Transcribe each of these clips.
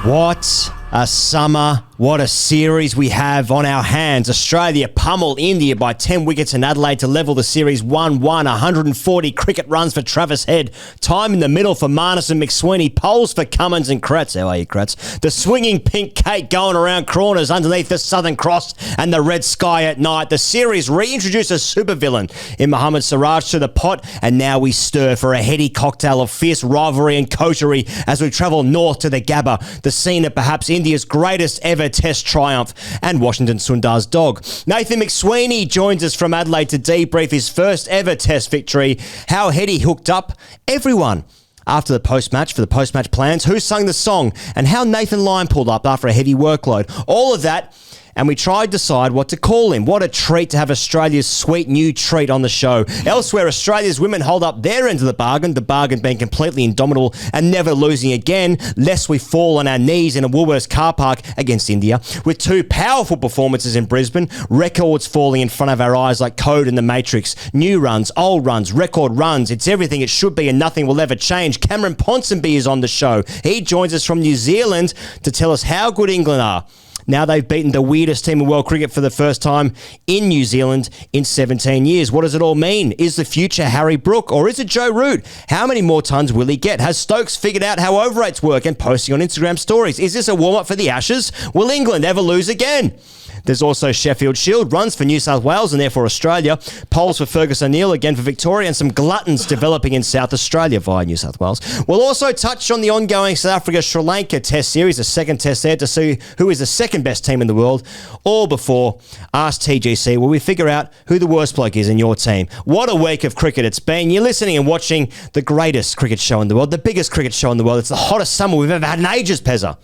What a summer. What a series we have on our hands. Australia pummeled India by 10 wickets in Adelaide to level the series 1-1. 140 cricket runs for Travis Head. Time in the middle for Marnus and McSweeney. Poles for Cummins and Kratz. How are you, Kratz? The swinging pink cake going around corners underneath the Southern Cross and the red sky at night. The series reintroduced a supervillain in Mohammad Siraj to the pot, and now we stir for a heady cocktail of fierce rivalry and coterie as we travel north to the Gabba, the scene of perhaps India's greatest ever Test triumph, and Washington Sundar's dog. Nathan McSweeney joins us from Adelaide to debrief his first ever Test victory, how Heady hooked up everyone after the post-match for the post-match plans, who sung the song, and how Nathan Lyon pulled up after a heavy workload. All of that, and we tried to decide what to call him. What a treat to have Australia's sweet new treat on the show. Elsewhere, Australia's women hold up their end of the bargain being completely indomitable and never losing again, lest we fall on our knees in a Woolworths car park against India. With two powerful performances in Brisbane, records falling in front of our eyes like Code in the Matrix. New runs, old runs, record runs. It's everything it should be and nothing will ever change. Cameron Ponsonby is on the show. He joins us from New Zealand to tell us how good England are. Now they've beaten the weirdest team in world cricket for the first time in New Zealand in 17 years. What does it all mean? Is the future Harry Brook or is it Joe Root? How many more tons will he get? Has Stokes figured out how overrates work and posting on Instagram stories? Is this a warm-up for the Ashes? Will England ever lose again? There's also Sheffield Shield, runs for New South Wales and therefore Australia, polls for Fergus O'Neill again for Victoria, and some gluttons developing in South Australia via New South Wales. We'll also touch on the ongoing South Africa-Sri Lanka Test series, the second test there, to see who is the second best team in the world, all before AskTGC, where we figure out who the worst bloke is in your team. What a week of cricket it's been. You're listening and watching the greatest cricket show in the world, the biggest cricket show in the world. It's the hottest summer we've ever had in ages, Pezza.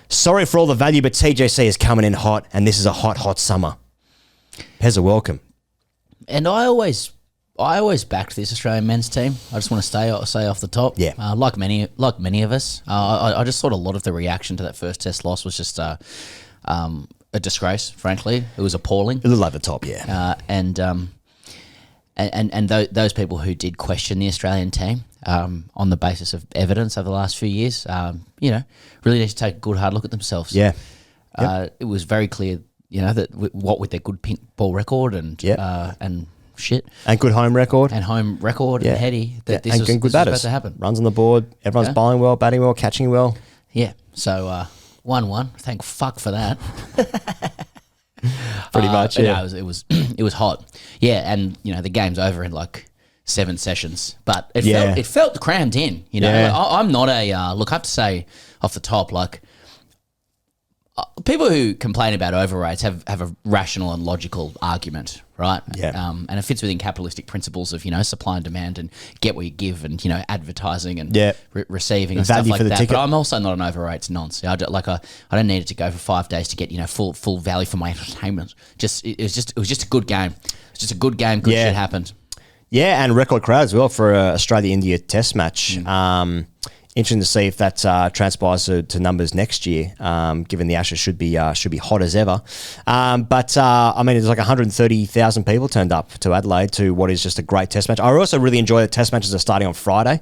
Sorry for all the value, but TGC is coming in hot, and this is a hot, hot summer. Pezza, welcome. And I always backed this Australian men's team. I just want to say off the top. Yeah. Like many of us, I just thought a lot of the reaction to that first Test loss was just a disgrace. Frankly, it was appalling. A little over the top, yeah. And those people who did question the Australian team on the basis of evidence over the last few years, really need to take a good hard look at themselves. Yeah. It was very clear, that what with their good pink ball record and shit. And good home record. And Heady, that this was about to happen. Runs on the board. Everyone's bowling well, batting well, catching well. Yeah. So 1-1. Thank fuck for that. Pretty much, yeah. No, it was hot. Yeah, and the game's over in like 7 sessions, but it felt crammed in. Yeah. I'm not a look. I have to say off the top, like people who complain about overrates have a rational and logical argument, right? Yeah. And it fits within capitalistic principles of supply and demand and get what you give and advertising and receiving and value stuff like for the that. ticket. But I'm also not an overrates nonce. I don't need it to go for 5 days to get full value for my entertainment. It was just a good game. It's just a good game. Good shit happened. Yeah, and record crowd as well for Australia-India Test match. Interesting to see if that transpires to numbers next year, given the Ashes should be hot as ever. There's like 130,000 people turned up to Adelaide to what is just a great Test match. I also really enjoy that Test matches are starting on Friday.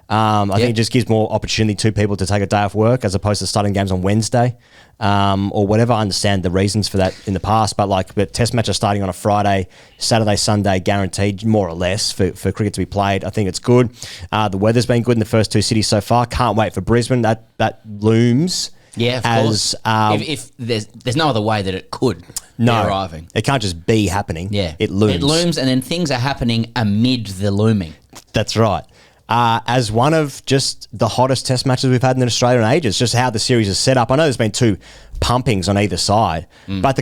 I think it just gives more opportunity to people to take a day off work as opposed to starting games on Wednesday or whatever. I understand the reasons for that in the past, but Test matches starting on a Friday, Saturday, Sunday, guaranteed more or less for cricket to be played. I think it's good. The weather's been good in the first 2 cities so far. Can't wait for Brisbane. That looms. Yeah, of course. If there's no other way that it could be arriving. It can't just be happening. Yeah. It looms. It looms, and then things are happening amid the looming. That's right. As one of just the hottest Test matches we've had in Australia in ages, just how the series is set up. I know there's been 2 pumpings on either side, but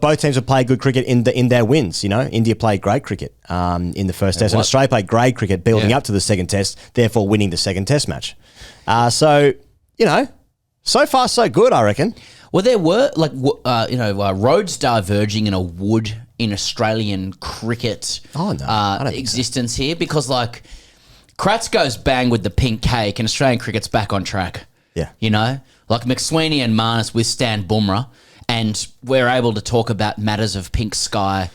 both teams have played good cricket in their wins. India played great cricket in the first Test, and Australia played great cricket building up to the second Test, therefore winning the second Test match. So far so good, I reckon. Well, there were roads diverging in a wood in Australian cricket existence here because Kratz goes bang with the pink cake and Australian cricket's back on track. Yeah. McSweeney and Marnus withstand Bumrah and we're able to talk about matters of pink sky,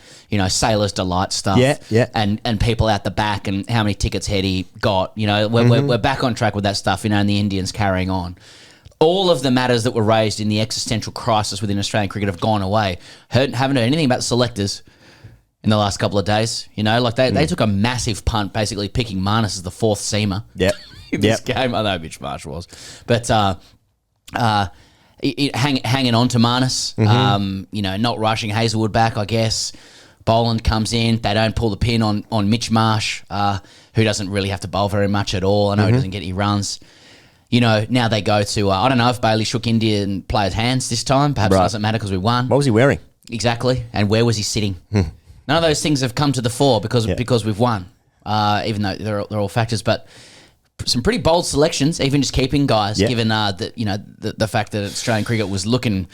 Sailor's Delight stuff. Yeah. And people out the back and how many tickets Heady got. We're back on track with that stuff, and the Indians carrying on. all of the matters that were raised in the existential crisis within Australian cricket have gone away. Haven't heard anything about the selectors in the last couple of days. You know, like they took a massive punt, basically picking Marnus as the fourth seamer. Yep. In this game. I know Mitch Marsh was. But hanging on to Marnus, you know, not rushing Hazelwood back, I guess. Boland comes in. They don't pull the pin on Mitch Marsh, who doesn't really have to bowl very much at all. I know he doesn't get any runs. You know, now they go to, I don't know if Bailey shook Indian players' hands this time. Perhaps it doesn't matter because we won. What was he wearing? Exactly. And where was he sitting? None of those things have come to the fore because we've won, even though they're all factors. But some pretty bold selections, even just keeping guys, given that, you know, the fact that Australian cricket was looking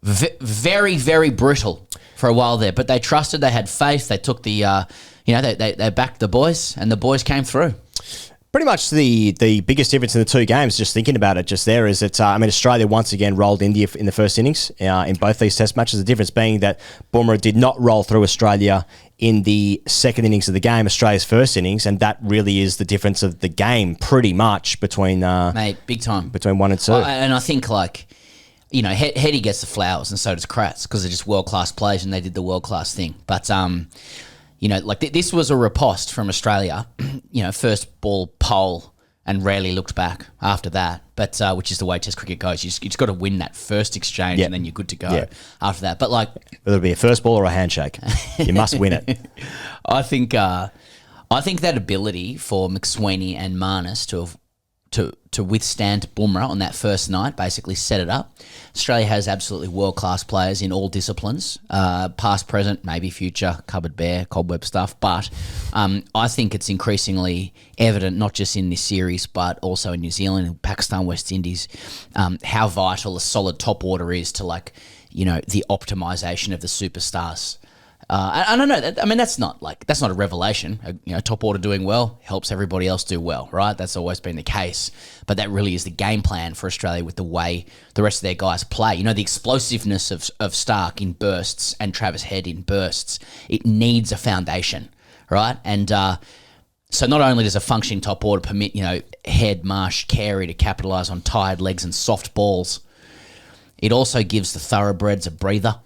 very, very brittle for a while there. But they trusted, they had faith, they took the, you know, they backed the boys, and the boys came through. Pretty much the biggest difference in the two games, just thinking about it just there, is that, I mean, Australia once again rolled India in the first innings in both these test matches. The difference being that Bumrah did not roll through Australia in the second innings of the game, Australia's first innings, and that really is the difference of the game pretty much between... Mate, big time. Between 1 and 2. And I think, like, you know, Heady gets the flowers and so does Kratz because they're just world-class players and they did the world-class thing. But... you know, like this was a riposte from Australia, you know, first ball pole and rarely looked back after that. But which is the way Test cricket goes. You just got to win that first exchange and then you're good to go after that. But like, whether it be a first ball or a handshake, you must win it. I think that ability for McSweeney and Marnus to withstand Bumrah on that first night basically set it up. Australia has absolutely world-class players in all disciplines, past, present, maybe future, cupboard bare, cobweb stuff. But I think it's increasingly evident, not just in this series, but also in New Zealand, Pakistan, West Indies, how vital a solid top order is to, like, you know, the optimisation of the superstars. I don't know. I mean, that's not a revelation. You know, top order doing well helps everybody else do well, right? That's always been the case. But that really is the game plan for Australia with the way the rest of their guys play. You know, the explosiveness of Stark in bursts and Travis Head in bursts. It needs a foundation, right? And so not only does a functioning top order permit, you know, Head, Marsh, Carey to capitalise on tired legs and soft balls, it also gives the thoroughbreds a breather.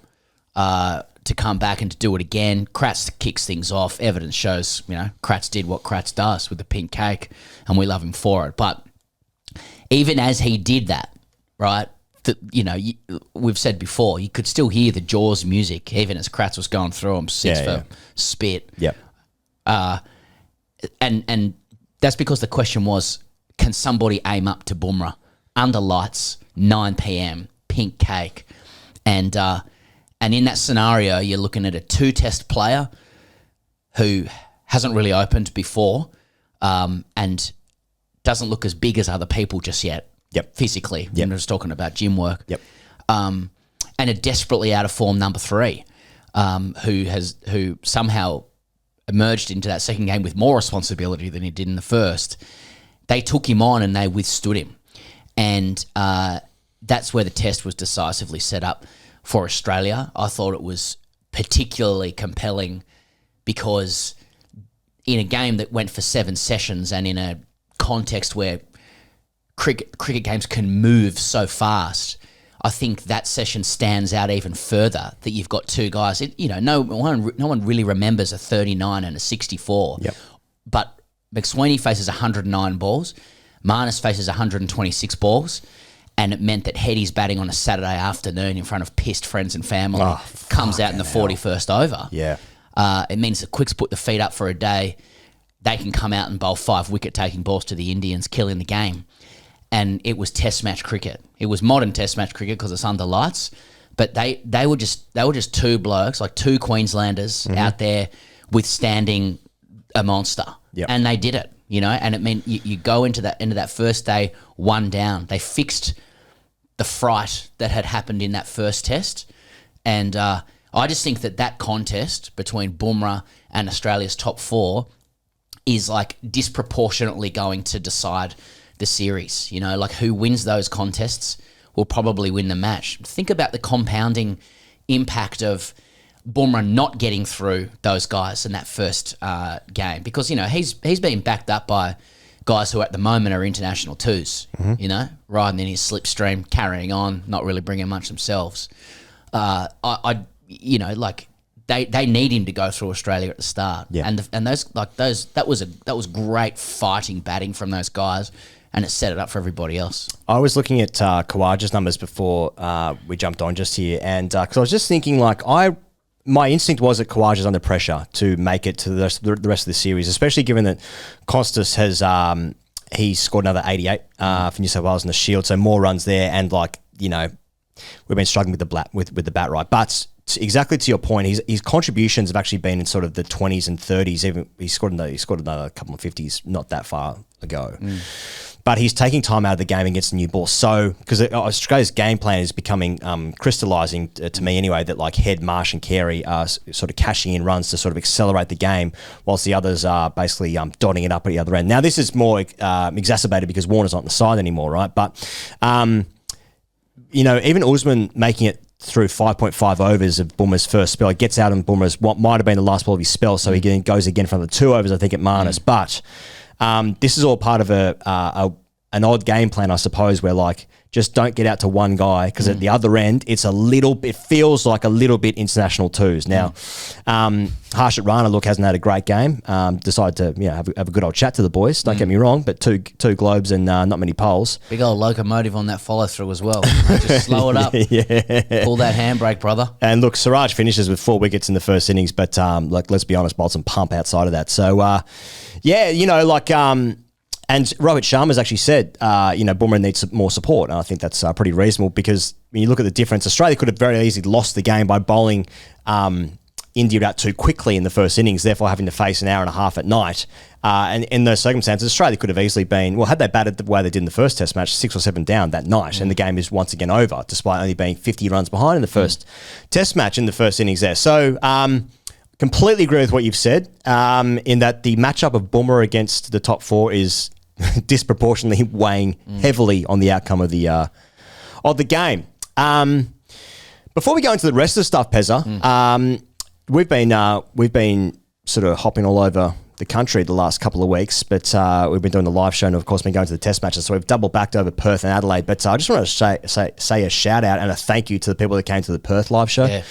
To come back and to do it again. Kratz kicks things off. Evidence shows, you know, Kratz did what Kratz does with the pink cake, and we love him for it. But even as he did that, right, you know, we've said before, you could still hear the Jaws music, even as Kratz was going through him, for spit. Yep. And that's because the question was, can somebody aim up to Bumrah? Under lights, 9 p.m, pink cake. And in that scenario, you're looking at a two-test player who hasn't really opened before and doesn't look as big as other people just yet. Physically. I'm just talking about gym work. And a desperately out of form number 3 who somehow emerged into that second game with more responsibility than he did in the first. They took him on and they withstood him. And that's where the test was decisively set up. For Australia, I thought it was particularly compelling because in a game that went for 7 sessions and in a context where cricket games can move so fast, I think that session stands out even further, that you've got two guys. You know, no one really remembers a 39 and a 64. But McSweeney faces 109 balls. Marnus faces 126 balls. And it meant that Heady's batting on a Saturday afternoon in front of pissed friends and family comes out in the 41st over. It means the Quicks put the feet up for a day. They can come out and bowl 5 wicket-taking balls to the Indians, killing the game. And it was test match cricket. It was modern test match cricket because it's under lights. But they were just two blokes, like two Queenslanders out there withstanding a monster. And they did it, you know. And it meant you go into that first day 1 down. They fixed the fright that had happened in that first test. And I just think that contest between Bumrah and Australia's top 4 is like disproportionately going to decide the series. You know, like who wins those contests will probably win the match. Think about the compounding impact of Bumrah not getting through those guys in that first game, because, you know, he's been backed up by guys who at the moment are international twos, you know, riding in his slipstream, carrying on, not really bringing much themselves. I you know, like they need him to go through Australia at the start, and that was great fighting batting from those guys, and it set it up for everybody else. I was looking at Khawaja's numbers before we jumped on just here, and because I was just thinking, like, my instinct was that Khawaja's under pressure to make it to the rest of the series, especially given that Costas has he's scored another 88 for New South Wales in the Shield, so more runs there, and like, you know, we've been struggling with the bat right, but exactly to your point, his contributions have actually been in sort of the 20s and 30s. Even he scored another couple of 50s not that far ago. But he's taking time out of the game against the new ball. So, because Australia's game plan is becoming crystallising to me anyway, that like Head, Marsh and Carey are sort of cashing in runs to sort of accelerate the game, whilst the others are basically dotting it up at the other end. Now, this is more exacerbated because Warner's not on the side anymore, right? But, you know, even Usman making it through 5.5 overs of Bumrah's first spell, it gets out on Bumrah's what might have been the last ball of his spell, so he goes again for the 2 overs, I think, at Marnus. But this is all part of an odd game plan, I suppose, where like just don't get out to one guy, because at the other end it feels like a little bit international twos. Now, Harshit Rana, look, hasn't had a great game. Decided to have a good old chat to the boys. Don't get me wrong, but two globes and not many poles. Big old locomotive on that follow through as well. Just slow it up. Pull that handbrake, brother. And look, Siraj finishes with 4 wickets in the first innings, but like, let's be honest, bowled some pump outside of that. So yeah, you know, like. And Rohit Sharma's actually said, you know, Bumrah needs more support. And I think that's pretty reasonable, because when you look at the difference, Australia could have very easily lost the game by bowling India out too quickly in the first innings, therefore having to face an hour and a half at night. And in those circumstances, Australia could have easily been, well, had they batted the way they did in the first Test match, 6 or 7 down that night, and the game is once again over, despite only being 50 runs behind in the first Test match in the first innings there. So, completely agree with what you've said, in that the matchup of Bumrah against the top 4 is disproportionately weighing heavily on the outcome of the game. Before we go into the rest of the stuff, Pezza, we've been sort of hopping all over the country the last couple of weeks, but we've been doing the live show and, of course, been going to the Test matches, so we've double backed over Perth and Adelaide. But I just want to say a shout out and a thank you to the people that came to the Perth live show.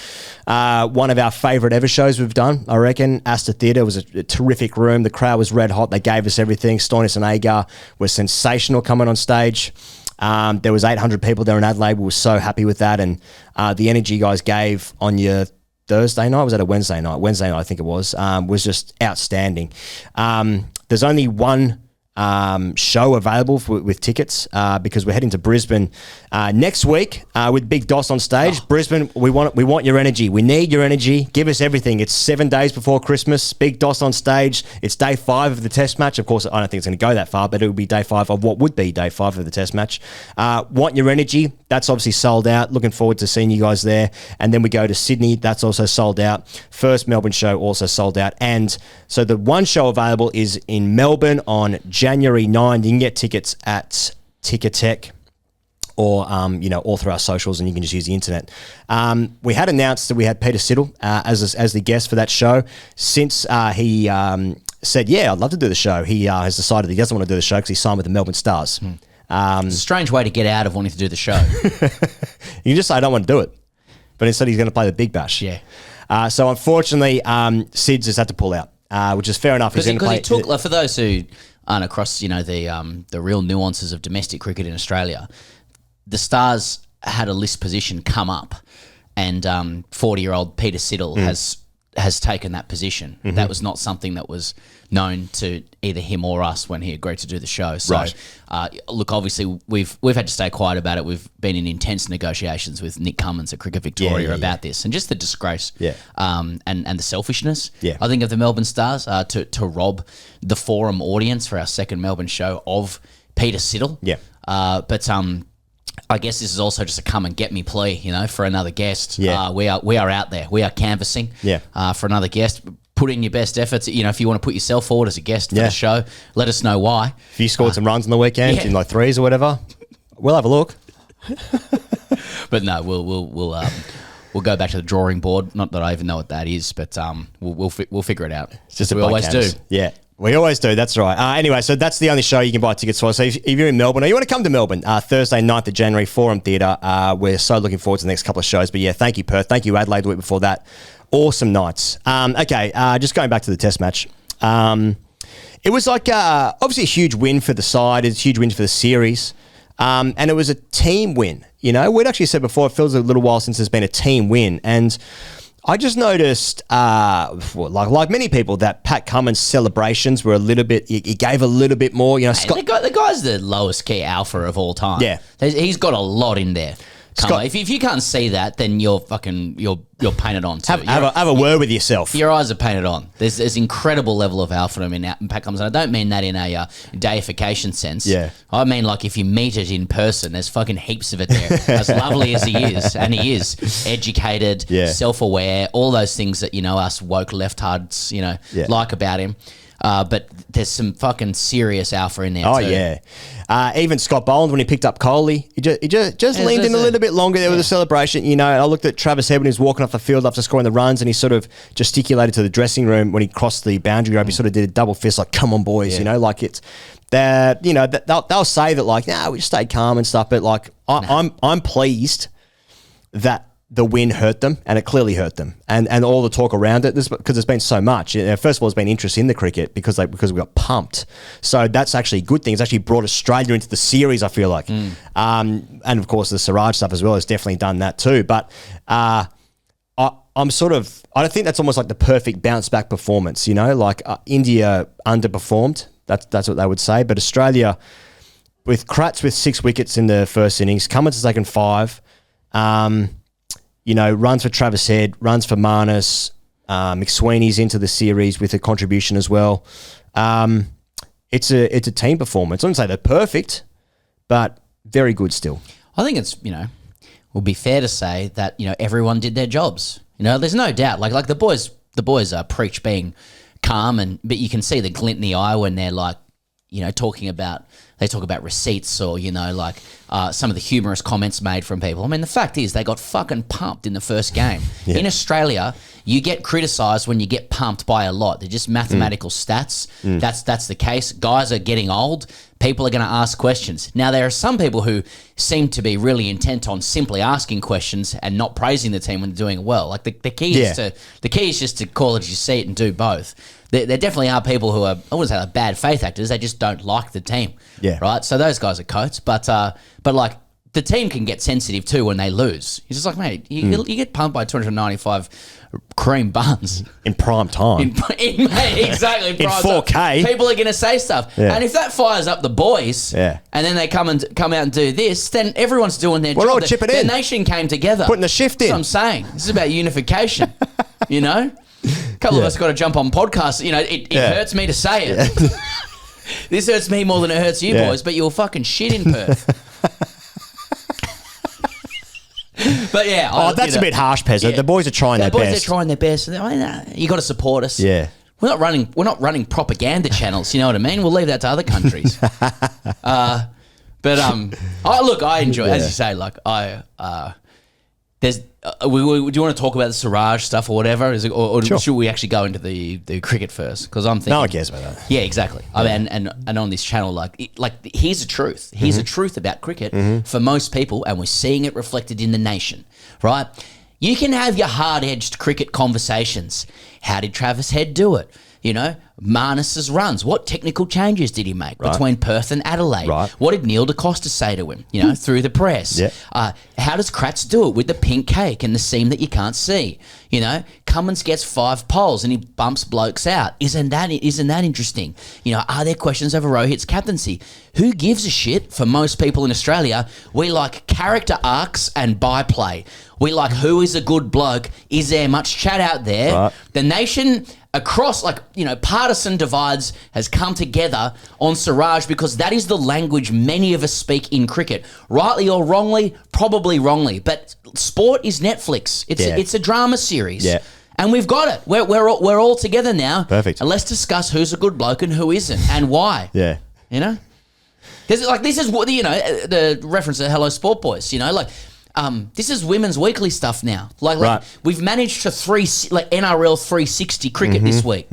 One of our favourite ever shows we've done, I reckon. Astor Theatre was a terrific room. The crowd was red hot. They gave us everything. Stoinis and Agar were sensational coming on stage. There was 800 people there in Adelaide. We were so happy with that, and the energy you guys gave on your Thursday night, was that a Wednesday night? Wednesday night, I think it was just outstanding. There's only one show available with tickets because we're heading to Brisbane next week with Big Doss on stage. Brisbane, we want your energy. We need your energy. Give us everything. It's 7 days before Christmas. Big Doss on stage. It's day 5 of the Test match. Of course, I don't think it's going to go that far, but it will be day 5 of what would be day 5 of the Test match. Want your energy. That's obviously sold out. Looking forward to seeing you guys there. And then we go to Sydney. That's also sold out. First Melbourne show also sold out. And so the one show available is in Melbourne on January 9. You can get tickets at Ticketek or, all through our socials, and you can just use the internet. We had announced that we had Peter Siddle as the guest for that show. Since he said, yeah, I'd love to do the show, he has decided he doesn't want to do the show because he signed with the Melbourne Stars. It's a strange way to get out of wanting to do the show. You can just say, I don't want to do it. But instead he's going to play the Big Bash. Yeah. So unfortunately, Sid just had to pull out, which is fair enough. Because he took, for those who aren't across, the real nuances of domestic cricket in Australia, the Stars had a list position come up, and 40-year-old Peter Siddle has taken that position. That was not something that was known to either him or us when he agreed to do the show. So, look, obviously we've had to stay quiet about it. We've been in intense negotiations with Nick Cummins at Cricket Victoria about this, and just the disgrace and the selfishness, I think, of the Melbourne Stars to rob the forum audience for our second Melbourne show of Peter Siddle. But I guess this is also just a come and get me plea, for another guest. We are out there. We are canvassing for another guest. Put in your best efforts. If you want to put yourself forward as a guest for the show, let us know why. If you scored some runs on the weekend in like threes or whatever, we'll have a look. But no, we'll go back to the drawing board. Not that I even know what that is, but we'll figure it out. It's just we always do. Yeah. We always do. That's right. Anyway, so that's the only show you can buy tickets for. So if you're in Melbourne or you want to come to Melbourne, Thursday, 9th of January, Forum Theatre. We're so looking forward to the next couple of shows. But yeah, thank you, Perth. Thank you, Adelaide, the week before that. Awesome nights. Okay, just going back to the test match. It was like obviously a huge win for the side. It's a huge win for the series. And it was a team win. You know, we'd actually said before, it feels a little while since there's been a team win. And I just noticed, like many people, that Pat Cummins' celebrations were a little bit, he gave a little bit more. You know, Scott, the guy's the lowest key alpha of all time. Yeah. He's got a lot in there. Scott, if you can't see that, then you're painted on too. Have a word with yourself. Your eyes are painted on. There's incredible level of alpha in Pat Cummins. And I don't mean that in a deification sense. Yeah. I mean, like, if you meet it in person, there's fucking heaps of it there. As lovely as he is, and he is educated, self-aware, all those things that, you know, us woke leftards, you know, like about him. But there's some fucking serious alpha in there too. Oh, yeah. Even Scott Boland, when he picked up Coley, he just leaned in a little bit longer there with the celebration. You know, I looked at Travis Head when he was walking off the field after scoring the runs, and he sort of gesticulated to the dressing room when he crossed the boundary rope. He sort of did a double fist, like, come on, boys, you know, like it's that, you know, they'll say that, like, nah, we just stayed calm and stuff, but like, I'm pleased that the win hurt them, and it clearly hurt them, and all the talk around it, because there's been so much. First of all, there's been interest in the cricket because we got pumped, so that's actually a good thing. It's actually brought Australia into the series, I feel like, and of course the Siraj stuff as well has definitely done that too. But I don't think that's almost like the perfect bounce back performance. You know, like India underperformed. That's what they would say, but Australia, with Kratz with 6 wickets in the first innings, Cummins has taken 5. You know, runs for Travis Head, runs for Marnus, McSweeney's into the series with a contribution as well. It's a team performance. I wouldn't say they're perfect, but very good still. I think it's, you know, would be fair to say that, you know, everyone did their jobs. You know, there's no doubt. Like the boys preach being calm, but you can see the glint in the eye when they're like, you know, they talk about receipts or, you know, like some of the humorous comments made from people. I mean, the fact is they got fucking pumped in the first game. Yeah. In Australia, you get criticised when you get pumped by a lot. They're just mathematical stats. That's the case. Guys are getting old. People are going to ask questions. Now, there are some people who seem to be really intent on simply asking questions and not praising the team when they're doing it well. Like the key is just to call it as you see it and do both. There definitely are people who are, I wouldn't say they're bad faith actors, they just don't like the team. Yeah. Right? So those guys are coats. But like, the team can get sensitive too when they lose. He's just like, mate, you get pumped by 295 cream buns. In prime time. Exactly. In 4K. People are going to say stuff. Yeah. And if that fires up the boys, and then they come out and do this, then everyone's doing their job. We're all chipping in. The nation came together. Putting the shift in. That's what I'm saying. This is about unification, you know? A couple of us got to jump on podcasts. You know, it hurts me to say it. Yeah. This hurts me more than it hurts you boys, but you're fucking shit in Perth. But yeah. That's a bit harsh, Pezza. Yeah. The boys are trying their best. The boys are trying their best. You got to support us. Yeah. We're not running propaganda channels, you know what I mean? We'll leave that to other countries. Look, I enjoy, as you say, like there's do you want to talk about the Siraj stuff or whatever? Or sure. Should we actually go into the cricket first? Because I'm thinking no one cares about that. Yeah, exactly. Yeah. I mean, and on this channel, like here's the truth. Here's the truth about cricket for most people, and we're seeing it reflected in the nation, right? You can have your hard-edged cricket conversations. How did Travis Head do it? You know, Marnus's runs. What technical changes did he make between Perth and Adelaide? Right. What did Neil DeCosta say to him, you know, through the press? Yeah. How does Kratz do it with the pink cake and the seam that you can't see? You know, Cummins gets 5 poles and he bumps blokes out. Isn't that interesting? You know, are there questions over Rohit's captaincy? Who gives a shit? For most people in Australia, we like character arcs and byplay. We like who is a good bloke. Is there much chat out there? Right. The nation across, like, you know, partisan divides has come together on Siraj because that is the language many of us speak in cricket. Rightly or wrongly, probably wrongly. But sport is Netflix. It's a drama series. Yeah. And we've got it. We're all together now. Perfect. And let's discuss who's a good bloke and who isn't and why. Yeah. You know? This is what, you know, the reference to Hello Sport Boys, you know, like, this is Women's Weekly stuff now. Like we've managed to NRL 360 cricket this week.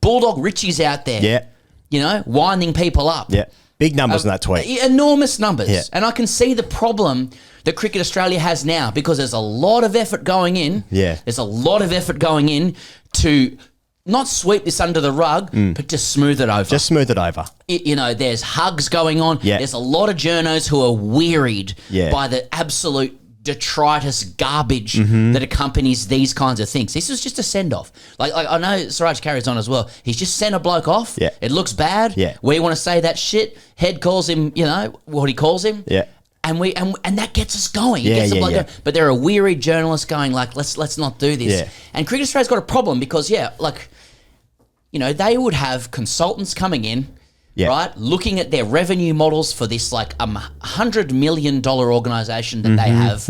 Bulldog Richie's out there. Yeah. You know, winding people up. Yeah. Big numbers in that tweet. Enormous numbers. Yeah. And I can see the problem that Cricket Australia has now because there's a lot of effort going in. Yeah. There's a lot of effort going in to not sweep this under the rug, but to smooth it over. Just smooth it over. You know, there's hugs going on. Yeah. There's a lot of journos who are wearied Yeah. by the absolute detritus garbage that accompanies these kinds of things. This is just a send-off. Like I know Siraj carries on as well. He's just sent a bloke off. Yeah. It looks bad. Yeah. We want to say that shit. Head calls him, you know, what he calls him. Yeah. And that gets us going. It Yeah, gets the yeah, bloke yeah. going. But there are weary journalists going like, let's not do this. Yeah. And Cricket Australia's got a problem because, like, you know, they would have consultants coming in, Yeah. right, looking at their revenue models for this like $100 million organisation that they have,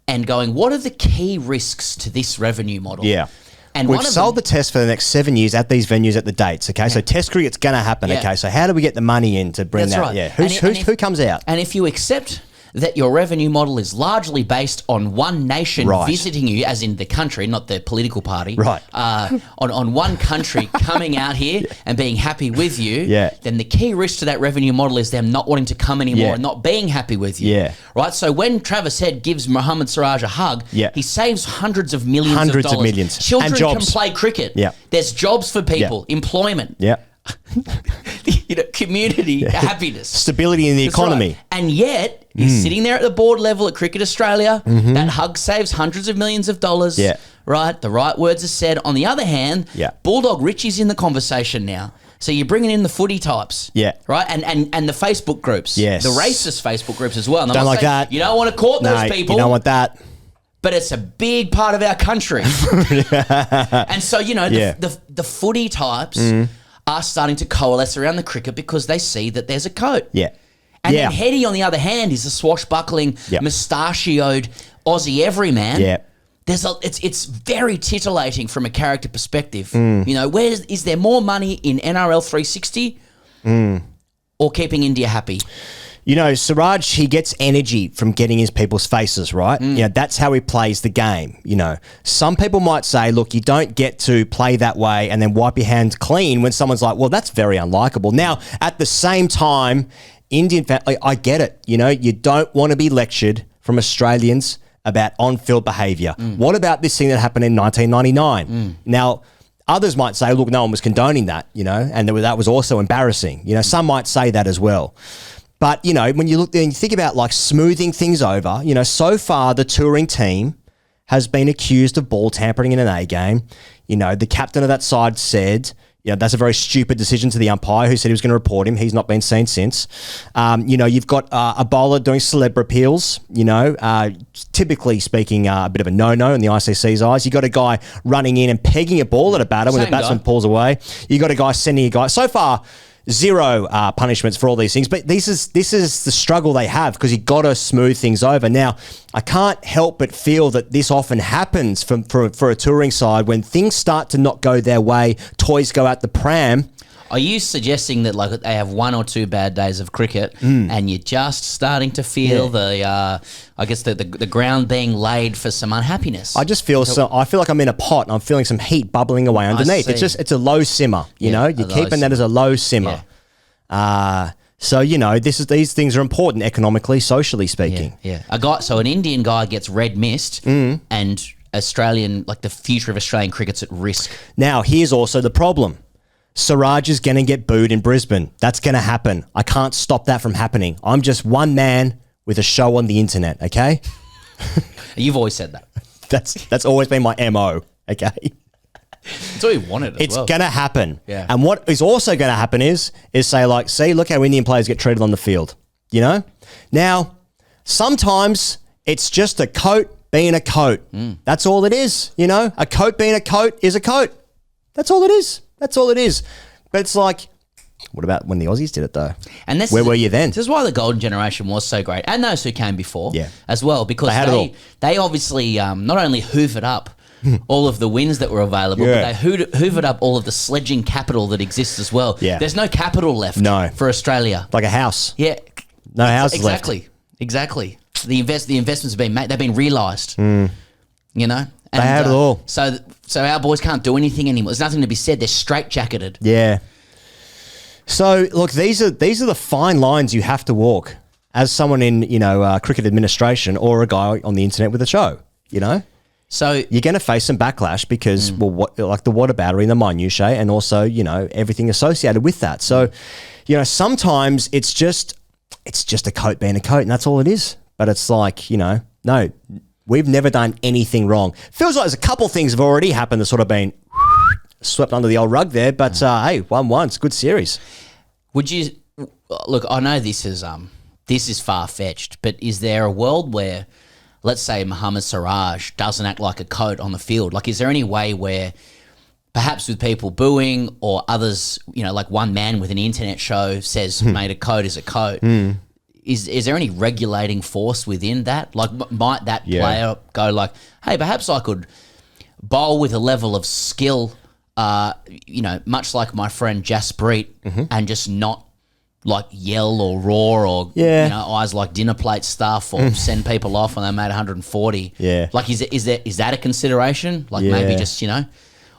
and going, what are the key risks to this revenue model? Yeah. And We've one of sold them, the test for the next 7 years at these venues at the dates, okay? So test cricket's going to happen, Yeah. okay? So how do we get the money in to bring That's that? right. Yeah. And Who comes out? And if you accept that your revenue model is largely based on one nation Right. visiting you, as in the country, not the political party, Right. On one country coming out here and being happy with you, Yeah. then the key risk to that revenue model is them not wanting to come anymore Yeah. and not being happy with you. Yeah. Right? So when Travis Head gives Mohammad Siraj a hug, Yeah. he saves hundreds of millions Hundreds of of dollars. millions. Children And can jobs. play cricket. Yeah. There's jobs for people, employment, Yeah. you know, community, happiness. Stability in the That's economy. right. And yet, he's sitting there at the board level at Cricket Australia. That hug saves hundreds of millions of dollars. Yeah. Right? The right words are said. On the other hand, Yeah. Bulldog Richie's in the conversation now. So you're bringing in the footy types. Yeah. Right? And the Facebook groups. Yes. The racist Facebook groups as well. And I'm Don't not like saying that. You don't want to court No, those people. you don't want that. But it's a big part of our country. And so, you know, Yeah. the footy types are starting to coalesce around the cricket because they see that there's a coat. Yeah. And yeah. then Heady, on the other hand, is a swashbuckling, Yep. mustachioed Aussie everyman. Yeah. It's very titillating from a character perspective. You know, is there more money in NRL 360 or keeping India happy? You know, Siraj, he gets energy from getting his people's faces, right? You know, that's how he plays the game. You know, some people might say, look, you don't get to play that way and then wipe your hands clean when someone's like, well, that's very unlikable. Now, at the same time, Indian I get it. You know, you don't want to be lectured from Australians about on-field behaviour. What about this thing that happened in 1999? Now, others might say, look, no one was condoning that, you know, and that was also embarrassing. You know, some might say that as well. But, you know, when you look there and you think about like smoothing things over, you know, so far the touring team has been accused of ball tampering in an A game. You know, the captain of that side said, you know, that's a very stupid decision to the umpire who said he was going to report him. He's not been seen since. You know, you've got a bowler doing celeb appeals, you know, typically speaking, a bit of a no-no in the ICC's eyes. You got a guy running in and pegging a ball at a batter when the batsman pulls away. You got a guy sending a guy. So far, zero punishments for all these things, but this is the struggle they have because you got to smooth things over. Now, I can't help but feel that this often happens for a touring side when things start to not go their way, toys go out the pram. Are you suggesting that like they have one or two bad days of cricket and you're just starting to feel the ground being laid for some unhappiness? I just feel I feel like I'm in a pot and I'm feeling some heat bubbling away underneath. It's a low simmer, you know. You're keeping that as a low simmer. Yeah. So you know, these things are important economically, socially speaking. Yeah. An Indian guy gets red mist and the future of Australian cricket's at risk. Now, here's also the problem. Siraj is going to get booed in Brisbane. That's going to happen. I can't stop that from happening. I'm just one man with a show on the internet, okay? You've always said that. That's always been my MO, okay? It's all you wanted It's going to happen. Yeah. And what is also going to happen is say like, see, look how Indian players get treated on the field, you know? Now, sometimes it's just a coat being a coat. That's all it is, you know? A coat being a coat is a coat. That's all it is. That's all it is. But it's like, what about when the Aussies did it though? And where were you then? This is why the golden generation was so great, and those who came before, as well, because they obviously not only hoovered up all of the wins that were available, but they hoovered up all of the sledging capital that exists as well. Yeah. There's no capital left for Australia. Like a house. Yeah. No houses left. Exactly. The investments have been made. They've been realised. You know? They had it all. So our boys can't do anything anymore. There's nothing to be said. They're straitjacketed. Yeah. So look, these are the fine lines you have to walk as someone in cricket administration or a guy on the internet with a show. So you're going to face some backlash because like the water battery and the minutiae, and also everything associated with that. So sometimes it's just a coat being a coat, and that's all it is. But it's like no, we've never done anything wrong. Feels like there's a couple things have already happened that sort of been swept under the old rug there, but hey, 1-1, it's a good series. Would you look? I know this is far fetched, but is there a world where, let's say, Mohammad Siraj doesn't act like a coat on the field? Like, is there any way where, perhaps with people booing or others, like one man with an internet show says, "Mate, a coat is a coat." Is there any regulating force within that? Like, might that player go like, "Hey, perhaps I could bowl with a level of skill." Much like my friend Jasprit, and just not like yell or roar or eyes like dinner plate stuff or send people off when they made 140. Yeah, like is that a consideration? Like maybe just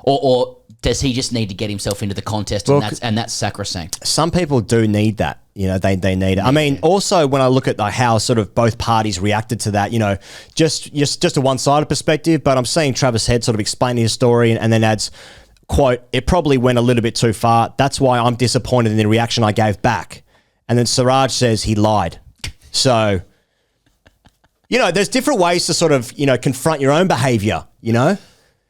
or does he just need to get himself into the contest, and that's sacrosanct? Some people do need that. They need it. I mean, also when I look at how sort of both parties reacted to that, just a one-sided perspective. But I'm seeing Travis Head sort of explaining his story and then adds, quote, "It probably went a little bit too far. That's why I'm disappointed in the reaction I gave back." And then Siraj says he lied. So, there's different ways to sort of, confront your own behaviour,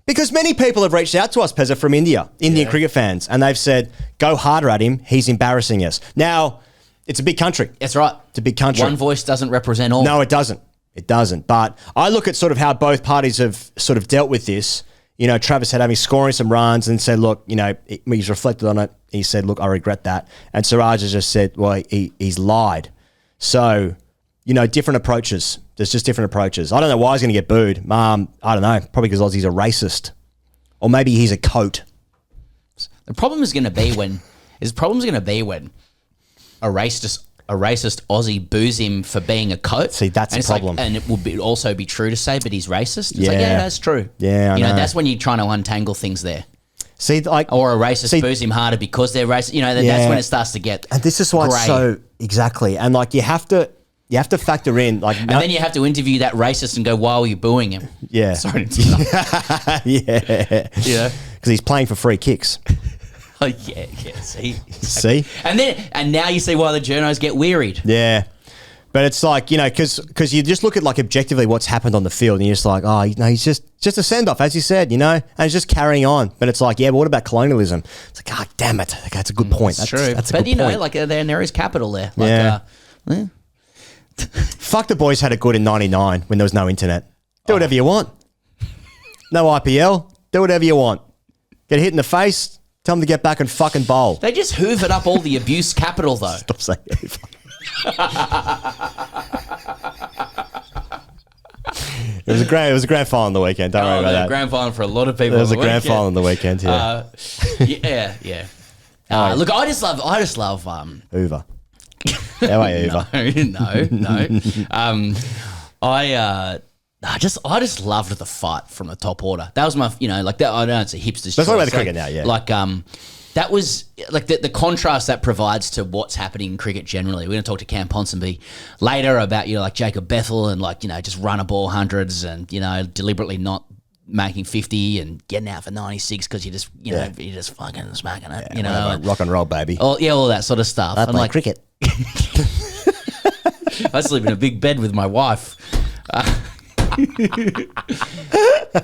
Because many people have reached out to us, Pezza, from Indian cricket fans, and they've said, go harder at him. He's embarrassing us. Now, it's a big country. That's right. It's a big country. One voice doesn't represent all. No, it doesn't. It doesn't. But I look at sort of how both parties have sort of dealt with this. Travis had having scoring some runs and said, look, he's reflected on it. He said, look, I regret that. And Siraj has just said, well, he's lied. So, different approaches. There's just different approaches. I don't know why he's going to get booed. I don't know. Probably because Aussie's a racist. Or maybe he's a coat. The problem is going to be when a racist Aussie boos him for being a coat. See, that's a problem. And it would also be true to say, but he's racist. It's that's true. Yeah, I know. That's when you're trying to untangle things there. See, or a racist boos him harder because they're racist. That's when it starts to get and this is why grey. It's so exactly. And you have to factor in and then you have to interview that racist and go, why were you booing him? Yeah, sorry. Yeah, because he's playing for free kicks. Oh yeah. See, and now you see why the journos get wearied. Yeah, but it's like because you just look at objectively what's happened on the field, and you're just like, oh, he's just a send off, as you said, and he's just carrying on. But it's like, yeah, but what about colonialism? It's like, God damn it, that's a good point. That's true. That's a but good point. there is capital there. Fuck, the boys had it good in '99 when there was no internet. Do whatever you want. No IPL. Do whatever you want. Get hit in the face. Tell them to get back and fucking bowl. They just hoovered up all the abuse capital, though. Stop saying it. It was a grand final on the weekend. Don't worry about that. Grand final for a lot of people. It was a grand final on the weekend. Yeah. Yeah. Look, I just love. Hoover. How are you, Hoover? No. I just loved the fight from the top order. That was my, that. I know it's a hipster's choice. Let's talk about the cricket now, yeah. That was like the contrast that provides to what's happening in cricket generally. We're going to talk to Cam Ponsonby later about, Jacob Bethel and just run a ball hundreds and, deliberately not making 50 and getting out for 96 because you're just fucking smacking it, rock and roll, baby. Oh, yeah, all that sort of stuff. I play cricket. I sleep in a big bed with my wife.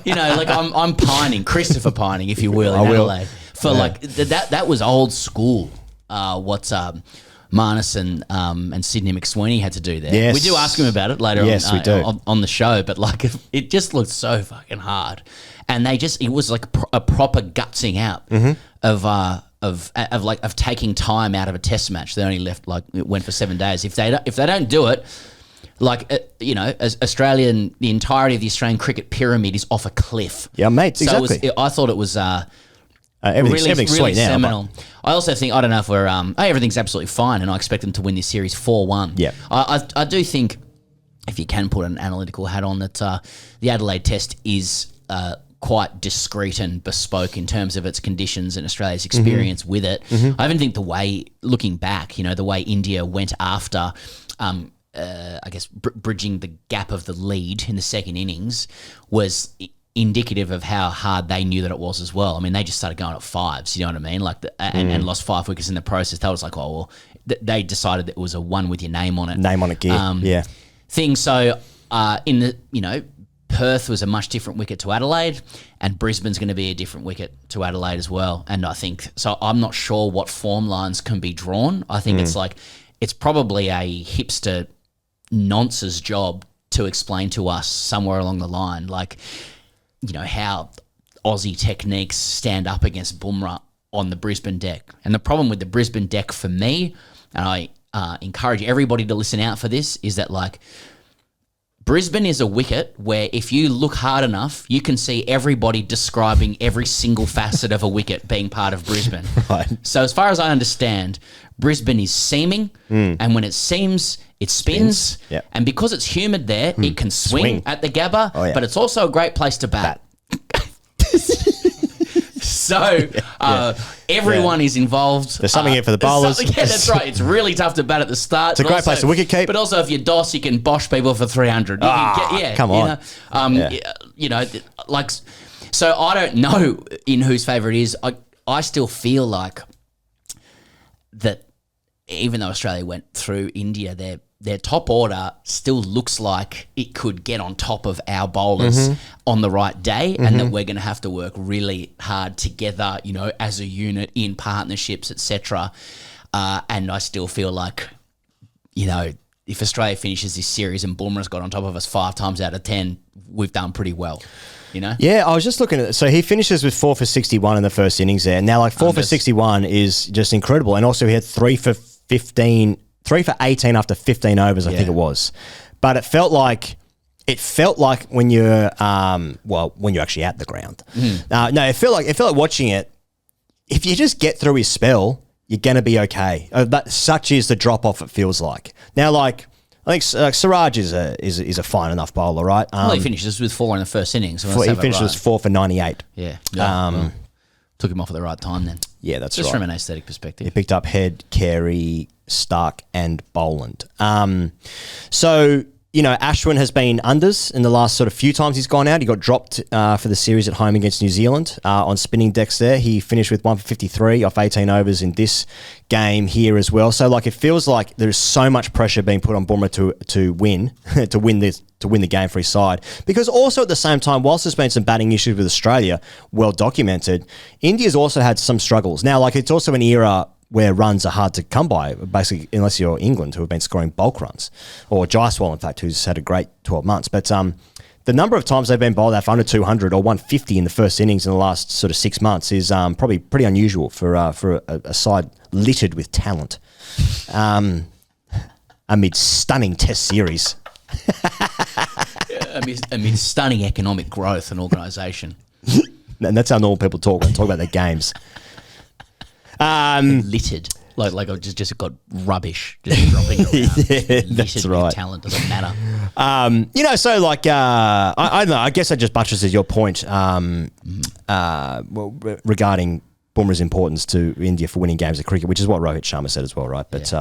I'm pining, Christopher pining, if you will, in Adelaide. For that was old school. What Marnus and Sydney McSweeney had to do there. Yes. We do ask him about it later. Yes, we do. On the show. But it just looked so fucking hard, and it was like a proper gutsing out of taking time out of a test match. They only left it went for 7 days. If they don't do it. As Australian, the entirety of the Australian cricket pyramid is off a cliff. Yeah, mate, exactly. I thought it was everything's really sweet now. seminal. I also think, I don't know if we're, everything's absolutely fine, and I expect them to win this series 4-1. Yeah. I do think, if you can put an analytical hat on, that the Adelaide Test is quite discreet and bespoke in terms of its conditions and Australia's experience with it. I even think the way, looking back, the way India went after, I guess, bridging the gap of the lead in the second innings was indicative of how hard they knew that it was as well. I mean, they just started going at fives, you know what I mean? And lost 5 wickets in the process. That was like, oh, well, they decided that it was a one with your name on it. Name on it, gear, thing. So, in the, Perth was a much different wicket to Adelaide, and Brisbane's going to be a different wicket to Adelaide as well. And I think, so I'm not sure what form lines can be drawn. I think it's probably a hipster nonce's job to explain to us somewhere along the line, how Aussie techniques stand up against Bumrah on the Brisbane deck. And the problem with the Brisbane deck for me, and I encourage everybody to listen out for this, is that Brisbane is a wicket where if you look hard enough, you can see everybody describing every single facet of a wicket being part of Brisbane. Right. So as far as I understand, Brisbane is seaming, and when it seams, it spins. Yep. And because it's humid there, it can swing at the Gabba, but it's also a great place to bat. So everyone is involved. There's something here for the bowlers. Yeah, that's right. It's really tough to bat at the start. It's a great place to wicket keep. But also, if you DOS, you can bosh people for 300. Come on. So I don't know in whose favour it is. I still feel like that even though Australia went through India, their top order still looks like it could get on top of our bowlers on the right day, and that we're going to have to work really hard together, as a unit in partnerships, etc. And I still feel like, if Australia finishes this series and Bumrah's got on top of us 5 times out of 10, we've done pretty well. Yeah, I was just looking at it. So he finishes with 4 for 61 in the first innings there. Now, 4 for 61 is just incredible. And also he had 3 for 18 after 15 overs, I think it was. But it felt like when you're when you're actually at the ground. No, it felt like watching it. If you just get through his spell, you're gonna be okay. Such is the drop off. It feels like now. I think Siraj is a fine enough bowler, right? He finishes with 4 in the first innings. So he finished with 4 for 98. Yeah. Took him off at the right time then. Yeah, that's just right. from an aesthetic perspective. He picked up Head, Carey, Stark, and Boland. So Ashwin has been unders in the last sort of few times he's gone out. He got dropped for the series at home against New Zealand on spinning decks there. He finished with 1 for 53 off 18 overs in this game here as well. So it feels like there's so much pressure being put on Bumrah to win to win the game for his side. Because also at the same time, whilst there's been some batting issues with Australia, well documented, India's also had some struggles. Now, it's also an era where runs are hard to come by, basically, unless you're England, who have been scoring bulk runs, or Jaiswal, in fact, who's had a great 12 months. But the number of times they've been bowled out for under 200 or 150 in the first innings in the last sort of 6 months is probably pretty unusual for a side littered with talent amid stunning Test series. amid stunning economic growth and organisation. And that's how normal people talk when they talk about their games. Littered. Like I just got rubbish just dropping around. Yeah, that's right. Talent doesn't matter. I don't know. I guess that just buttresses your point regarding Bumrah's importance to India for winning games of cricket, which is what Rohit Sharma said as well, right? But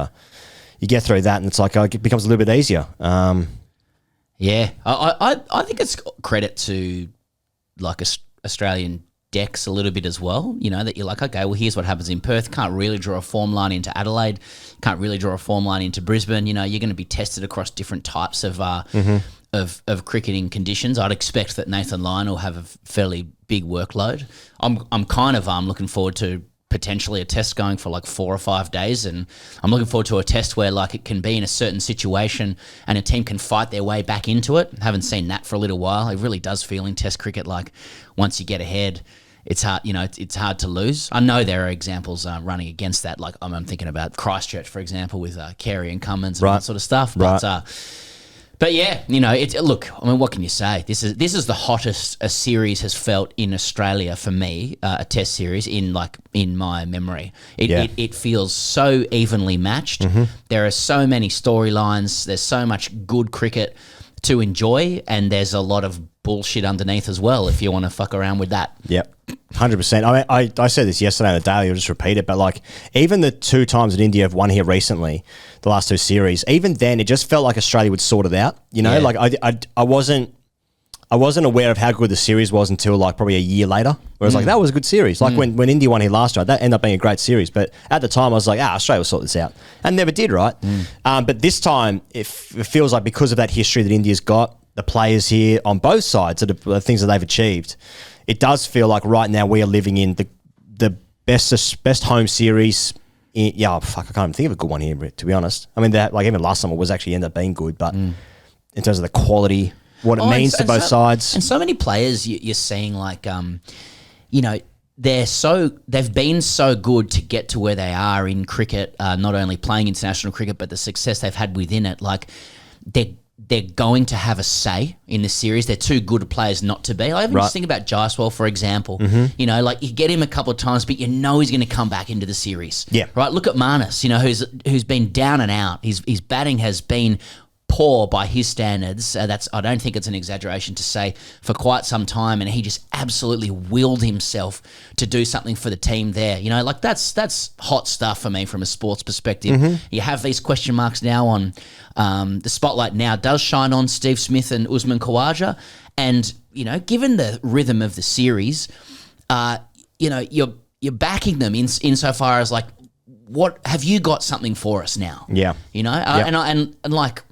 you get through that, and it's it becomes a little bit easier. Yeah, I think it's credit to Australian decks a little bit as well, that you're like, okay, well, here's what happens in Perth. Can't really draw a form line into Adelaide. Can't really draw a form line into Brisbane. You're going to be tested across different types of cricketing conditions. I'd expect that Nathan Lyon will have a fairly big workload. I'm kind of looking forward to potentially a test going for 4 or 5 days, and I'm looking forward to a test where it can be in a certain situation and a team can fight their way back into it. Haven't seen that for a little while. It really does feel in Test cricket once you get ahead, it's hard. It's hard to lose. I know there are examples running against that. I'm thinking about Christchurch, for example, with Carey and Cummins and that sort of stuff. But yeah, look. I mean, what can you say? This is the hottest a series has felt in Australia for me. A Test series in my memory. It feels so evenly matched. There are so many storylines. There's so much good cricket to enjoy, and there's a lot of bullshit underneath as well if you want to fuck around with that. Yep. 100%. I mean, I said this yesterday on the Daily, I'll just repeat it, but like even the 2 times that India have won here recently, the last 2 series, even then it just felt like Australia would sort it out. You know, like I wasn't aware of how good the series was until like probably a year later, where I was like, that was a good series. Like when India won here last year, that ended up being a great series. But at the time I was like, Australia will sort this out. And never did, right? But this time it feels like because of that history that India's got, the players here on both sides, the things that they've achieved, it does feel like right now we are living in the best home series. I can't even think of a good one here, to be honest. I mean, that like even last summer was actually ended up being good, but in terms of the quality, what it means to both sides. And so many players you're seeing like, you know, they've been so good to get to where they are in cricket, not only playing international cricket, but the success they've had within it. Like they're going to have a say in the series. They're too good players not to be. I even just think about Jaiswal, for example. You know, like you get him a couple of times, but you know he's going to come back into the series. Yeah. Right? Look at Marnus, you know, who's been down and out. His batting has been poor by his standards. I don't think it's an exaggeration to say, for quite some time, and he just absolutely willed himself to do something for the team there. You know, like that's hot stuff for me from a sports perspective. You have these question marks now on the spotlight now does shine on Steve Smith and Usman Khawaja, and you know, given the rhythm of the series, you know, you're backing them insofar as like, what have you got something for us now? Yeah, you know, and like.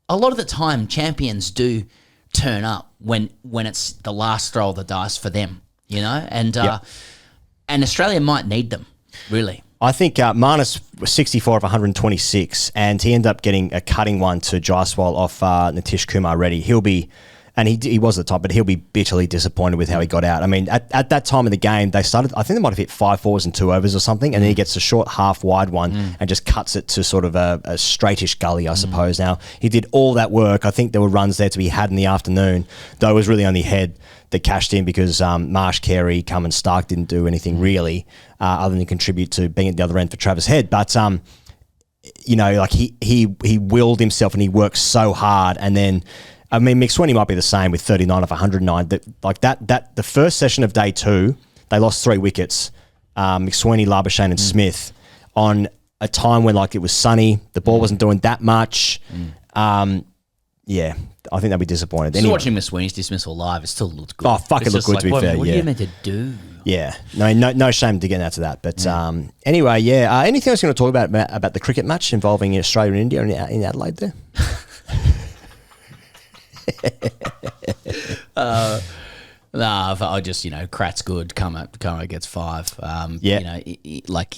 A lot of the time, champions do turn up when it's the last throw of the dice for them, you know? And and Australia might need them, really. I think Marnus was 64 of 126, and he ended up getting a cutting one to Jaiswal off Nitish Kumar Reddy. He'll be... And he was at the top, but he'll be bitterly disappointed with how he got out. I mean, at that time in the game, they started, I think they might have hit 5 fours and 2 overs or something, and then he gets a short half wide one and just cuts it to sort of a straightish gully, I suppose. Now, he did all that work. I think there were runs there to be had in the afternoon, though it was really only Head that cashed in because Marsh, Carey, Cummins, Stark didn't do anything really other than contribute to being at the other end for Travis Head. But, you know, like he willed himself and he worked so hard, and then... I mean, McSweeney might be the same with 39 of 109. That the first session of day 2, they lost 3 wickets. McSweeney, Labuschagne and Smith on a time when like it was sunny, the ball wasn't doing that much. Yeah, I think they'd be disappointed. Still watching McSweeney's dismissal live, it still looked good. Oh, fuck, it looked good to be fair. What are you meant to do? Yeah, no shame to getting out to that. But anyway, yeah. Anything else you want to talk about the cricket match involving Australia and India in Adelaide there? I just, you know, Krat's good. Kama gets 5. Yeah. You know, like,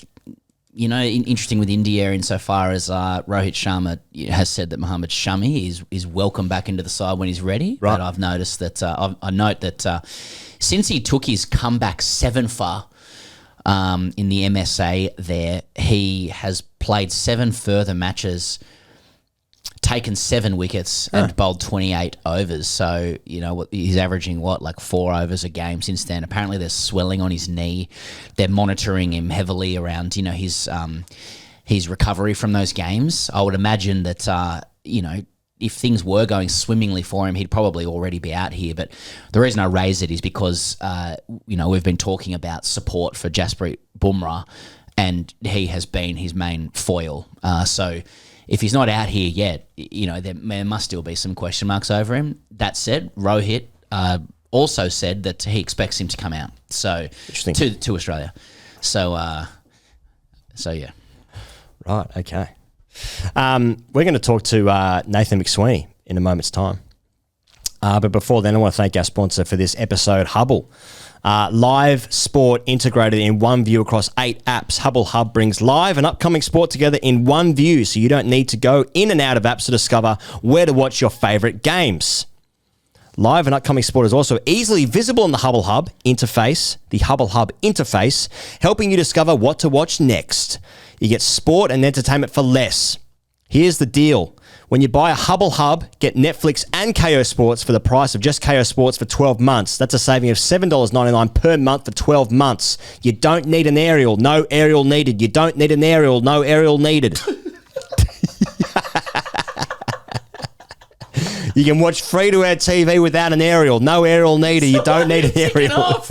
you know, interesting with India insofar as Rohit Sharma has said that Mohammad Shami is welcome back into the side when he's ready. Right. But I've noticed that I note that since he took his comeback 7-for in the MSA there, he has played 7 further matches, taken 7 wickets and bowled 28 overs. So, you know, he's averaging like 4 overs a game since then. Apparently there's swelling on his knee. They're monitoring him heavily around, you know, his recovery from those games. I would imagine that, you know, if things were going swimmingly for him, he'd probably already be out here. But the reason I raise it is because, you know, we've been talking about support for Jasprit Bumrah, and he has been his main foil. So if he's not out here yet, you know, there must still be some question marks over him. That said, Rohit also said that he expects him to come out. So to Australia. So yeah. Right, okay. We're going to talk to Nathan McSweeney in a moment's time. But before then, I want to thank our sponsor for this episode, Hubbl. Live sport integrated in one view across 8 apps. Hubbl Hub brings live and upcoming sport together in one view, so you don't need to go in and out of apps to discover where to watch your favourite games. Live and upcoming sport is also easily visible on the Hubbl Hub interface, helping you discover what to watch next. You get sport and entertainment for less. Here's the deal. When you buy a Hubbl Hub, get Netflix and KO Sports for the price of just KO Sports for 12 months. That's a saving of $7.99 per month for 12 months. You don't need an aerial. No aerial needed. You don't need an aerial. No aerial needed. You can watch free-to-air TV without an aerial. No aerial needed. You don't need an aerial.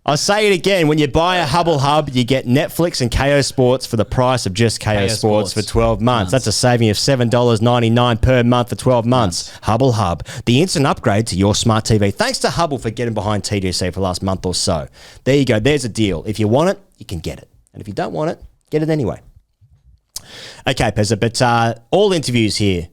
I'll say it again. When you buy a Hubbl Hub, you get Netflix and KO Sports for the price of just KO Sports for 12 months. That's a saving of $7.99 per month for 12 months. Hubbl Hub, the instant upgrade to your smart TV. Thanks to Hubbl for getting behind TGC for the last month or so. There you go. There's a deal. If you want it, you can get it. And if you don't want it, get it anyway. Okay, Pezza, but all interviews here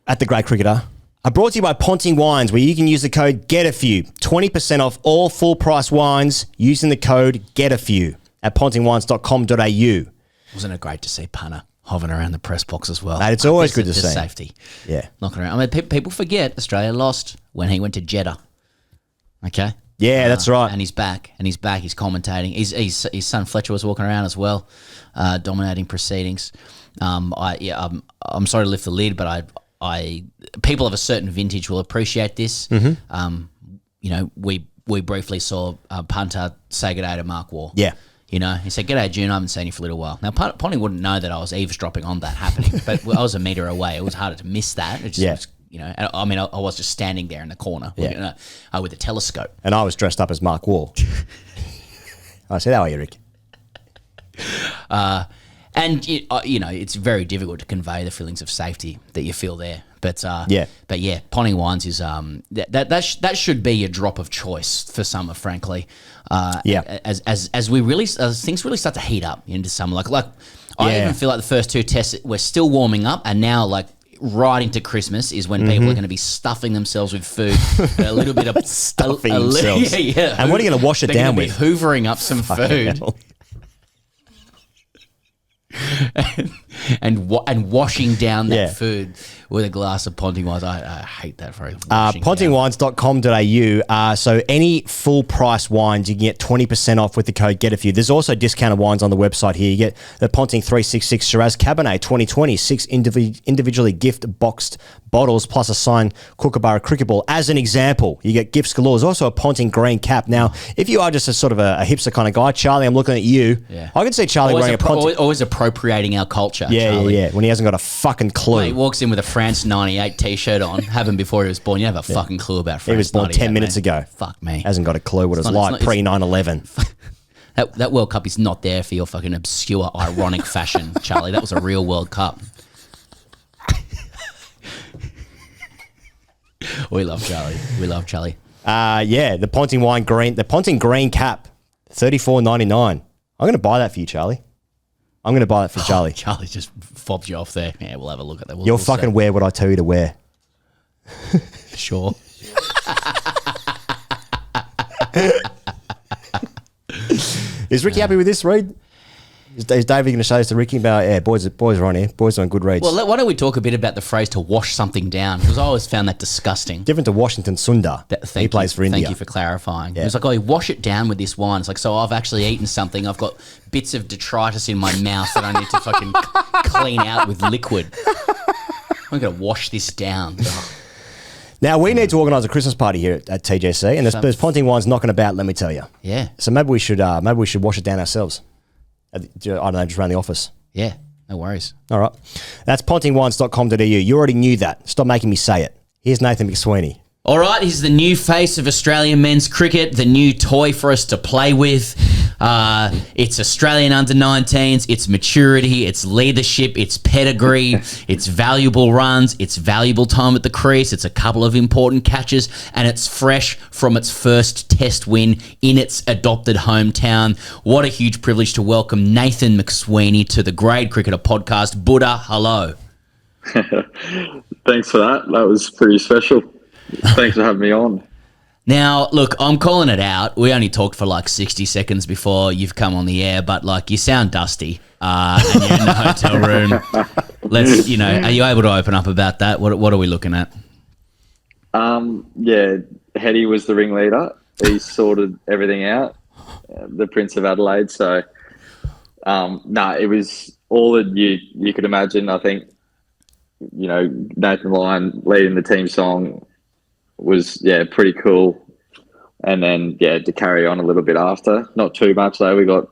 at The Great Cricketer are brought to you by Ponting Wines, where you can use the code GETAFEW. 20% off all full-price wines using the code GETAFEW at pontingwines.com.au. Wasn't it great to see Punter hovering around the press box as well? Mate, it's always good to see. Safety. Yeah. Knocking around. I mean, people forget Australia lost when he went to Jeddah. Okay? Yeah, that's right. And he's back. He's commentating. His son Fletcher was walking around as well, dominating proceedings. I'm sorry to lift the lid, but people of a certain vintage will appreciate this. Mm-hmm. We briefly saw Punter say good day to Mark Waugh. Yeah. He said, "G'day, June. I haven't seen you for a little while." Now, Ponting wouldn't know that I was eavesdropping on that happening, but I was a metre away. It was harder to miss that. It just was, I was just standing there in the corner with a telescope. And I was dressed up as Mark Waugh. I said, "How are you, Rick?" It's very difficult to convey the feelings of safety that you feel there. But Ponting Wines is that should be a drop of choice for summer, frankly. As things really start to heat up into summer. Like I even feel like the first two tests we're still warming up, and now like right into Christmas is when people are going to be stuffing themselves with food. A little bit of stuffing themselves. And what are you going to wash it down with? Hoovering up some food. and washing down that food with a glass of Ponting Wines. I hate that phrase. Pontingwines.com.au. So any full price wines, you can get 20% off with the code GETAFEW. There's also discounted wines on the website here. You get the Ponting 366 Shiraz Cabernet 2020, 6 individually gift boxed bottles plus a signed Kookaburra cricket ball. As an example, you get gifts galore. There's also a Ponting green cap. Now, if you are just a sort of a hipster kind of guy, Charlie, I'm looking at you. Yeah. I can see Charlie wearing a Ponting. Always appropriating our culture. Yeah. When he hasn't got a fucking clue. He walks in with a France 98 t-shirt on, have him before he was born. You have a fucking clue about France. He was born 10 minutes ago. Fuck me. Hasn't got a clue what it's like pre 9/11. That World Cup is not there for your fucking obscure, ironic fashion, Charlie. That was a real World Cup. We love Charlie. The Ponting wine green, the Ponting green cap, $34.99. I'm going to buy that for you, Charlie. I'm going to buy that for Charlie. Charlie just fobbed you off there. Yeah, we'll have a look at that. You'll fucking wear what I tell you to wear. Sure. Is Ricky happy with this read? Is David going to show us to Ricky about, boys are on here. Boys are on good reads. Well, why don't we talk a bit about the phrase to wash something down? Because I always found that disgusting. Different to Washington Sundar. He plays for India. Thank you for clarifying. Yeah. It's like, you wash it down with this wine. It's like, so I've actually eaten something. I've got bits of detritus in my mouth that I need to fucking clean out with liquid. I'm going to wash this down. Now, we need to organise a Christmas party here at TGC, and there's Ponting wines knocking about, let me tell you. Yeah. So maybe we should wash it down ourselves. I don't know, just around the office. Yeah, no worries. All right. That's pontingwines.com.au. You already knew that. Stop making me say it. Here's Nathan McSweeney. All right, he's the new face of Australian men's cricket, the new toy for us to play with. It's Australian under-19s, it's maturity, it's leadership, it's pedigree, it's valuable runs, it's valuable time at the crease, it's a couple of important catches, and it's fresh from its first test win in its adopted hometown. What a huge privilege to welcome Nathan McSweeney to the Grade Cricketer podcast. Buddha, hello. Thanks for that. That was pretty special. Thanks for having me on. Now, look, I'm calling it out. We only talked for like 60 seconds before you've come on the air, but like you sound dusty and you're in the hotel room. Are you able to open up about that? What are we looking at? Heady was the ringleader. He sorted everything out, the Prince of Adelaide. So, it was all that you could imagine. I think, Nathan Lyon leading the team song was pretty cool, and then to carry on a little bit after, not too much though. We got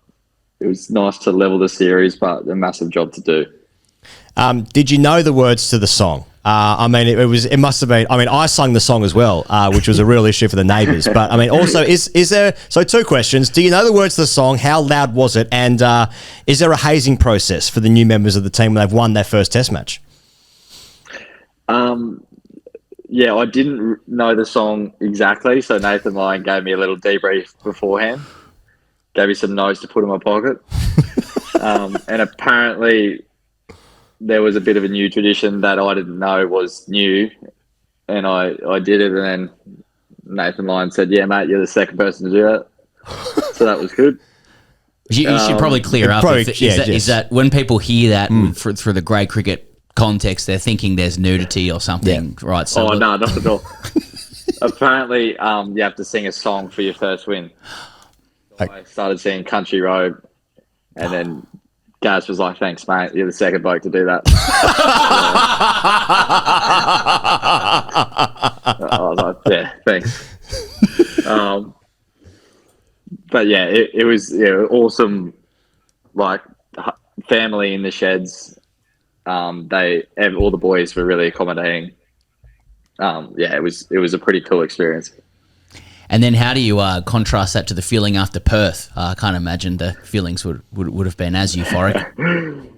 it was nice to level the series, but a massive job to do. Did you know the words to the song? I mean, it must have been. I mean, I sung the song as well, which was a real issue for the neighbours. But I mean, also, is there? So, two questions: do you know the words to the song? How loud was it? And is there a hazing process for the new members of the team when they've won their first Test match? Yeah, I didn't know the song exactly, so Nathan Lyon gave me a little debrief beforehand. Gave me some notes to put in my pocket, and apparently there was a bit of a new tradition that I didn't know was new, and I did it, and then Nathan Lyon said, "Yeah, mate, you're the second person to do that," so that was good. You should probably clear up. Is that when people hear that through the grade cricket context, they're thinking there's nudity or something, right? So no, not at all. Apparently, you have to sing a song for your first win. So I started singing Country Road, and then Gaz was like, "Thanks, mate. You're the second bloke to do that." I was like, "Yeah, thanks." But yeah, it was awesome. Like family in the sheds. All the boys were really accommodating. It was a pretty cool experience. And then how do you contrast that to the feeling after Perth? I can't imagine the feelings would have been as euphoric.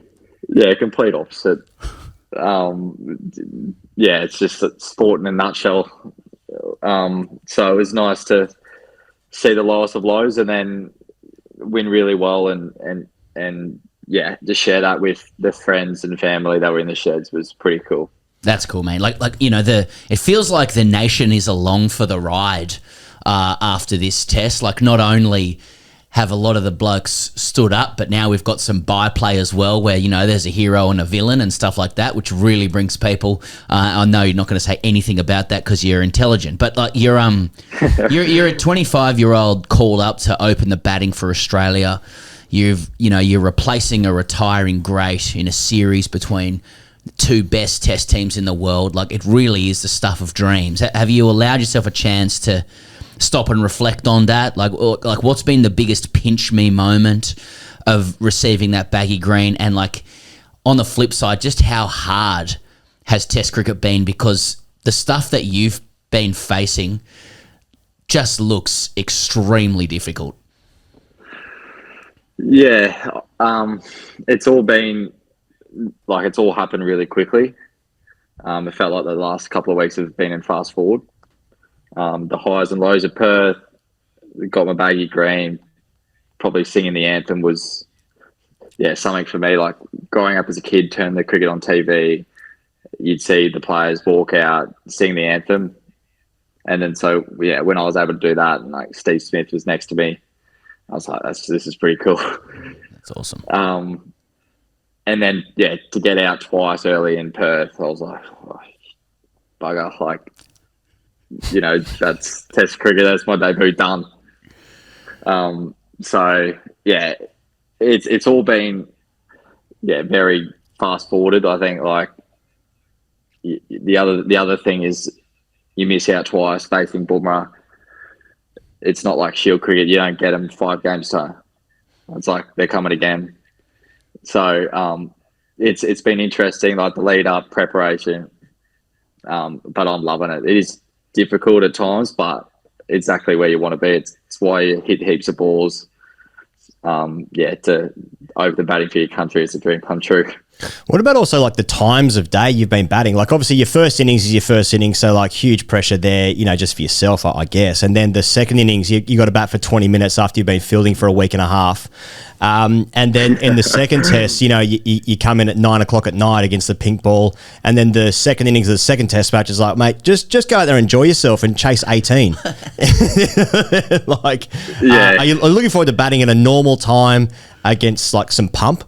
Yeah, complete opposite. It's just a sport in a nutshell. So it was nice to see the lowest of lows and then win really well and just share that with the friends and family that were in the sheds was pretty cool. That's cool, man. It feels like the nation is along for the ride after this test. Like, not only have a lot of the blokes stood up, but now we've got some byplay as well where, there's a hero and a villain and stuff like that, which really brings people. I know you're not going to say anything about that because you're intelligent, but like you're a 25-year-old called up to open the batting for Australia. You're replacing a retiring great in a series between the two best test teams in the world. Like, it really is the stuff of dreams. Have you allowed yourself a chance to stop and reflect on that? Like what's been the biggest pinch me moment of receiving that baggy green? And like, on the flip side, just how hard has Test cricket been? Because the stuff that you've been facing just looks extremely difficult. Yeah, it's all happened really quickly. It felt like the last couple of weeks have been in fast forward. The highs and lows of Perth, got my baggy green, probably singing the anthem was, something for me. Like, growing up as a kid, turn the cricket on TV, you'd see the players walk out, sing the anthem. And then when I was able to do that, and like Steve Smith was next to me, I was like, this is pretty cool. That's awesome. And then, to get out twice early in Perth, I was like, bugger, like, that's Test cricket. That's my debut done. It's all been, very fast forwarded. I think, like, the other thing is you miss out twice facing Bumrah. It's not like Shield cricket. You don't get them 5 games time. It's like they're coming again. So it's been interesting, like the lead up preparation. But I'm loving it. It is difficult at times, but exactly where you want to be. It's why you hit heaps of balls. To over the batting for your country, it's a dream come true. What about also like the times of day you've been batting? Like, obviously your first innings is your first innings, so like huge pressure there, just for yourself, I guess. And then the second innings, you got to bat for 20 minutes after you've been fielding for a week and a half. And then in the second test, you come in at 9 o'clock at night against the pink ball. And then the second innings of the second test match is like, mate, just go out there and enjoy yourself and chase 18. Are you looking forward to batting at a normal time against like some pump?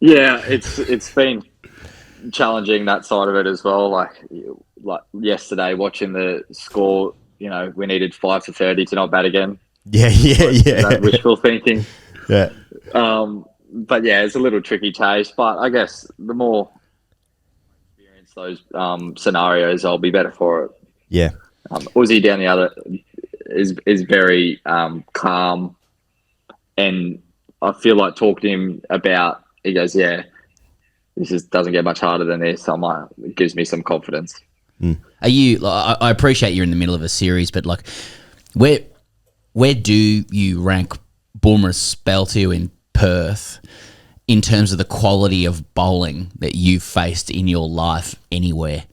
It's been challenging, that side of it as well. Like yesterday, watching the score, we needed 5 for 30 to not bat again. That wishful thinking. Yeah. But it's a little tricky taste. But I guess the more I experience those scenarios, I'll be better for it. Yeah. Uzi down the other is very calm, and I feel like talking to him about. He goes, "Yeah, this doesn't get much harder than this." I'm like, it gives me some confidence. Are you? I appreciate you're in the middle of a series, but like, where do you rank Bulmer's spell to you in Perth in terms of the quality of bowling that you've faced in your life anywhere?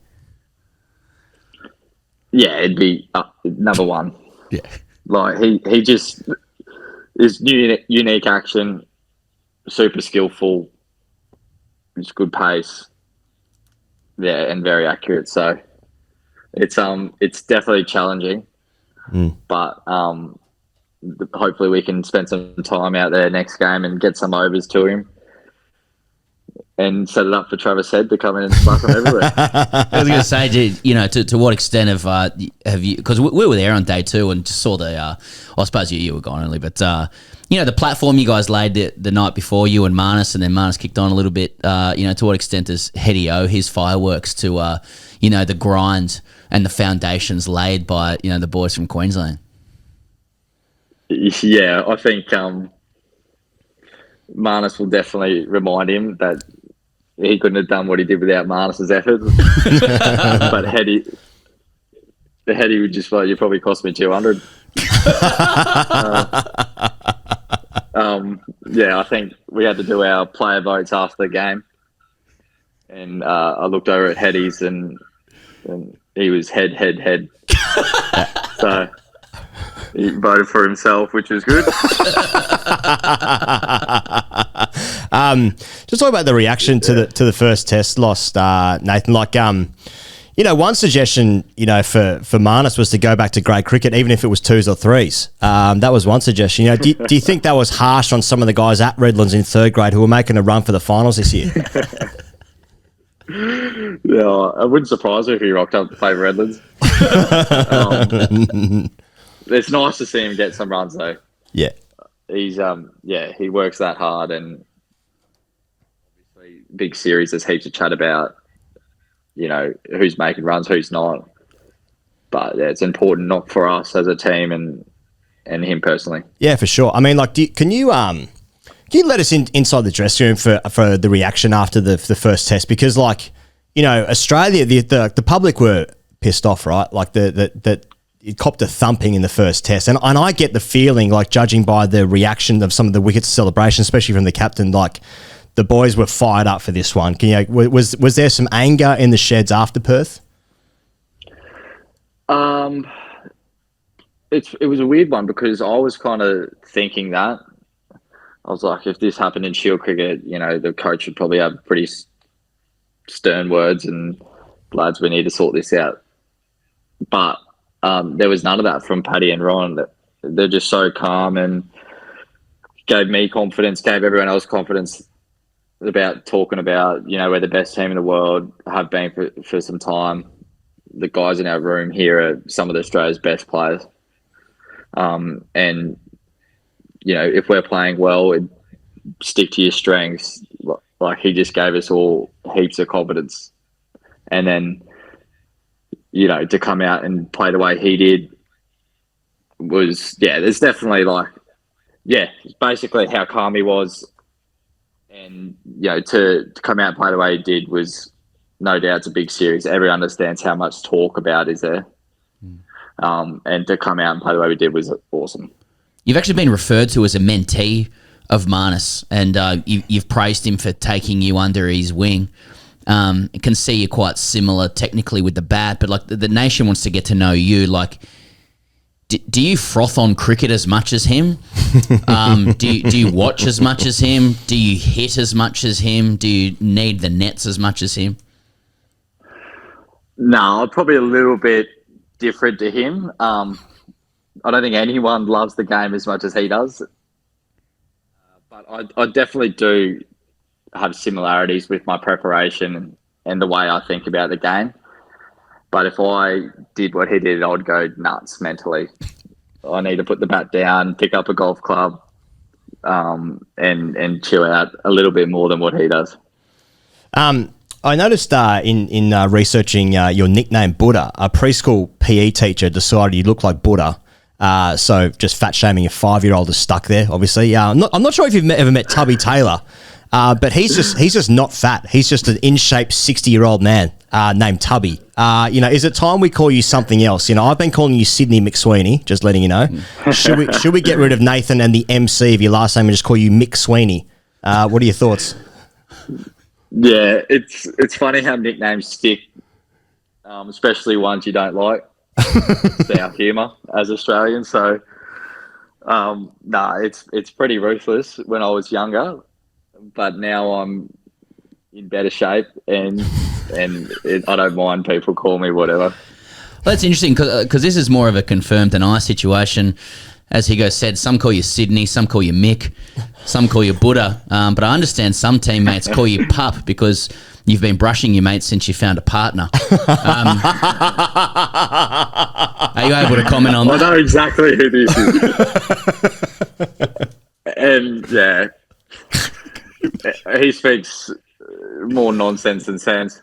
Yeah, it'd be number one. Yeah, like he just is unique action, super skillful, it's good pace, yeah, and very accurate. So it's definitely challenging, but hopefully we can spend some time out there next game and get some overs to him and set it up for Travis Head to come in and slap him everywhere. I was going to say, to what extent have you? Because we were there on day 2 and just saw the. I suppose you were gone only, but the platform you guys laid the night before, you and Marnus, and then Marnus kicked on a little bit. To what extent does Heady owe his fireworks to the grind and the foundations laid by the boys from Queensland? Yeah, I think Marnus will definitely remind him that he couldn't have done what he did without Marnus's efforts. But Heady would just like, you probably cost me 200. I think we had to do our player votes after the game, and I looked over at Heady's and he was head. So he voted for himself, which was good. Just talk about the reaction to the first test loss, Nathan. Like, one suggestion, for Marnus was to go back to grade cricket, even if it was 2s or 3s. That was one suggestion. Do you think that was harsh on some of the guys at Redlands in 3rd grade who were making a run for the finals this year? Yeah, it wouldn't surprise me if he rocked up to play Redlands. It's nice to see him get some runs though. Yeah. He's he works that hard, and obviously big series there's heaps of chat about, who's making runs, who's not. But yeah, it's important not for us as a team and him personally. Yeah, for sure. I mean, like, can you let us inside the dressing room for the reaction after the first test? Because, like, Australia, the public were pissed off, right? Like that it copped a thumping in the first test, and I get the feeling, like, judging by the reaction of some of the wickets celebration, especially from the captain, like the boys were fired up for this one. Was there some anger in the sheds after Perth? It was a weird one because I was kind of thinking that. I was like, if this happened in Shield cricket, the coach would probably have pretty stern words and, lads, we need to sort this out. But there was none of that from Paddy and Ron. They're just so calm and gave me confidence, gave everyone else confidence about talking about, we're the best team in the world, have been for some time. The guys in our room here are some of Australia's best players. And, if we're playing well, stick to your strengths. Like, he just gave us all heaps of confidence. And then, to come out and play the way he did was, there's definitely it's basically how calm he was. And, to come out and play the way he did was, no doubt, it's a big series. Everyone understands how much talk about is there. And to come out and play the way we did was awesome. You've actually been referred to as a mentee of Marnus, and you've praised him for taking you under his wing. I can see you're quite similar technically with the bat, but like the nation wants to get to know you. Like, do you froth on cricket as much as him? Do you watch as much as him? Do you hit as much as him? Do you need the nets as much as him? No, probably a little bit different to him. I don't think anyone loves the game as much as he does. But I definitely do have similarities with my preparation and the way I think about the game. But if I did what he did, I'd go nuts mentally. I need to put the bat down, pick up a golf club, and chill out a little bit more than what he does. I noticed in researching your nickname Buddha, a preschool PE teacher decided you look like Buddha. So just fat shaming a 5-year-old is stuck there, obviously. I'm not sure if you've ever met Tubby Taylor, but he's just not fat. He's just an in shape 60-year-old man named Tubby. Is it time we call you something else? I've been calling you Sydney McSweeney, just letting you know. Should we get rid of Nathan and the MC of your last name and just call you McSweeney? What are your thoughts? Yeah, it's funny how nicknames stick, especially ones you don't like. It's our humour as Australians. So, it's pretty ruthless when I was younger, but now I'm in better shape and I don't mind people call me whatever. Well, that's interesting because this is more of a confirmed deny situation. As Higgins said, some call you Sydney, some call you Mick, some call you Buddha. But I understand some teammates call you Pup because you've been brushing your mates since you found a partner. Are you able to comment on that? I know exactly who this is. And, yeah, he speaks more nonsense than sense.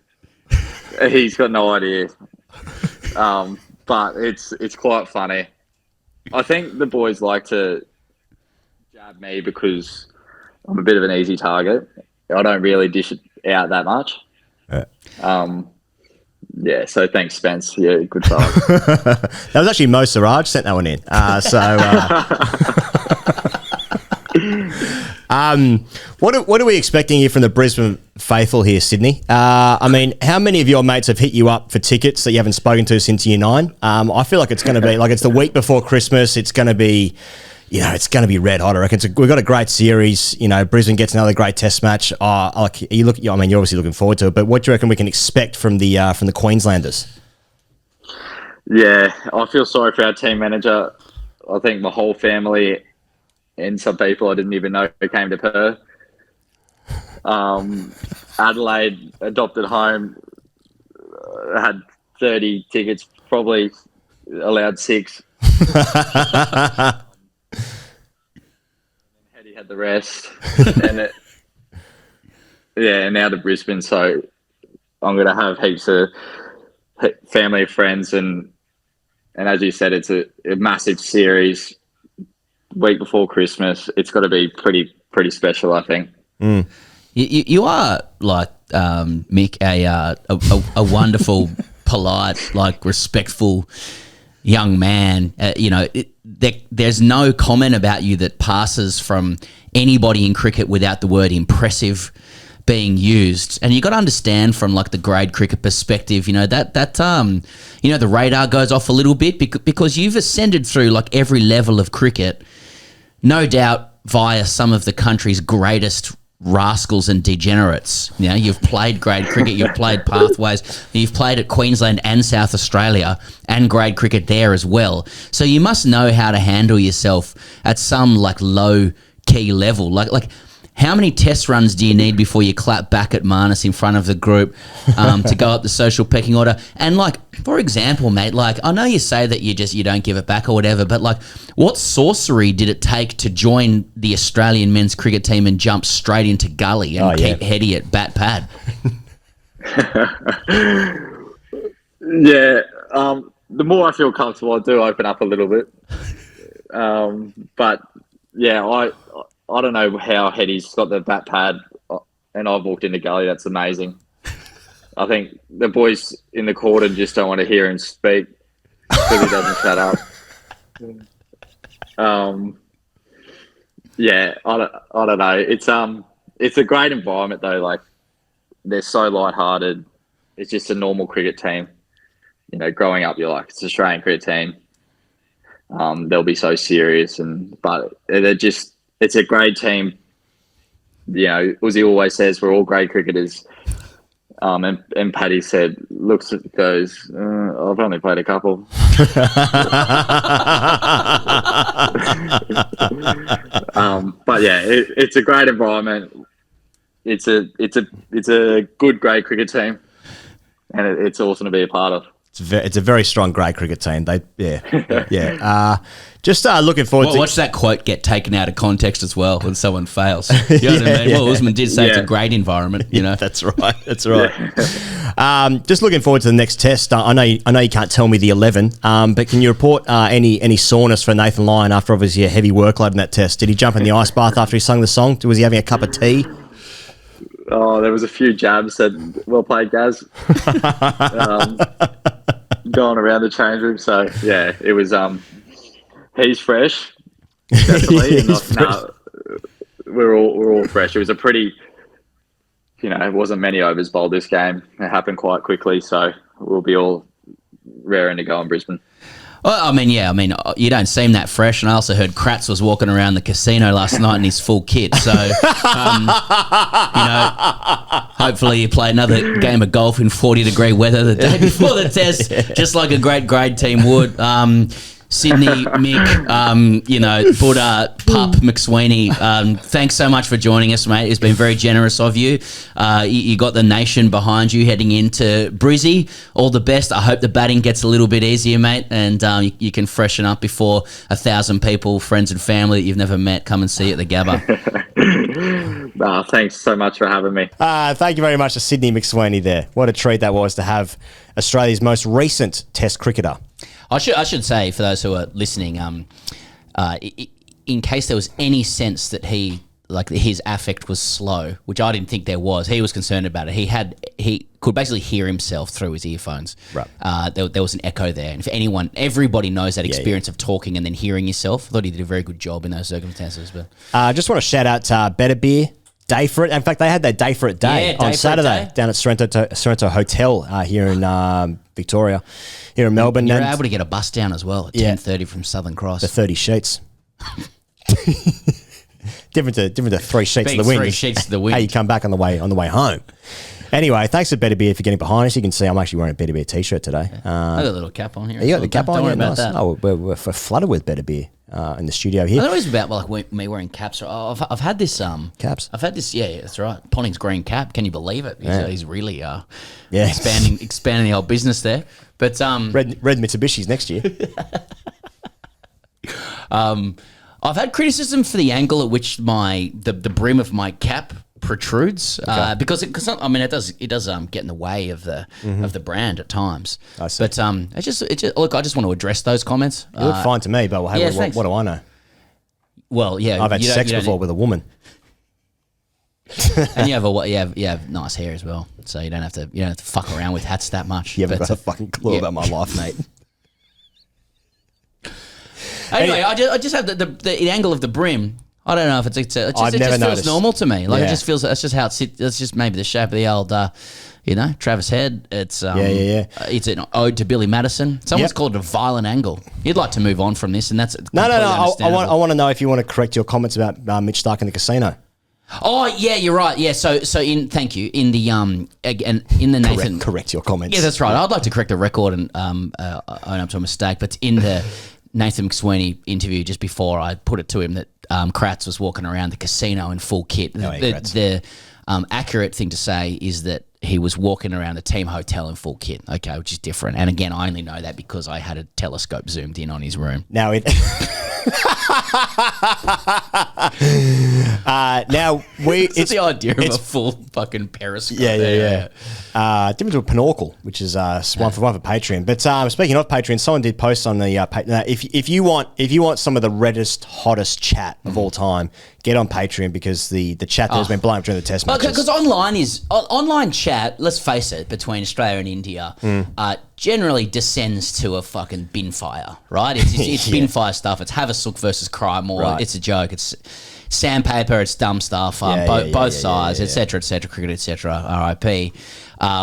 He's got no idea. But it's quite funny. I think the boys like to jab me because I'm a bit of an easy target. I don't really dish it out that much. So thanks, Spence. Yeah, good try. That was actually Mo Siraj sent that one in. What are we expecting here from the Brisbane faithful here, Sydney? How many of your mates have hit you up for tickets that you haven't spoken to since year 9? I feel like it's going to be it's the week before Christmas. It's going to be, it's going to be red hot. I reckon we've got a great series. Brisbane gets another great Test match. You're obviously looking forward to it. But what do you reckon we can expect from the Queenslanders? Yeah, I feel sorry for our team manager. I think my whole family and some people I didn't even know who came to Perth. Adelaide adopted home, had 30 tickets, probably allowed 6. Heady had the rest. And now to Brisbane. So I'm going to have heaps of family, friends, and as you said, it's a massive series. Week before Christmas, it's got to be pretty special, I think. You are like Mick, a wonderful, polite, respectful young man. There's no comment about you that passes from anybody in cricket without the word impressive being used. And you got to understand from the grade cricket perspective, the radar goes off a little bit because you've ascended through every level of cricket. No doubt via some of the country's greatest rascals and degenerates. You've played grade cricket, you've played pathways, you've played at Queensland and South Australia and grade cricket there as well. So you must know how to handle yourself at some low key level. How many test runs do you need before you clap back at Marnus in front of the group to go up the social pecking order? And for example, mate, I know you say that you don't give it back or whatever, but what sorcery did it take to join the Australian men's cricket team and jump straight into gully and keep Heady at bat pad? The more I feel comfortable, I do open up a little bit. But yeah, I don't know how Heady's got the bat pad and I've walked into gully. That's amazing. I think the boys in the cordon just don't want to hear him speak because he doesn't shut up. I don't know. It's a great environment though. They're so lighthearted. It's just a normal cricket team. Growing up, you're it's an Australian cricket team. They'll be so serious, but they're just. It's a great team. Uzi always says we're all great cricketers. And Paddy said, goes, I've only played a couple. But yeah, it's a great environment. It's a good grade cricket team, and it's awesome to be a part of. It's a very strong grade cricket team. Just looking forward to... Watch that quote get taken out of context as well when someone fails. You know what I mean? Well, Usman did say it's a great environment, you know. That's right. Just looking forward to the next test. I know you can't tell me the 11, but can you report any soreness for Nathan Lyon after obviously a heavy workload in that test? Did he jump in the ice bath after he sung the song? Was he having a cup of tea? Oh, there was a few jabs. Said, well played, Gaz. Going around the change room. So, yeah, it was... he's fresh, definitely. We're all fresh. It was a pretty... it wasn't many overs bowled this game. It happened quite quickly, so we'll be all raring to go in Brisbane. Well, you don't seem that fresh, and I also heard Kratz was walking around the casino last night in his full kit. So, hopefully you play another game of golf in 40-degree weather the day before the test, just like a great grade team would. Sydney, Mick, Buddha, Pup, McSweeney, thanks so much for joining us, mate. It's been very generous of you. You got the nation behind you heading into Brizzy. All the best. I hope the batting gets a little bit easier, mate, and you can freshen up before 1,000 people, friends and family that you've never met, come and see you at the Gabba. Thanks so much for having me. Thank you very much to Sydney McSweeney there. What a treat that was to have Australia's most recent Test cricketer. I should say, for those who are listening, in case there was any sense that his affect was slow, which I didn't think there was, he was concerned about it. He could basically hear himself through his earphones. Right. There was an echo there, and everybody knows that experience of talking and then hearing yourself. I thought he did a very good job in those circumstances. But I just want to shout out to Better Beer. Day for it. In fact, they had their Day for it day on Saturday down at Sorrento Hotel here in Victoria, here in Melbourne. You're able to get a bus down as well at 10:30 from Southern Cross. The 30 sheets. different to 3 sheets Being of the wind. 3 sheets of the wind. How you come back on the way home. Anyway, thanks to Better Beer for getting behind us. You can see I'm actually wearing a Better Beer t-shirt today. I got a little cap on here. You got the cap on? Don't worry Yeah, about nice. that. Oh, we're flooded with Better Beer in the studio here. I thought it was about me wearing caps. I've had this caps. I've had this. Yeah, that's right. Ponting's green cap. Can you believe it? He's really expanding the whole business there. But red Mitsubishi's next year. I've had criticism for the angle at which the brim of my cap protrudes because it does get in the way of the brand at times. I see. But I just want to address those comments. You look fine to me, but hey, what do I know? Well, yeah, I've had sex before with a woman. And you have nice hair as well, so you don't have to fuck around with hats that much. You haven't got a fucking clue about my life, mate. Anyway, I just have the angle of the brim. I don't know if it just feels normal to me. Like it just feels that's just how it sits. That's just maybe the shape of the old, Travis Head. It's It's an ode to Billy Madison. Someone's called it a violent angle. You'd like to move on from this, and that's no. I want to know if you want to correct your comments about Mitch Starc in the casino. Oh yeah, you're right. Yeah, so thank you in the again in the Nathan correct your comments. Yeah, that's right. I'd like to correct the record and own up to a mistake, but in the Nathan McSweeney interview just before I put it to him that Kratz was walking around the casino in full kit. The accurate thing to say is that he was walking around the team hotel in full kit, which is different. And again, I only know that because I had a telescope zoomed in on his room. Now it's the idea of a full fucking periscope. Yeah. Different to a Pinacle, which is one for Patreon. But speaking of Patreon, someone did post on the if you want some of the reddest, hottest chat of all time, get on Patreon because the chat that has been blowing up during the test matches. Because online chat, let's face it, between Australia and India, generally descends to a fucking bin fire, right? It's bin fire stuff. It's Havasuk versus crime, or it's a joke. It's sandpaper. It's dumb stuff. Both sides, etc., cricket, etc. RIP.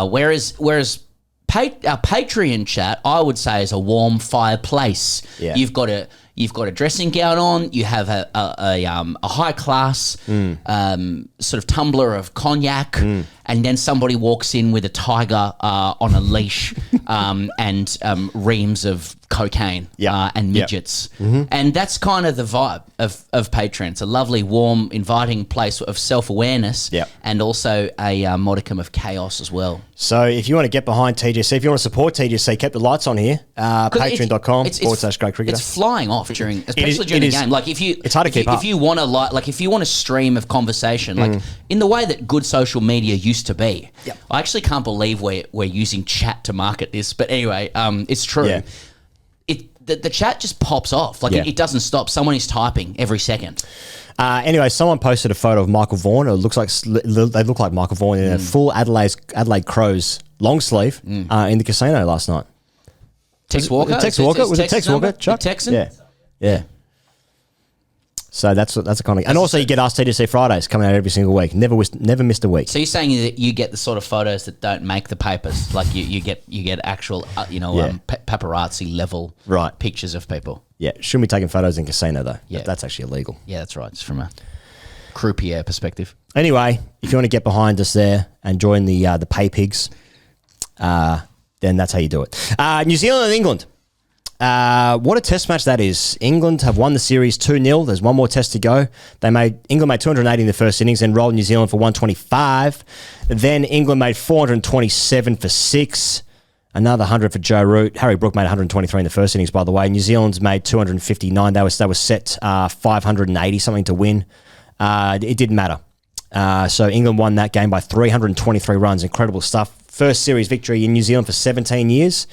Whereas our Patreon chat, I would say, is a warm fireplace. Yeah. You've got a dressing gown on. You have a high class sort of tumbler of cognac, and then somebody walks in with a tiger on a leash and reams of cocaine and midgets. And that's kind of the vibe of Patreon. It's a lovely, warm, inviting place of self-awareness and also a modicum of chaos as well. So if you want to get behind TGC, if you want to support TGC, keep the lights on here. Patreon.com/greatcricketer. It's flying off especially during the game. Like it's hard to keep up. If you want to if you want a stream of conversation, like in the way that good social media used to be. I actually can't believe we're using chat to market this, but anyway, it's true. Yeah. The chat just pops off. It doesn't stop. Someone is typing every second. Anyway, someone posted a photo of Michael Vaughan. It looks like they look like Michael Vaughan in a full Adelaide Crows long sleeve in the casino last night. Tex Walker? Was it Tex Walker? Chuck? Texan? Yeah. So that's a kind of, and also you get Ask TGC Fridays coming out every single week. Never missed a week. So you're saying that you get the sort of photos that don't make the papers, like you get actual paparazzi level pictures of people. Yeah, shouldn't be taking photos in casino though. Yeah, that's actually illegal. Yeah, that's right. It's from a croupier perspective. Anyway, if you want to get behind us there and join the pay pigs, then that's how you do it. New Zealand and England. What a test match that is. England have won the series 2-0. There's one more test to go. England made 280 in the first innings and rolled New Zealand for 125. Then England made 427 for 6. Another 100 for Joe Root. Harry Brook made 123 in the first innings, by the way. New Zealand's made 259. They were set 580 something to win. It didn't matter. So England won that game by 323 runs. Incredible stuff. First series victory in New Zealand for 17 years.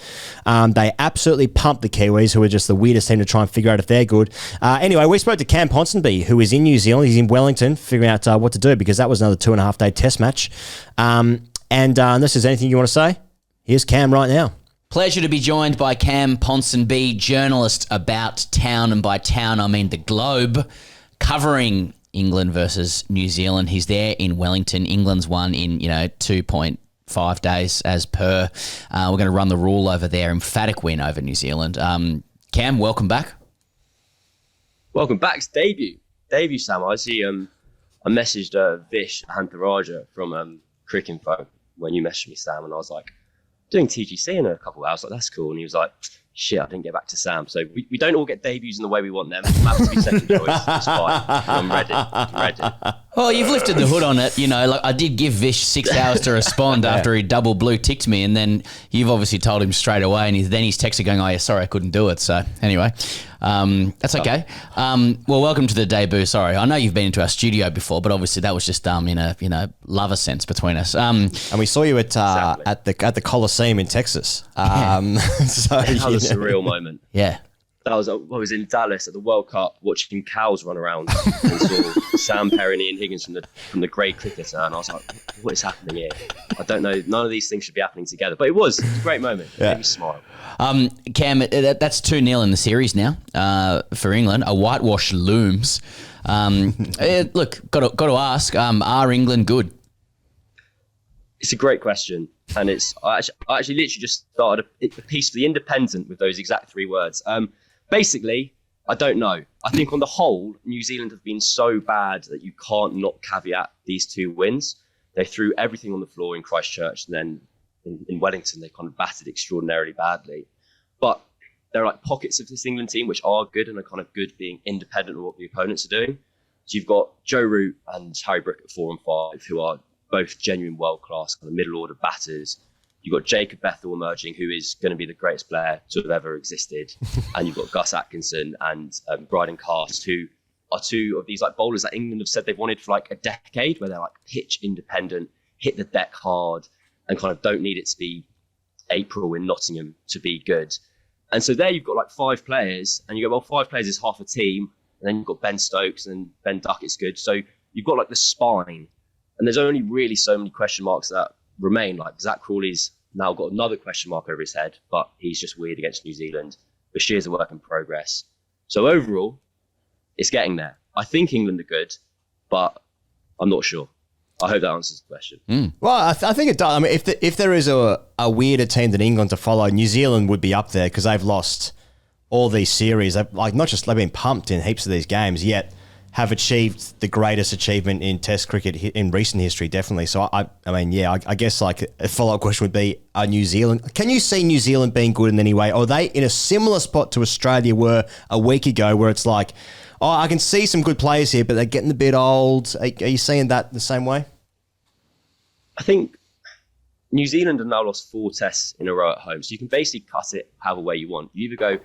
They absolutely pumped the Kiwis, who are just the weirdest team to try and figure out if they're good. Anyway, we spoke to Cam Ponsonby, who is in New Zealand. He's in Wellington, figuring out what to do because that was another 2.5 day test match. Unless there's anything you want to say, here's Cam right now. Pleasure to be joined by Cam Ponsonby, journalist about town, and by town I mean the globe, covering England versus New Zealand. He's there in Wellington. England's won in 2.5 days as per. We're going to run the rule over there. Emphatic win over New Zealand. Cam, welcome back. Welcome back. It's debut, Sam. I see. I messaged Vish Hantaraja from Cricinfo when you messaged me, Sam, and I was like, doing TGC in a couple of hours. Like, that's cool. And he was like, shit, I didn't get back to Sam. So we don't all get debuts in the way we want them. I'm happy to be second choice. It's fine. I'm ready. Well, you've lifted the hood on it. I did give Vish 6 hours to respond after he double blue ticked me, and then you've obviously told him straight away, and then he's texted going, oh yeah, sorry, I couldn't do it. So anyway, that's okay. Well, welcome to the debut. Sorry, I know you've been into our studio before, but obviously that was just in a lover sense between us. And we saw you at the Coliseum in Texas. So that was a surreal moment. Yeah. I was in Dallas at the World Cup watching cows run around and saw Sam Perry and Ian Higgins from the Great Cricketer, and I was like, what is happening here? I don't know. None of these things should be happening together. But it was a great moment. It made me smile. Cam, that's 2-0 in the series now for England. A whitewash looms. Look, got to ask, are England good? It's a great question. And I actually literally just started a piece for The Independent with those exact 3 words. Basically, I don't know. I think on the whole, New Zealand have been so bad that you can't not caveat these 2 wins. They threw everything on the floor in Christchurch, and then in Wellington, they kind of battered extraordinarily badly. But there are like pockets of this England team which are good and are kind of good being independent of what the opponents are doing. So you've got Joe Root and Harry Brook at 4 and 5, who are both genuine world-class kind of middle-order batters. You've got Jacob Bethel emerging, who is going to be the greatest player to have ever existed. And you've got Gus Atkinson and Bryden Cast, who are 2 of these like bowlers that England have said they've wanted for like a decade, where they're like pitch independent, hit the deck hard, and kind of don't need it to be April in Nottingham to be good. And so there you've got like 5 players, and you go, well, 5 players is half a team. And then you've got Ben Stokes and Ben Duckett's good. So you've got like the spine. And there's only really so many question marks that remain. Like Zach Crawley's now got another question mark over his head, but he's just weird against New Zealand. Bashir's a work in progress. So overall, it's getting there. I think England are good, but I'm not sure. I hope that answers the question. Well, I think it does. I mean, if there is a weirder team than England to follow, New Zealand would be up there because they've lost all these series. They've been pumped in heaps of these games, yet have achieved the greatest achievement in Test cricket in recent history, definitely. So, I guess like a follow-up question would be, New Zealand, can you see New Zealand being good in any way? Or are they in a similar spot to Australia were a week ago, where it's like, oh, I can see some good players here, but they're getting a bit old. Are you seeing that the same way? I think New Zealand have now lost 4 tests in a row at home. So you can basically cut it however way you want. You either go,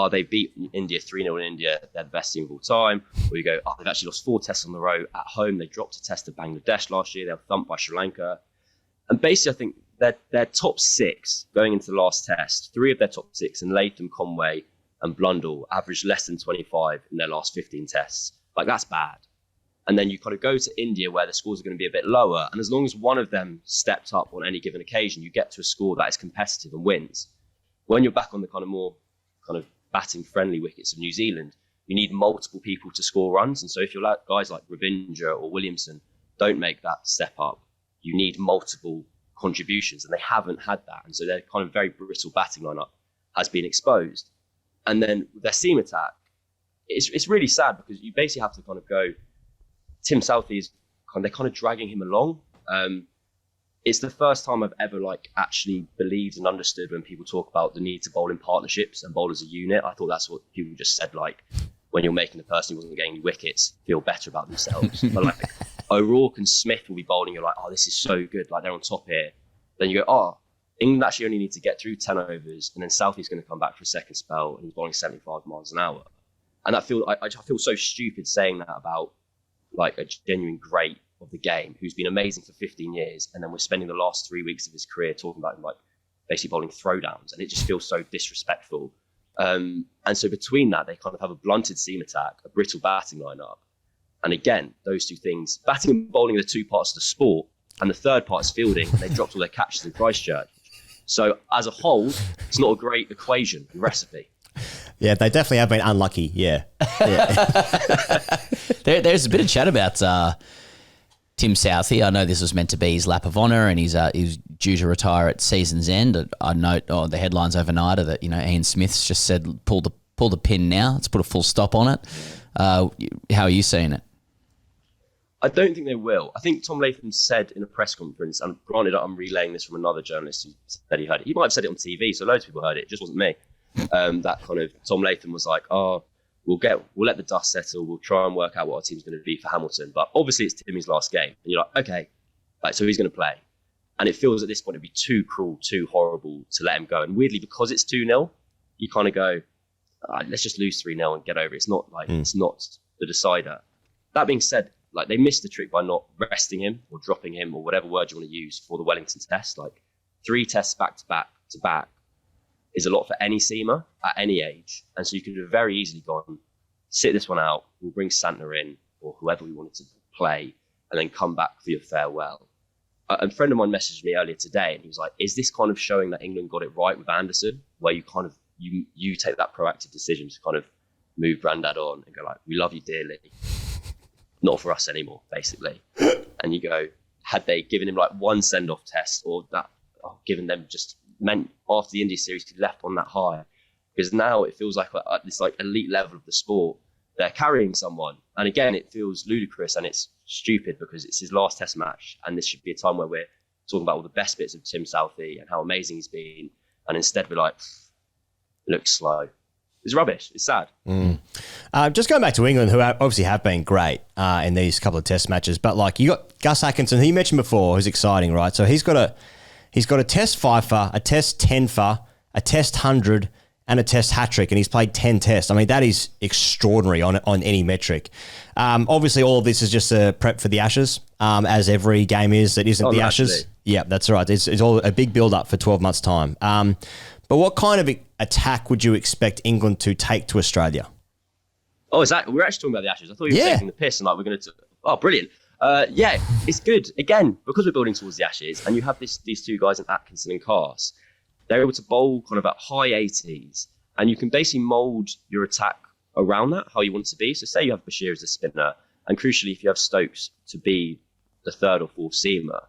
they beat India 3-0 in India, they're the best team of all time. Or you go, they've actually lost 4 tests on the row at home. They dropped a test to Bangladesh last year. They were thumped by Sri Lanka. And basically, I think their top 6 going into the last test, 3 of their top 6, and Latham, Conway, and Blundell, averaged less than 25 in their last 15 tests. Like, that's bad. And then you kind of go to India, where the scores are going to be a bit lower. And as long as one of them stepped up on any given occasion, you get to a score that is competitive and wins. When you're back on the kind of batting friendly wickets of New Zealand, you need multiple people to score runs. And so if you're like guys like Ravindra or Williamson don't make that step up, you need multiple contributions, and they haven't had that. And so their kind of very brittle batting lineup has been exposed. And then with their seam attack, it's really sad, because you basically have to kind of go, Tim Southee they're kind of dragging him along. It's the first time I've ever actually believed and understood when people talk about the need to bowl in partnerships and bowl as a unit. I thought that's what people just said, when you're making the person who wasn't getting any wickets feel better about themselves. But O'Rourke and Smith will be bowling, you're like, oh, this is so good, they're on top here. Then you go, England actually only need to get through 10 overs, and then Southee's going to come back for a second spell, and he's bowling 75 miles an hour. And I feel so stupid saying that about a genuine great of the game who's been amazing for 15 years, and then we're spending the last 3 weeks of his career talking about him basically bowling throwdowns, and it just feels so disrespectful. And so between that, they kind of have a blunted seam attack, a brittle batting lineup, and again, those two things, batting and bowling are the 2 parts of the sport, and the third part is fielding, and they dropped all their catches in Christchurch. So as a whole, it's not a great equation and recipe. Yeah, they definitely have been unlucky. Yeah. There's a bit of chat about Tim Southee. I know this was meant to be his lap of honour, and he's due to retire at season's end. I note the headlines overnight are that Ian Smith's just said pull the pin now. Let's put a full stop on it. How are you seeing it? I don't think they will. I think Tom Latham said in a press conference, and granted I'm relaying this from another journalist who said he heard it. He might have said it on TV, so loads of people heard it. It just wasn't me. That kind of Tom Latham was like, we'll let the dust settle. We'll try and work out what our team's going to be for Hamilton. But obviously it's Timmy's last game. And you're like, okay, so he's going to play. And it feels at this point it'd be too cruel, too horrible to let him go. And weirdly, because it's 2-0, you kind of go, let's just lose 3-0 and get over it. It's not it's not the decider. That being said, they missed the trick by not resting him or dropping him or whatever word you want to use for the Wellington test. 3 tests back to back is a lot for any seamer at any age. And so you could have very easily gone, sit this one out, we'll bring Santner in or whoever we wanted to play, and then come back for your farewell. A friend of mine messaged me earlier today, and he was like, is this kind of showing that England got it right with Anderson, where you kind of, you take that proactive decision to kind of move Grandad on and go we love you dearly. Not for us anymore, basically. And you go, had they given him one send-off test, or that, given them just meant after the India series he left on that high, because now it feels like at this elite level of the sport, they're carrying someone. And again, it feels ludicrous and it's stupid because it's his last test match, and this should be a time where we're talking about all the best bits of Tim Southee and how amazing he's been, and instead we're looks slow. It's rubbish. It's sad. Just going back to England, who obviously have been great in these couple of test matches, but you got Gus Atkinson, who you mentioned before, who's exciting, right? So he's got a test 5-fer, a test 10-fer, a test 100, and a test hat-trick, and he's played 10 tests. I mean, that is extraordinary on any metric. Obviously, all of this is just a prep for the Ashes, as every game is that isn't the Ashes. Yeah, that's right. It's all a big build-up for 12 months' time. But what kind of attack would you expect England to take to Australia? Oh, is that? We're actually talking about the Ashes. I thought you were taking the piss and we're going to... Oh, brilliant. Yeah, it's good. Again, because we're building towards the Ashes, and you have these 2 guys in Atkinson and Carse, they're able to bowl kind of at high 80s, and you can basically mould your attack around that, how you want it to be. So say you have Bashir as a spinner, and crucially, if you have Stokes to be the 3rd or 4th seamer,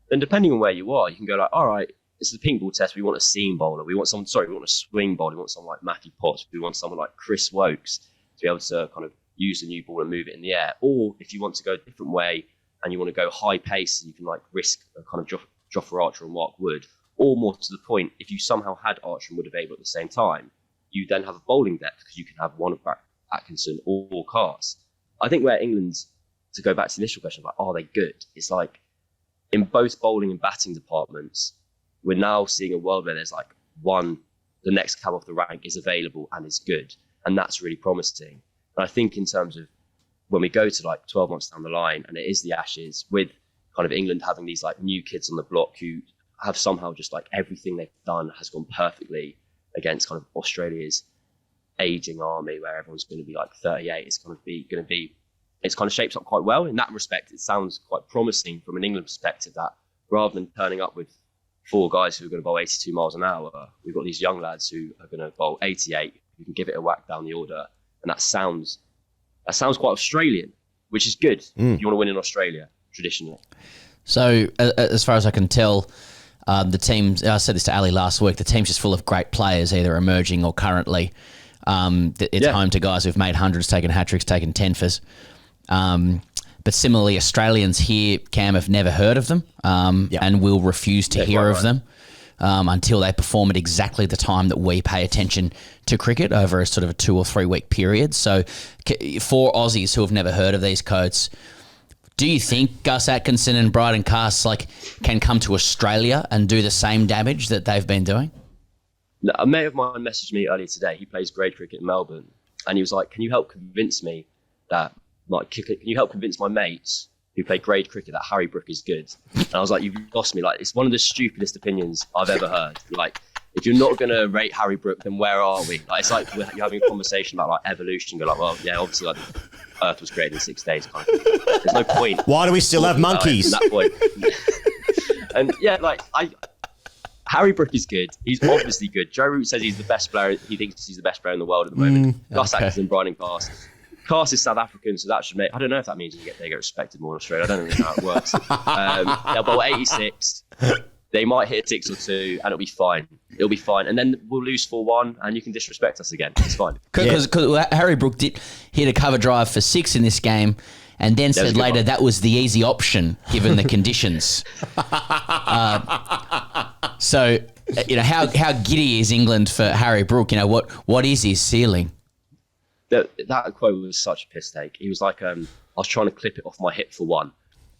then depending on where you are, you can go all right, this is the pink ball test. We want a seam bowler. We want a swing bowler. We want someone like Matthew Potts. We want someone like Chris Wokes to be able to kind of use the new ball and move it in the air. Or if you want to go a different way and you want to go high pace, and you can like risk a kind of Jofra Archer or Mark Wood. Or more to the point, if you somehow had Archer and Wood available at the same time, you then have a bowling depth because you can have one of Atkinson or Cars. I think where England, to go back to the initial question, like, are they good? It's like in both bowling and batting departments, we're now seeing a world where there's like the next cab off the rank is available and is good. And that's really promising. And I think in terms of when we go to like 12 months down the line and it is the Ashes, with kind of England having these like new kids on the block who have somehow just like everything they've done has gone perfectly against kind of Australia's aging army where everyone's going to be like 38. It's kind of shapes up quite well. In that respect, it sounds quite promising from an England perspective that rather than turning up with 4 guys who are going to bowl 82 miles an hour, we've got these young lads who are going to bowl 88, who can give it a whack down the order. And that sounds quite Australian, which is good if you want to win in Australia, traditionally. So as far as I can tell, the team, I said this to Ali last week, the team's just full of great players, either emerging or currently. It's home to guys who've made hundreds, taken hat-tricks, taken tenfers. But similarly, Australians here, Cam, have never heard of them and will refuse to hear of them until they perform at exactly the time that we pay attention to cricket over a sort of a 2 or 3 week period. So for Aussies who have never heard of these coats, do you think Gus Atkinson and Bryden Cass can come to Australia and do the same damage that they've been doing? A mate of mine messaged me earlier today. He plays grade cricket in Melbourne, and he was like, "Can you help convince me that, can you help convince my mates who play grade cricket that Harry Brook is good?" And I was like, "You've lost me. Like, it's one of the stupidest opinions I've ever heard. Like, if you're not gonna rate Harry Brook, then where are we? Like, it's like you're having a conversation about like evolution. You're like, well, yeah, obviously, like, the Earth was created in 6 days. Kind of. There's no point. Why do we still have monkeys? At that point. And yeah, like Harry Brook is good. He's obviously good. Joe Root says he's the best player. He thinks he's the best player in the world at the moment. Gus Atkinson, Bryden Cass. Cass is South African, so that should make... I don't know if that means they get respected more in Australia. I don't know how it works. They'll bowl 86. They might hit 6 or 2, and it'll be fine. It'll be fine. And then we'll lose 4-1, and you can disrespect us again. It's fine. Because Harry Brook did hit a cover drive for 6 in this game, and then said later that was the easy option given the conditions. So, how giddy is England for Harry Brook? What is his ceiling? That quote was such a piss take. He was like, I was trying to clip it off my hip for one.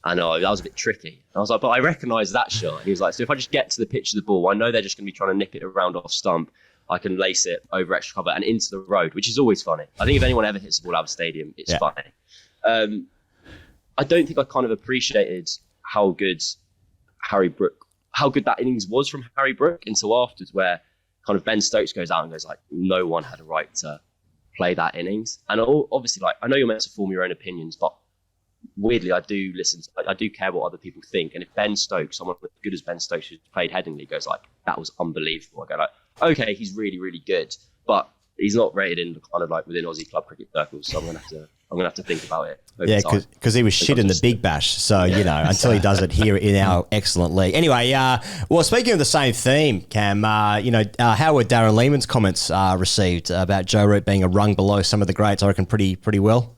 And that was a bit tricky. And I was like, but I recognise that shot. He was like, so if I just get to the pitch of the ball, I know they're just going to be trying to nip it around off stump. I can lace it over extra cover and into the road, which is always funny. I think if anyone ever hits the ball out of a stadium, it's funny. I don't think I kind of appreciated how good that innings was from Harry Brook until afterwards, where kind of Ben Stokes goes out and goes like, no one had a right to play that innings. And obviously, like, I know you're meant to form your own opinions, but weirdly, I do care what other people think. And if Ben Stokes, someone as good as Ben Stokes who's played Headingley, goes like, that was unbelievable, I go like, okay, he's really, really good, but he's not rated in kind of like within Aussie club cricket circles, so I'm gonna have to think about it. Yeah, because he was shit in the Big Bash, so until he does it here in our excellent league. Anyway, well, speaking of the same theme, Cam, how were Darren Lehmann's comments received about Joe Root being a rung below some of the greats? I reckon pretty well.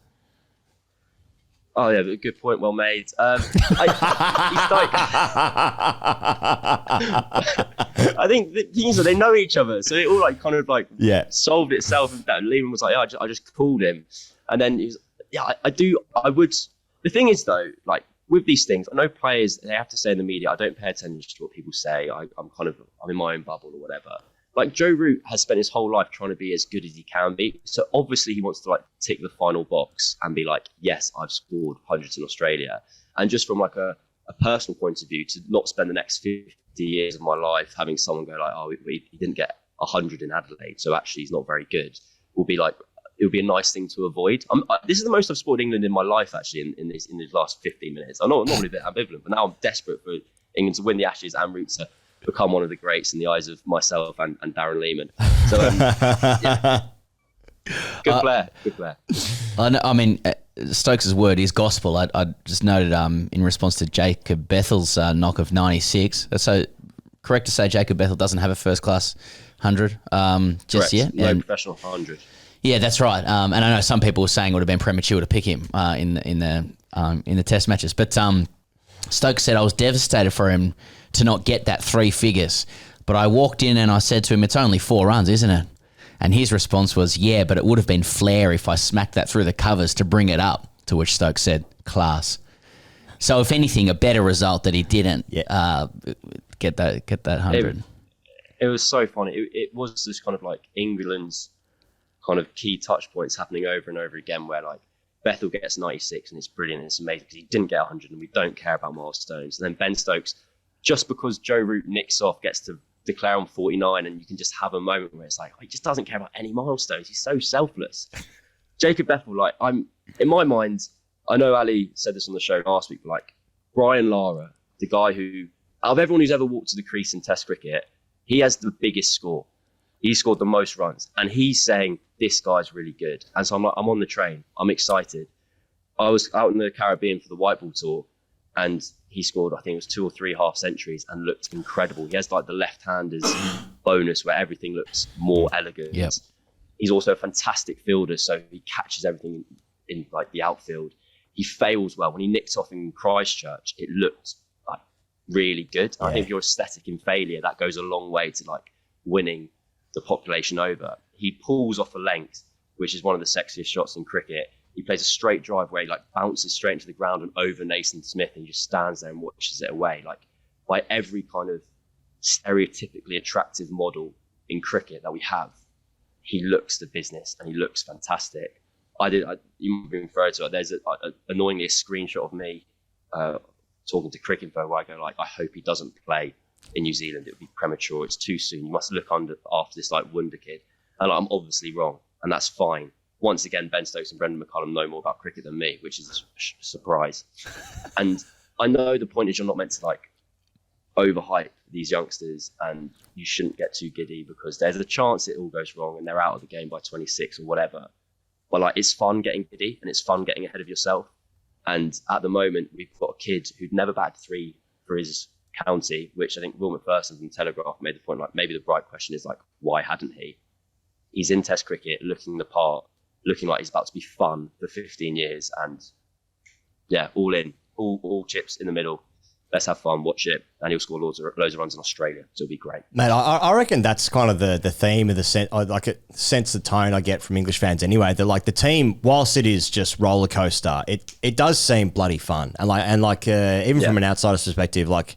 Oh yeah, good point, well made. I think the things they know each other, so it all like kind of like solved itself. And Lehmann was like, yeah, I just called him, and then he's I would. The thing is though, like with these things, I know players, they have to say in the media, I don't pay attention to what people say. I'm in my own bubble or whatever. Like Joe Root has spent his whole life trying to be as good as he can be. So obviously he wants to like tick the final box and be like, yes, I've scored hundreds in Australia. And just from like a personal point of view, to not spend the next 50 years of my life having someone go like, oh, he didn't get 100 in Adelaide, so actually he's not very good, will be like, it would be a nice thing to avoid. This is the most I've supported England in my life, actually, in these last 15 minutes. I'm normally a bit ambivalent, but now I'm desperate for England to win the Ashes and Root to become one of the greats in the eyes of myself and Darren Lehmann. So, good player. I mean, Stokes' word is gospel. I just noted in response to Jacob Bethel's knock of 96. So correct to say Jacob Bethel doesn't have a first-class 100 just Correct. yet. No professional 100. Yeah, that's right. And I know some people were saying it would have been premature to pick him in the test matches. But Stokes said I was devastated for him to not get that 3 figures. But I walked in and I said to him, it's only 4 runs, isn't it? And his response was, yeah, but it would have been flair if I smacked that through the covers to bring it up. To which Stokes said, class. So if anything, a better result that he didn't get that 100. It was so funny. It was just kind of like England's kind of key touch points happening over and over again, where like Bethel gets 96 and it's brilliant and it's amazing because he didn't get 100 and we don't care about milestones. And then Ben Stokes, just because Joe Root nicks off, gets to declare on 49, and you can just have a moment where it's like, oh, he just doesn't care about any milestones. He's so selfless. Jacob Bethel, like, I'm in my mind, I know Ali said this on the show last week, but like Brian Lara, the guy who, out of everyone who's ever walked to the crease in Test cricket, he has the biggest score. He scored the most runs, and he's saying this guy's really good. And so I'm like, I'm on the train. I'm excited. I was out in the Caribbean for the white ball tour, and he scored, I think it was 2 or 3 half centuries and looked incredible. He has like the left-hander's bonus where everything looks more elegant. Yep. He's also a fantastic fielder, so he catches everything in like the outfield. He fails well. When he nicked off in Christchurch, it looked like really good. Yeah. I think if you're aesthetic in failure, that goes a long way to like winning the population over. He pulls off a length, which is one of the sexiest shots in cricket. He plays a straight drive where he like bounces straight into the ground and over Nathan Smith, and he just stands there and watches it away. Like by every kind of stereotypically attractive model in cricket that we have, he looks the business and he looks fantastic. You might be referred to it. There's annoyingly a screenshot of me talking to Cricket Info where I go like, I hope he doesn't play in New Zealand. It would be premature. It's too soon. You must look after this like wonder kid. And I'm obviously wrong, and that's fine. Once again, Ben Stokes and Brendan McCullum know more about cricket than me, which is a surprise. And I know the point is you're not meant to like overhype these youngsters, and you shouldn't get too giddy because there's a chance it all goes wrong and they're out of the game by 26 or whatever. But like, it's fun getting giddy and it's fun getting ahead of yourself. And at the moment, we've got a kid who'd never batted 3 for his county, which I think Will McPherson from Telegraph made the point, like maybe the right question is like, why hadn't he? He's in Test cricket, looking the part, looking like he's about to be fun for 15 years. And yeah, all in, all chips in the middle. Let's have fun, watch it, and he'll score loads of runs in Australia, so it'll be great. Mate, I reckon that's kind of the theme of the sense the tone I get from English fans anyway. That like the team, whilst it is just roller coaster, it does seem bloody fun, and even from an outsider's perspective, like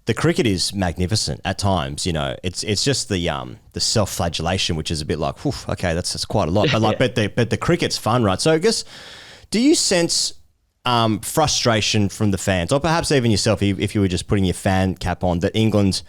the cricket is magnificent at times. You know, it's just the self-flagellation, which is a bit like, okay, that's quite a lot, but like, but the cricket's fun, right? So I guess, do you sense frustration from the fans, or perhaps even yourself, if you were just putting your fan cap on, that England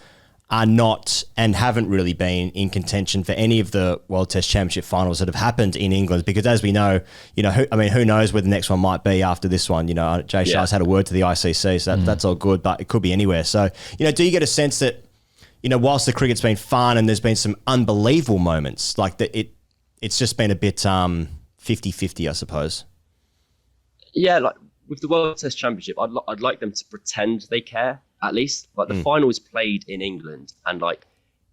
are not and haven't really been in contention for any of the World Test Championship finals that have happened in England? Because as we know, who knows where the next one might be after this one? You know, Jay Shah's had a word to the ICC, so that's all good, but it could be anywhere. So, do you get a sense that, whilst the cricket's been fun and there's been some unbelievable moments, like that it's just been a bit 50-50, I suppose? Yeah, like with the World Test Championship, I'd like them to pretend they care, at least. Like the final is played in England, and like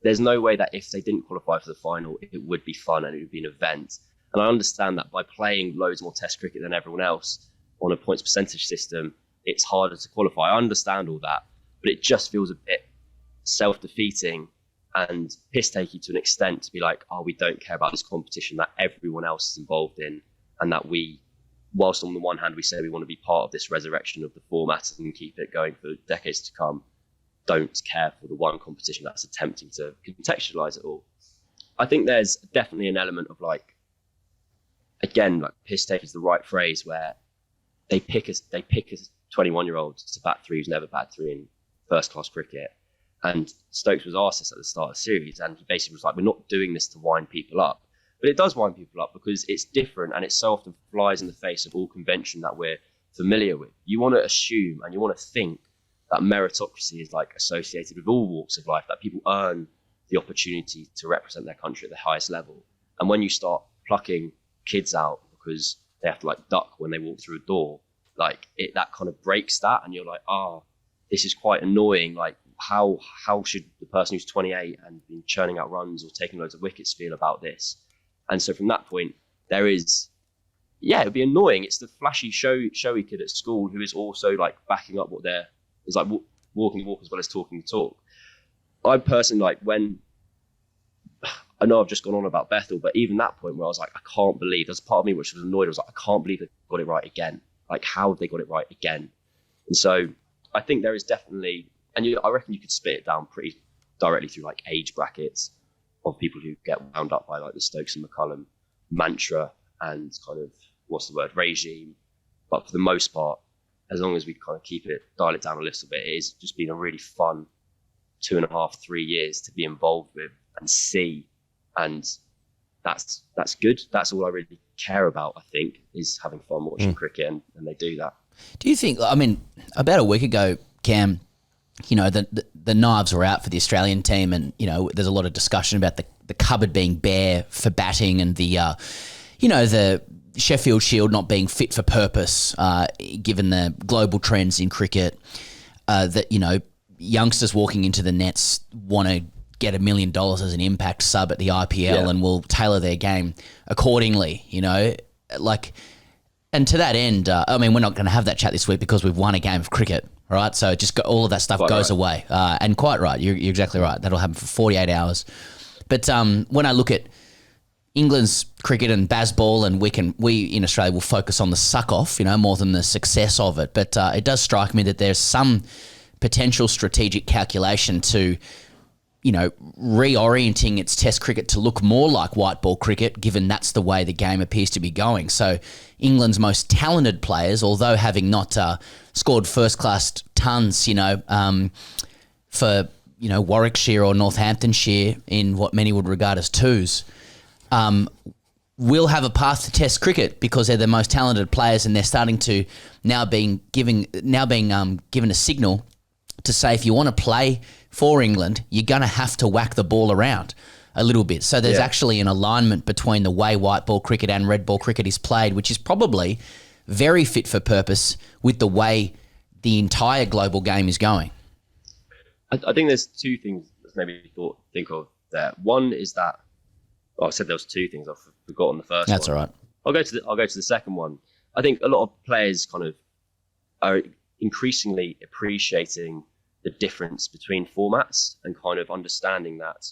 there's no way that if they didn't qualify for the final, it would be fun and it would be an event. And I understand that by playing loads more Test cricket than everyone else on a points percentage system, it's harder to qualify. I understand all that, but it just feels a bit self-defeating and piss-takey to an extent to be like, we don't care about this competition that everyone else is involved in, and that we, whilst on the one hand we say we want to be part of this resurrection of the format and keep it going for decades to come, don't care for the one competition that's attempting to contextualize it all. I think there's definitely an element of like, again, like piss take is the right phrase, where they pick a 21-year-old to bat 3 who's never batted 3 in first class cricket. And Stokes was asked this at the start of the series, and he basically was like, we're not doing this to wind people up. But it does wind people up because it's different, and it so often flies in the face of all convention that we're familiar with. You want to assume and you want to think that meritocracy is like associated with all walks of life, that people earn the opportunity to represent their country at the highest level. And when you start plucking kids out because they have to like duck when they walk through a door, like that kind of breaks that, and you're like, this is quite annoying. Like how should the person who's 28 and been churning out runs or taking loads of wickets feel about this? And so from that point, there is, it'd be annoying. It's the flashy, showy kid at school who is also like backing up what they're, is like walking the walk as well as talking the talk. I personally, like, when, I know I've just gone on about Bethel, but even that point where I was like, I can't believe, there's a part of me which was annoyed. I was like, I can't believe they got it right again. Like, how have they got it right again? And so I think there is definitely, and I reckon you could split it down pretty directly through like age brackets of people who get wound up by like the Stokes and McCullum mantra and kind of, regime. But for the most part, as long as we kind of dial it down a little bit, it has just been a really fun 2.5, 3 years to be involved with and see. And that's good. That's all I really care about, I think, is having fun watching cricket, and they do that. Do you think, I mean, about a week ago, Cam, you know, the knives were out for the Australian team, and, you know, there's a lot of discussion about the cupboard being bare for batting and the Sheffield Shield not being fit for purpose, given the global trends in cricket, that, you know, youngsters walking into the nets want to get $1 million as an impact sub at the IPL and will tailor their game accordingly, you know, like, and to that end, I mean, we're not going to have that chat this week because we've won a game of cricket, right? So just all of that stuff goes away. And quite right, you're exactly right. That'll happen for 48 hours. But when I look at England's cricket and baseball, and we in Australia will focus on the suck-off, you know, more than the success of it. But it does strike me that there's some potential strategic calculation to, you know, reorienting its test cricket to look more like white ball cricket, given that's the way the game appears to be going. So England's most talented players, although having not scored first-class tons, you know, for, you know, Warwickshire or Northamptonshire in what many would regard as twos, will have a path to test cricket because they're the most talented players, and they're starting to now being given a signal to say, if you want to play for England, you're going to have to whack the ball around a little bit. So there's actually an alignment between the way white ball cricket and red ball cricket is played, which is probably very fit for purpose with the way the entire global game is going. I think there's two things that maybe think of there. One is that, I said there was two things. I've forgotten the first one. That's all right. I'll go to the second one. I think a lot of players kind of are increasingly appreciating the difference between formats and kind of understanding that.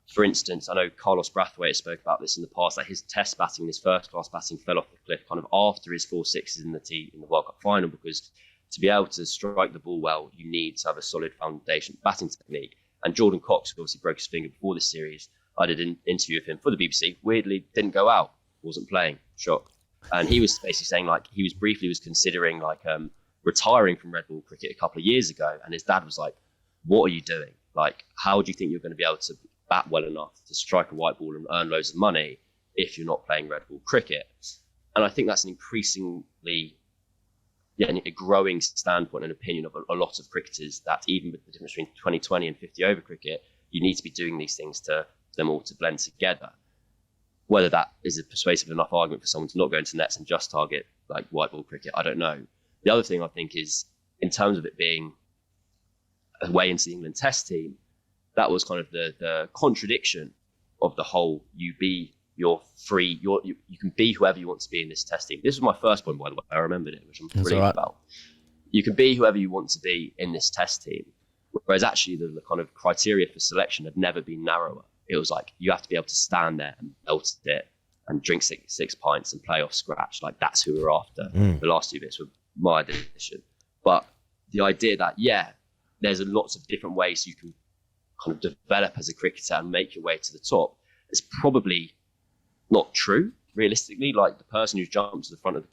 For instance, I know Carlos Brathwaite spoke about this in the past, that his test batting, his first-class batting fell off the cliff kind of after his 4 sixes in the World Cup final, because to be able to strike the ball well, you need to have a solid foundation batting technique. And Jordan Cox, who obviously broke his finger before this series, I did an interview with him for the BBC, weirdly didn't go out, wasn't playing, shock. And he was basically saying, like, he was considering like retiring from red ball cricket a couple of years ago, and his dad was like, what are you doing? Like, how do you think you're going to be able to bat well enough to strike a white ball and earn loads of money if you're not playing red ball cricket? And I think that's an increasingly a growing standpoint and opinion of a lot of cricketers, that even with the difference between 2020 and 50 over cricket, you need to be doing these things to them all to blend together. Whether that is a persuasive enough argument for someone to not go into nets and just target like white ball cricket, I don't know. The other thing I think is, in terms of it being a way into the England test team, that was kind of the contradiction of the whole, you can be whoever you want to be in this test team. This was my first point, by the way. I remembered it, which I'm brilliant about. You can be whoever you want to be in this test team, whereas actually the kind of criteria for selection had never been narrower. It was like, you have to be able to stand there and belt it and drink six pints and play off scratch. Like, that's who we're after. The last 2 bits were my addition. But the idea that, there's lots of different ways you can kind of develop as a cricketer and make your way to the top, is probably not true, realistically. Like, the person who's jumped to the front of the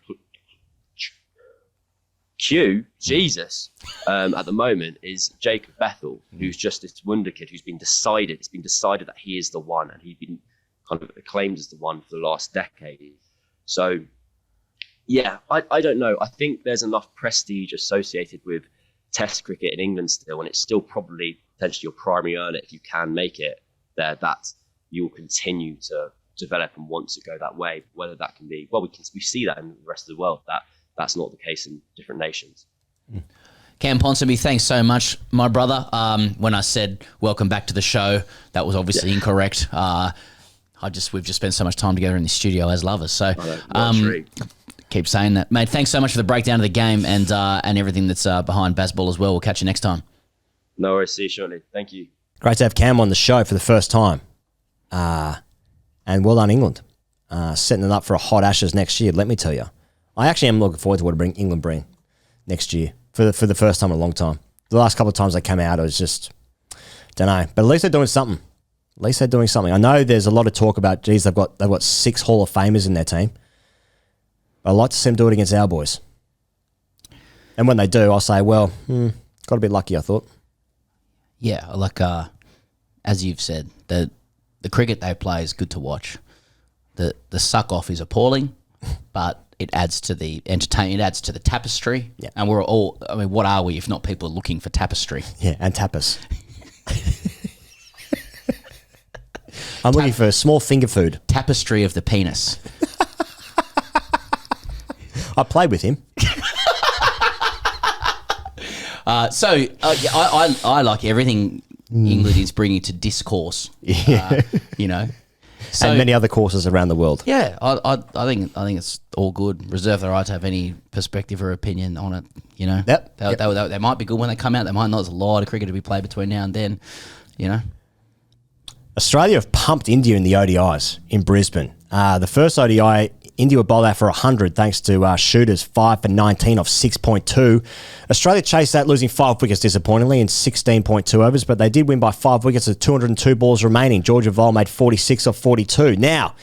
queue, Jesus, at the moment is Jacob Bethel, who's just this wonder kid who's been decided. It's been decided that he is the one, and he's been kind of acclaimed as the one for the last decade. So, I don't know. I think there's enough prestige associated with Test cricket in England still, and it's still probably potentially your primary earner if you can make it there, that you will continue to develop and want to go that way. Whether that can be, we see that in the rest of the world, that's not the case in different nations. Cam Ponsonby, thanks so much, my brother. When I said welcome back to the show, that was obviously incorrect. We've just spent so much time together in the studio as lovers. So, treat. keep saying that, mate. Thanks so much for the breakdown of the game and everything that's behind Bazball as well. We'll catch you next time. No worries. See you shortly. Thank you. Great to have Cam on the show for the first time. And well done, England. Setting it up for a hot Ashes next year, let me tell you. I actually am looking forward to what England bring next year for the first time in a long time. The last couple of times they came out, it was just, don't know. But at least they're doing something. I know there's a lot of talk about, geez, they've got 6 Hall of Famers in their team. But I'd like to see them do it against our boys. And when they do, I'll say, well, got a bit lucky, I thought. Yeah, like as you've said, the cricket they play is good to watch. The suck off is appalling, but it adds to the entertainment. It adds to the tapestry. Yeah. And we're all. I mean, what are we if not people looking for tapestry? Yeah, and tapas. I'm looking for small finger food. Tapestry of the penis. I played with him. I like everything England is bringing to discourse. Yeah. So, and many other courses around the world. Yeah, I think it's all good. Reserve the right to have any perspective or opinion on it. Yep. They might be good when they come out. They might not. There's a lot of cricket to be played between now and then. Australia have pumped India in the ODIs in Brisbane. The first ODI, India were bowled out for 100 thanks to shooters 5 for 19 off 6.2. Australia chased that, losing 5 wickets disappointingly in 16.2 overs, but they did win by 5 wickets with 202 balls remaining. Georgia Vole made 46 off 42. Now,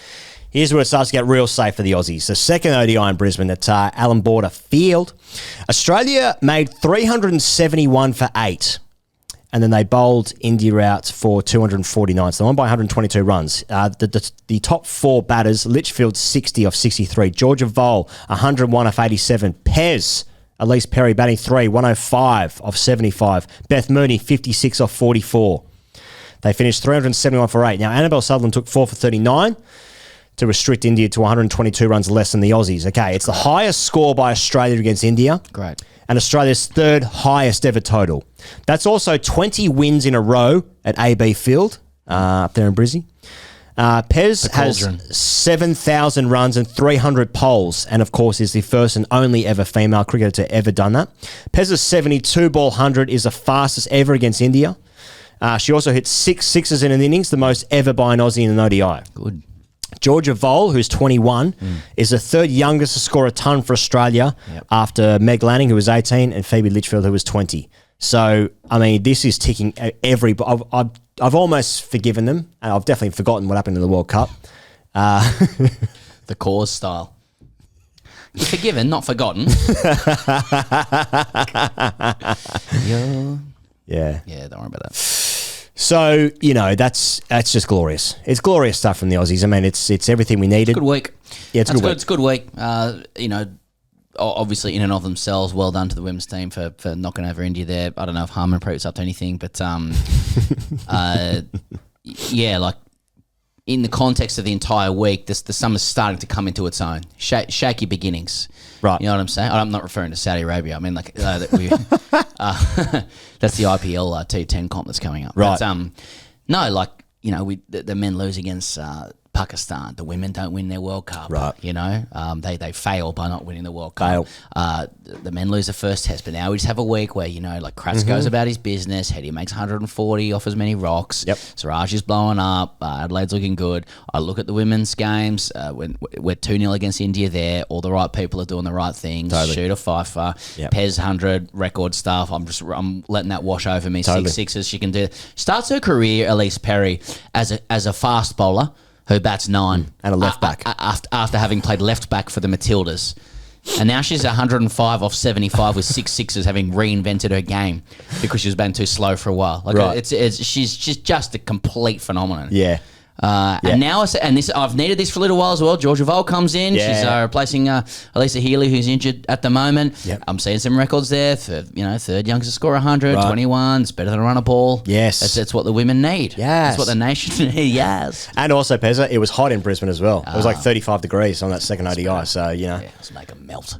here's where it starts to get real safe for the Aussies. The second ODI in Brisbane at Allan Border Field. Australia made 371 for 8. And then they bowled India out for 249. So they won by 122 runs. The top 4 batters, Litchfield 60 off 63. Georgia Vole 101 off 87. Pez, Elise Perry batting 3, 105 off 75. Beth Mooney 56 off 44. They finished 371 for 8. Now Annabelle Sutherland took 4 for 39 to restrict India to 122 runs less than the Aussies. Okay, it's the highest score by Australia against India. Great. And Australia's 3rd highest ever total. That's also 20 wins in a row at AB Field up there in Brizzy. Pez has 7,000 runs and 300 poles, and of course is the first and only ever female cricketer to ever done that. Pez's 72 ball 100 is the fastest ever against India. She also hit 6 sixes in an innings, the most ever by an Aussie in an ODI. Good. Georgia Vole, who's 21, is the 3rd youngest to score a ton for Australia after Meg Lanning, who was 18, and Phoebe Litchfield, who was 20. So, I mean, this is ticking every... I've almost forgiven them, and I've definitely forgotten what happened in the World Cup. The cause style. You're forgiven, not forgotten. Yeah. Yeah, don't worry about that. So, that's just glorious. It's glorious stuff from the Aussies. I mean, it's everything we needed. Good week. Yeah, it's a good week. It's a good week. Obviously in and of themselves, well done to the women's team for knocking over India there. I don't know if Harmanpreet's up to anything, but in the context of the entire week, the summer's starting to come into its own. Shaky beginnings. Right. You know what I'm saying? I'm not referring to Saudi Arabia. I mean, that's the IPL T10 comp that's coming up. Right. But, the men lose against Pakistan. The women don't win their World Cup. Right. They fail by not winning the World Cup. The men lose the first test, but now we just have a week where, Kratz goes about his business. Heady makes 140 off as many rocks. Yep. Siraj is blowing up. Adelaide's looking good. I look at the women's games. When we're 2-0 against India there. All the right people are doing the right things. Totally. Shoot a fifer. Yep. Pez 100 record stuff. I'm letting that wash over me. Totally. 6 sixes she can do. Starts her career, Elise Perry, as a fast bowler who bats 9. And a left back. After having played left back for the Matildas. And now she's 105 off 75 with 6 sixes, having reinvented her game because she was batting too slow for a while. Right. She's just a complete phenomenon. Yeah. And now, I've needed this for a little while as well. Georgia Vole comes in. Yeah. She's replacing Elisa Healy, who's injured at the moment. Yep. I'm seeing some records there for, 3rd youngest to score 100, Right. 21. It's better than a run a ball. Yes. That's what the women need. Yes. That's what the nation needs. Yes. And also, Pezza, it was hot in Brisbane as well. It was like 35 degrees on that second ODI. better. So, Yeah, let's make them melt.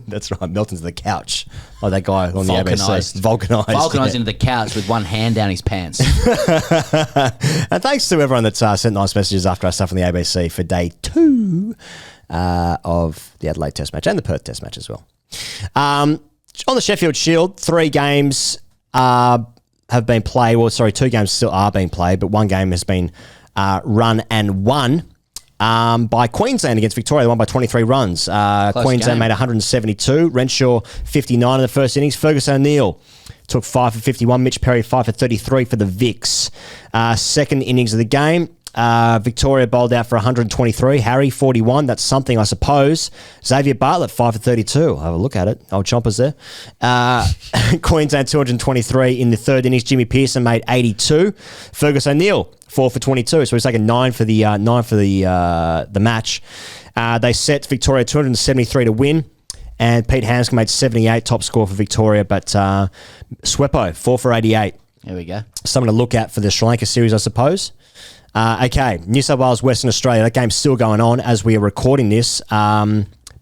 That's right. Melton's the couch. Oh, that guy on the ABC. Vulcanised. Vulcanised into the couch with one hand down his pants. And thanks to everyone everyone that's sent nice messages after our stuff on the ABC for day 2 of the Adelaide Test match and the Perth Test match as well. On the Sheffield Shield, 3 games have been played. Well, sorry, 2 games still are being played, but 1 game has been run and won by Queensland against Victoria. They won by 23 runs. Queensland game. made 172. Renshaw, 59 in the first innings. Fergus O'Neill took 5 for 51. Mitch Perry, 5 for 33 for the Vicks. Second innings of the game, Victoria bowled out for 123. Harry, 41. That's something, I suppose. Xavier Bartlett, 5 for 32. I'll have a look at it. Old chompers there. Queensland, 223 in the third innings. Jimmy Pearson made 82. Fergus O'Neill, 4 for 22. So he's taken 9 for the match. They set Victoria 273 to win. And Pete Hanscom made 78, top score for Victoria. But Swepo, 4 for 88. There we go. Something to look at for the Sri Lanka series, I suppose. Okay, New South Wales, Western Australia. That game's still going on as we are recording this. But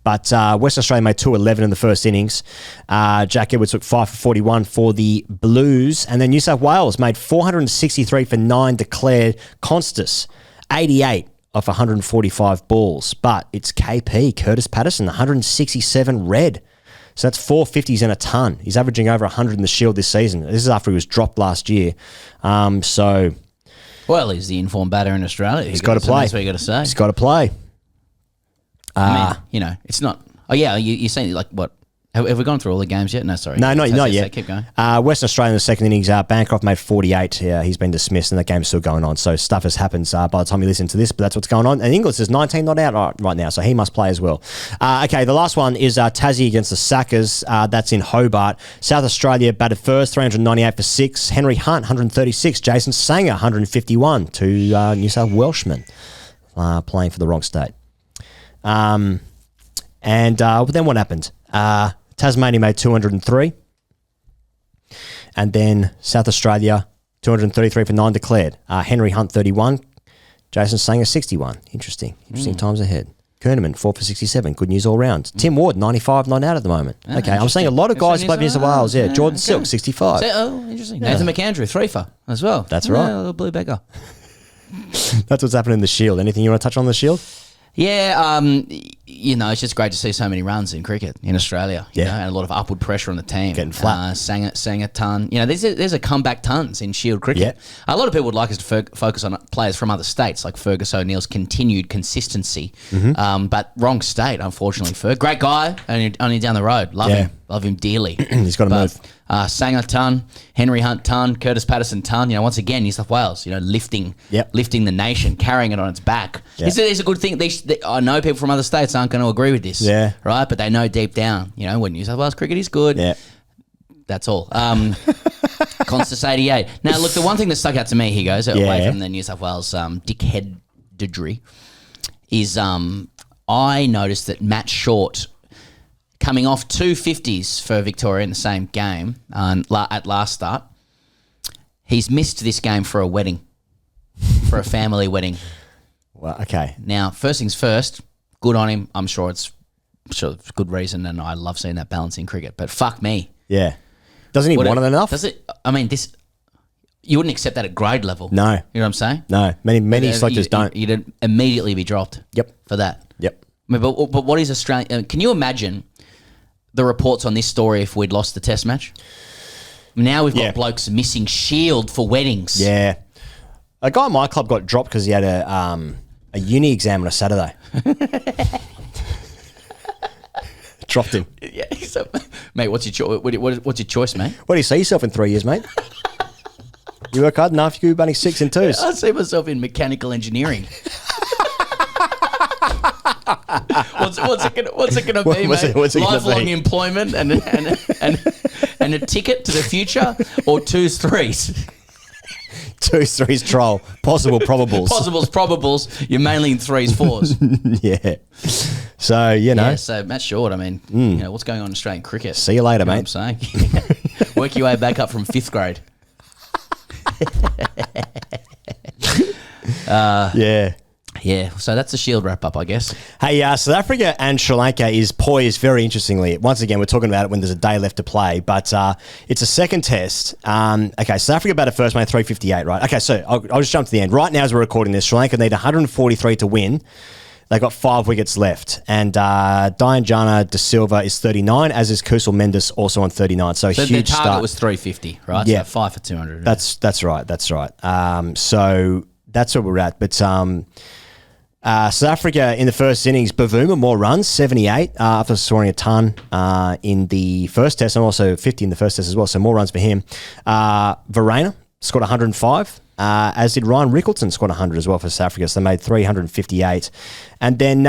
Western Australia made 211 in the first innings. Jack Edwards took 5 for 41 for the Blues. And then New South Wales made 463 for 9 declared. Constas, 88 off 145 balls. But it's KP, Curtis Patterson, 167 red. So that's 450s and a ton. He's averaging over 100 in the Shield this season. This is after he was dropped last year. Well, he's the informed batter in Australia. He's got to play. That's what you got to say. He's got to play. I mean, it's not... Oh, yeah, you're saying, like, what? Have we gone through all the games yet? No, sorry. No, not yet. Keep going. Western Australia in the second innings, Bancroft made 48. He's been dismissed and that game's still going on. So stuff has happened by the time you listen to this, but that's what's going on. And Inglis is 19 not out right now, so he must play as well. Okay, the last one is Tassie against the Sackers. That's in Hobart. South Australia batted first, 398 for 6. Henry Hunt, 136. Jason Sanger, 151. 2 New South Welshmen playing for the wrong state. And then what happened? Tasmania made 203. And then South Australia, 233 for 9 declared. Henry Hunt, 31. Jason Sanger, 61. Interesting times ahead. Kerneman, 4 for 67. Good news all round. Tim Ward, 95, not out at the moment. Okay, I'm saying a lot of guys play for New South Wales. Yeah, Jordan Silk, 65. Interesting. Yeah. Nathan McAndrew, 3 for as well. That's right. A little blue beggar. That's what's happening in the Shield. Anything you want to touch on the Shield? Yeah, it's just great to see so many runs in cricket in Australia. You know, and a lot of upward pressure on the team. Getting flat. Sang a ton. There's a comeback tons in Shield cricket. Yeah. A lot of people would like us to focus on players from other states, like Fergus O'Neill's continued consistency. But wrong state, unfortunately. Great guy, only down the road. Love him dearly. He's got to move. Sang a ton, Henry Hunt ton, Curtis Patterson ton. Once again, New South Wales, lifting the nation, carrying it on its back. It's a good thing. I know people from other states aren't going to agree with this, right? But they know deep down, when New South Wales cricket is good. Yeah. That's all. Constas 88. Now, look, the one thing that stuck out to me, he goes, away from the New South Wales dickheadedry, is I noticed that Matt Short, coming off 2 50s for Victoria in the same game at last start, he's missed this game for a wedding, for a family wedding. Well, okay. Now, first things first, good on him. I'm sure it's good reason, and I love seeing that balance in cricket. But fuck me. Yeah. Doesn't he want it enough? Does it? I mean, you wouldn't accept that at grade level. No. You know what I'm saying? No. Many selectors don't. You'd immediately be dropped. Yep. For that. Yep. I mean, but what is Australia? Can you imagine the reports on this story if we'd lost the Test match? Now we've got blokes missing Shield for weddings. Yeah. A guy in my club got dropped because he had a uni exam on a Saturday. Dropped him. Yeah, so, mate, what's your choice, mate? What do you see yourself in 3 years, mate? You work hard enough, you could be running 6 and 2s. I see myself in mechanical engineering. What's it gonna be, mate? Lifelong employment and a ticket to the future, or 2s, 3s? 2s, 3s troll. Possible probables. Possibles, probables. You're mainly in 3s, 4s. Yeah. So, Yeah, so Matt Short, I mean, what's going on in Australian cricket? See you later, mate. What I'm saying. Work your way back up from 5th grade. Yeah, so that's a Shield wrap-up, I guess. Hey, South Africa and Sri Lanka is poised very interestingly. Once again, we're talking about it when there's a day left to play, but it's a second test. Okay, South Africa batted first, made 358, right? Okay, so I'll just jump to the end. Right now as we're recording this, Sri Lanka need 143 to win. They've got 5 wickets left. And Dianjana De Silva is 39, as is Kusal Mendes also on 39. So huge huge their target start. was 350, right? Yeah. So 5 for 200. That's right. So that's where we're at. But South Africa in the first innings, Bavuma, more runs, 78, after scoring a ton in the first test, and also 50 in the first test as well. So more runs for him. Verreynne scored 105. As did Ryan Rickleton, scored 100 as well for South Africa. So they made 358. And then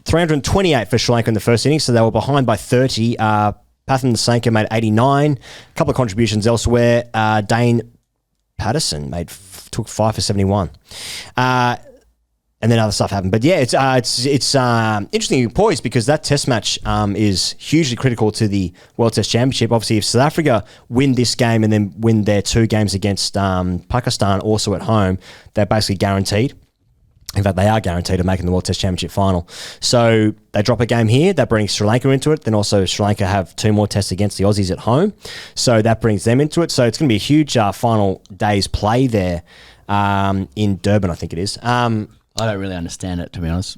328 for Sri Lanka in the first innings. So they were behind by 30. Pathan Nasanka made 89. A couple of contributions elsewhere. Dane Patterson took 5 for 71. And then other stuff happened. But yeah, it's interesting poised because that test match is hugely critical to the World Test Championship. Obviously, if South Africa win this game and then win their 2 games against Pakistan also at home, they're basically guaranteed. In fact, they are guaranteed of making the World Test Championship final. So they drop a game here. That brings Sri Lanka into it. Then also Sri Lanka have 2 more tests against the Aussies at home. So that brings them into it. So it's going to be a huge final day's play there in Durban, I think it is. I don't really understand it, to be honest.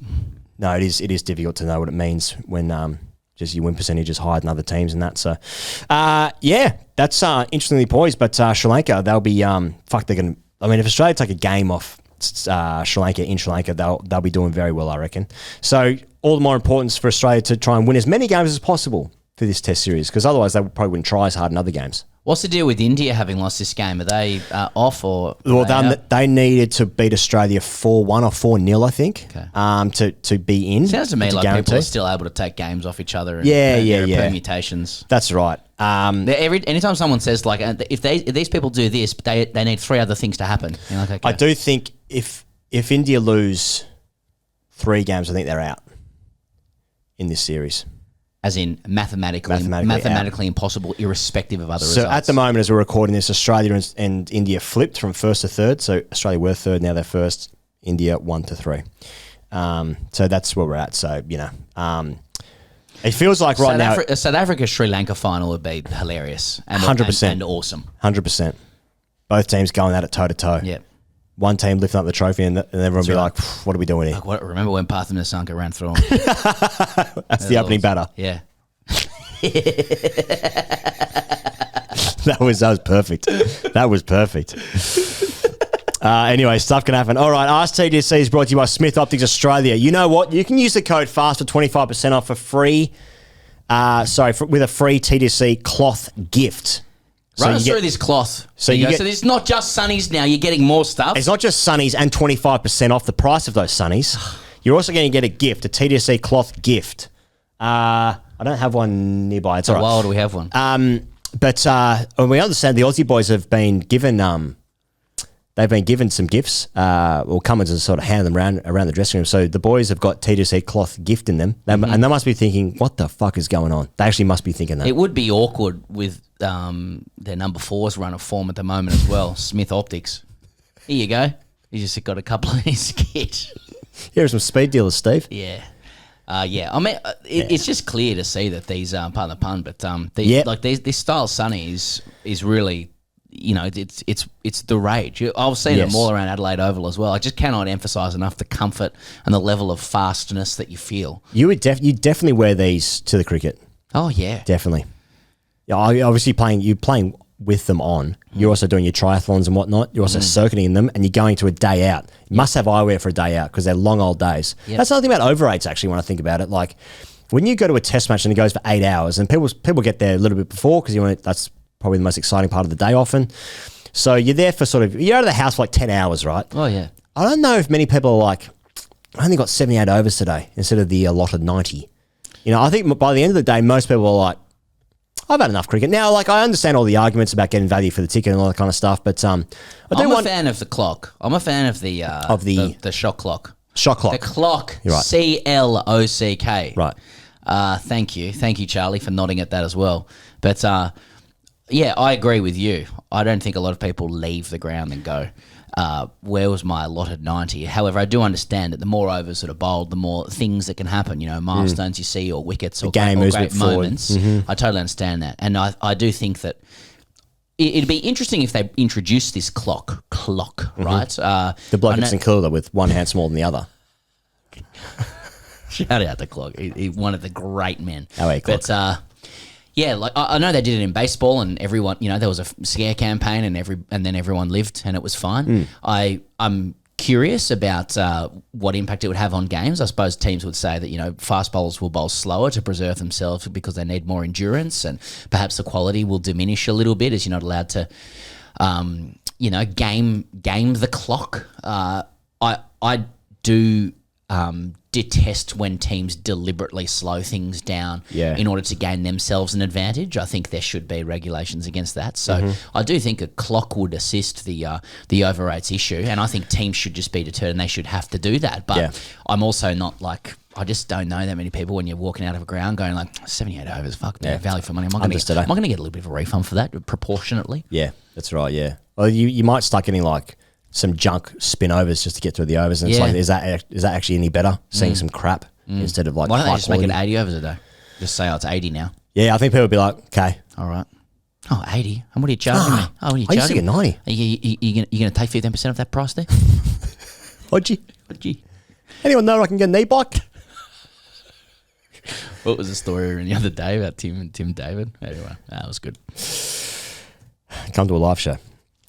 No, it is difficult to know what it means when just your win percentage is higher than other teams and that. So, yeah, that's interestingly poised. But Sri Lanka, they'll be they're going to. I mean, if Australia take a game off Sri Lanka in Sri Lanka, they'll be doing very well, I reckon. So, all the more importance for Australia to try and win as many games as possible for this Test series, because otherwise they probably wouldn't try as hard in other games. What's the deal with India having lost this game? Are they off or? They needed to beat Australia 4-1 or 4-0, I think, to be in. Sounds to me like guarantee. people are still able to take games off each other. And, Yeah. Permutations. That's right. Anytime someone says like, if these people do this, they need 3 other things to happen. You're like, okay. I do think if India lose 3 games, I think they're out in this series. As in mathematically impossible, irrespective of other results. So at the moment, as we're recording this, Australia and India flipped from first to third. So Australia were third, now they're first. India 1 to 3. So that's where we're at. So it feels like right now, South Africa Sri Lanka final would be hilarious and 100% and awesome. 100%. Both teams going at it toe to toe. Yeah. One team lifting up the trophy and everyone will be like, what are we doing here? Remember when Pathan Nasanka ran through him? That's the opening batter. Yeah. That was perfect. That was perfect. Anyway, stuff can happen. All right, AskTGC is brought to you by Smith Optics Australia. You know what? You can use the code FAST for 25% off with a free TGC cloth gift. Run us through this cloth. So it's not just sunnies now. You're getting more stuff. It's not just sunnies and 25% off the price of those sunnies. You're also going to get a gift, a TGC cloth gift. I don't have one nearby. It's all right. Why would we have one? But we understand the Aussie boys have been given some gifts. Cummins has sort of handed them around the dressing room. So the boys have got TGC cloth gift in them. And they must be thinking, what the fuck is going on? They actually must be thinking that. It would be awkward with their number 4's run of form at the moment as well. Smith Optics. Here you go. You just got a couple of his kit. Here are some speed dealers, Steve. Yeah. I mean, it's just clear to see that these, pardon the pun, but this style sunny is really, it's the rage. I've seen them all around Adelaide Oval as well. I just cannot emphasise enough the comfort and the level of fastness that you feel. You definitely wear these to the cricket. Oh yeah, definitely. Yeah, obviously playing with them on. You're also doing your triathlons and whatnot. You're also circuiting in them, and you're going to a day out. You must have eyewear for a day out because they're long old days. Yep. That's another thing about over-8s, actually, when I think about it. Like, when you go to a test match and it goes for 8 hours, and people get there a little bit before because that's probably the most exciting part of the day often. So you're there for you're out of the house for like 10 hours, right? Oh, yeah. I don't know if many people are like, I only got 78 overs today instead of the allotted 90. I think by the end of the day, most people are like, I've had enough cricket. Now, I understand all the arguments about getting value for the ticket and all that kind of stuff, but I'm a fan of the clock. I'm a fan of the shot clock. Shot clock. The clock. You're right. CLOCK. Right. Thank you, Charlie, for nodding at that as well. But Yeah, I agree with you. I don't think a lot of people leave the ground and go, where was my allotted 90? However, I do understand that the more overs that are bowled, the more things that can happen, milestones you see or wickets or game moves a great bit forward. moments. I totally understand that. And I do think that it'd be interesting if they introduced this clock, right? The bloke at St Kilda with one hand smaller than the other. Shout out the clock. He one of the great men. Clock. But yeah, like I know they did it in baseball, and everyone, there was a scare campaign, and then everyone lived, and it was fine. I'm curious about what impact it would have on games. I suppose teams would say that fast bowlers will bowl slower to preserve themselves because they need more endurance, and perhaps the quality will diminish a little bit as you're not allowed to, game the clock. I do detest when teams deliberately slow things down in order to gain themselves an advantage. I think there should be regulations against that. So I do think a clock would assist the over rates issue, and I think teams should just be deterred and they should have to do that. But I'm also not like, I just don't know that many people when you're walking out of a ground going like 78 overs, fuck me, value for money. Am I going to get a little bit of a refund for that proportionately? Yeah, that's right. Yeah. Well, you might start getting like some junk spin overs just to get through the overs, and it's like, is that actually any better? Seeing some crap instead of like, why don't they just make it 80 overs a day? Just say, it's 80 now. Yeah, I think people would be like, okay, all right. Oh, 80. And what are you charging me? Oh, what are you I used to get 90. Are you going to take 15% of that price there? Would you? Anyone know I can get an e-bike? What was the story the other day about Tim David? Anyway, that was good. Come to a live show.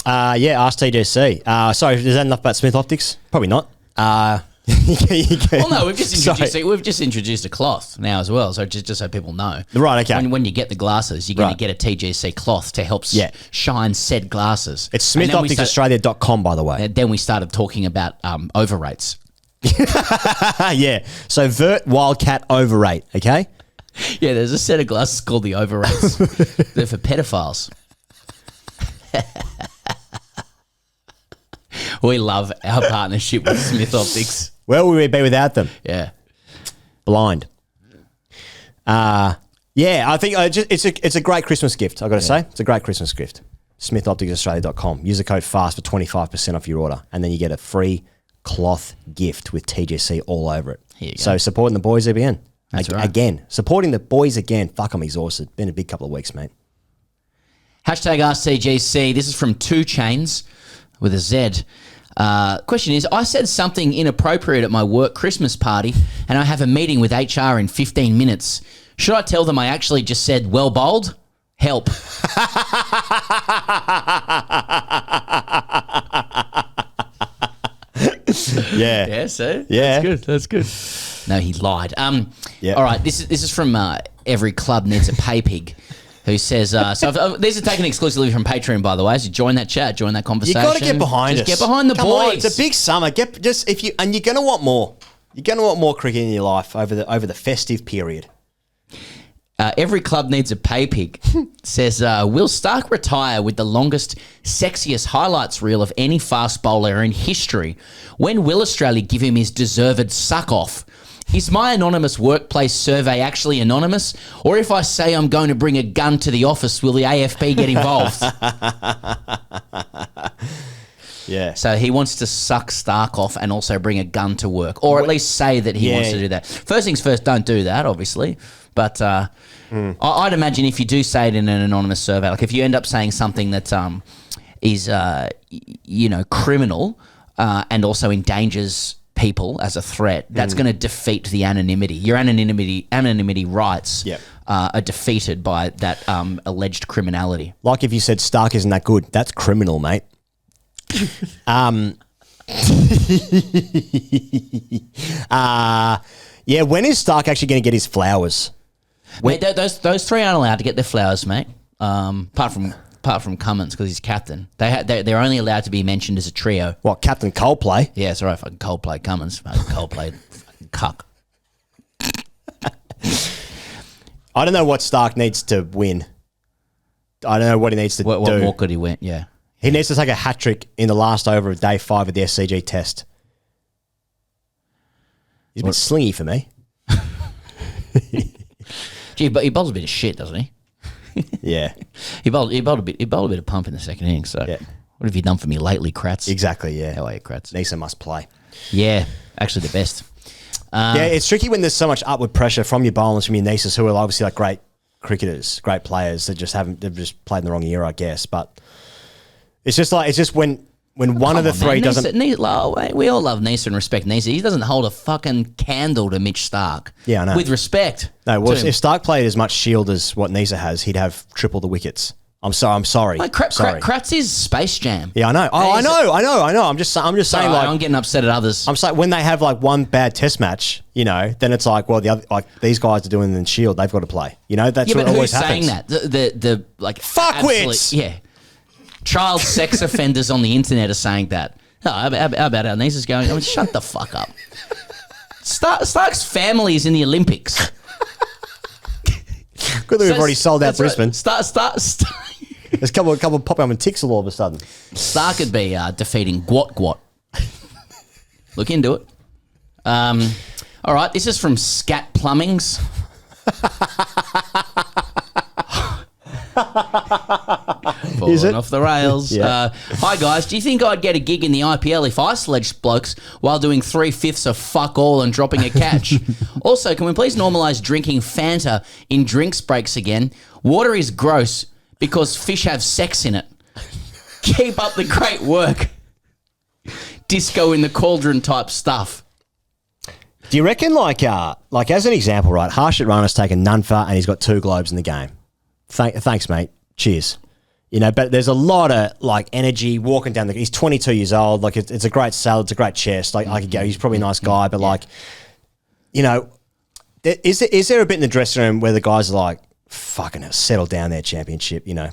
AskTGC. Sorry, is that enough about Smith Optics? Probably not. Well, no, we've just introduced a cloth now as well. So just so people know, right? Okay. When you get the glasses, you're going to get a TGC cloth to help shine said glasses. It's SmithOpticsAustralia.com, by the way. And then we started talking about over rates. Yeah. So Vert Wildcat overrate. Okay. Yeah, there's a set of glasses called the over rates. They're for pedophiles. We love our partnership with Smith Optics. Where would we be without them? Yeah. Blind. I think it's a great Christmas gift, I've got to say. It's a great Christmas gift. SmithOpticsAustralia.com. Use the code FAST for 25% off your order, and then you get a free cloth gift with TGC all over it. Here you go. So supporting the boys again. That's right. Again. Supporting the boys again. Fuck, I'm exhausted. Been a big couple of weeks, mate. Hashtag AskTGC. This is from 2 Chains with a Z. Question is, I said something inappropriate at my work Christmas party and I have a meeting with HR in 15 minutes. Should I tell them I actually just said, well bowled? Help. Yeah, see? Yeah. That's good. No, he lied. All right, this is from Every Club Needs a Pay Pig, who says, these are taken exclusively from Patreon, by the way. So join that chat, join that conversation. You got to get behind us. Just get behind the Come boys. on, it's a big summer. And you're going to want more. You're going to want more cricket in your life over the festive period. Every Club Needs a Pay Pig says, will Stark retire with the longest, sexiest highlights reel of any fast bowler in history? When will Australia give him his deserved suck-off? Is my anonymous workplace survey actually anonymous? Or if I say I'm going to bring a gun to the office, will the AFP get involved? Yeah. So he wants to suck Stark off and also bring a gun to work, or at least say that he wants to do that. First things first, don't do that, obviously. But I'd imagine if you do say it in an anonymous survey, like if you end up saying something that is, criminal and also endangers people as a threat, that's going to defeat the anonymity. Your anonymity rights are defeated by that alleged criminality. Like if you said Stark isn't that good, that's criminal, mate. When is Stark actually going to get his flowers? Those 3 aren't allowed to get their flowers, mate. Apart from Cummins, because he's captain. They're only allowed to be mentioned as a trio. What, Captain Coldplay? Yeah, it's all right. Fucking Coldplay Cummins. Fucking Coldplay cuck. I don't know what Stark needs to win. I don't know what he needs to do. What more could he win? Yeah. He needs to take a hat-trick in the last over of day 5 of the SCG test. He's a bit slingy for me. Gee, but he bowls a bit of shit, doesn't he? Yeah. He bowled a bit of pump in the second innings. So, what have you done for me lately, Kratz? Exactly, yeah. How are you, Kratz? Nisa must play. Yeah, actually the best. Yeah, it's tricky when there's so much upward pressure from your bowlers, from your Nisas, who are obviously like great cricketers, great players that they've just played in the wrong era, I guess. But it's just when one of the three doesn't. We all love Nisa and respect Nisa. He doesn't hold a fucking candle to Mitch Starc. Yeah, I know. With respect. No, well, if Starc played as much shield as what Nisa has, he'd have triple the wickets. I'm sorry. Like, Kratz is Space Jam. Yeah, I know. Oh, I know. I'm just saying, like, I'm getting upset at others. I'm saying when they have like one bad Test match, then it's like, well, the other, like these guys are doing it in Shield, they've got to play. That's what always happens. Saying that? The like fuckwits. Yeah, child sex offenders on the internet are saying that. Oh, how about our nieces going? Shut the fuck up. Stark's family is in the Olympics. Good that we've already sold out Brisbane. Right. There's a couple pop up and ticks all of a sudden. Stark could be defeating Gwot. Look into it. All right, this is from Scat Plumbings. Falling off the rails. Yeah. Hi guys, do you think I'd get a gig in the IPL if I sledged blokes while doing 3/5 of fuck all and dropping a catch? Also, can we please normalise drinking Fanta in drinks breaks again? Water is gross because fish have sex in it. Keep up the great work. Disco in the cauldron type stuff. Do you reckon, like as an example, right? Harshit Rana's taken none for and he's got 2 globes in the game. Thanks, mate. Cheers. But there's a lot of like energy walking down he's 22 years old. Like it's a great salad, it's a great chest. Like I could go. He's probably a nice guy, but is there a bit in the dressing room where the guys are like, fucking settle down their championship, win a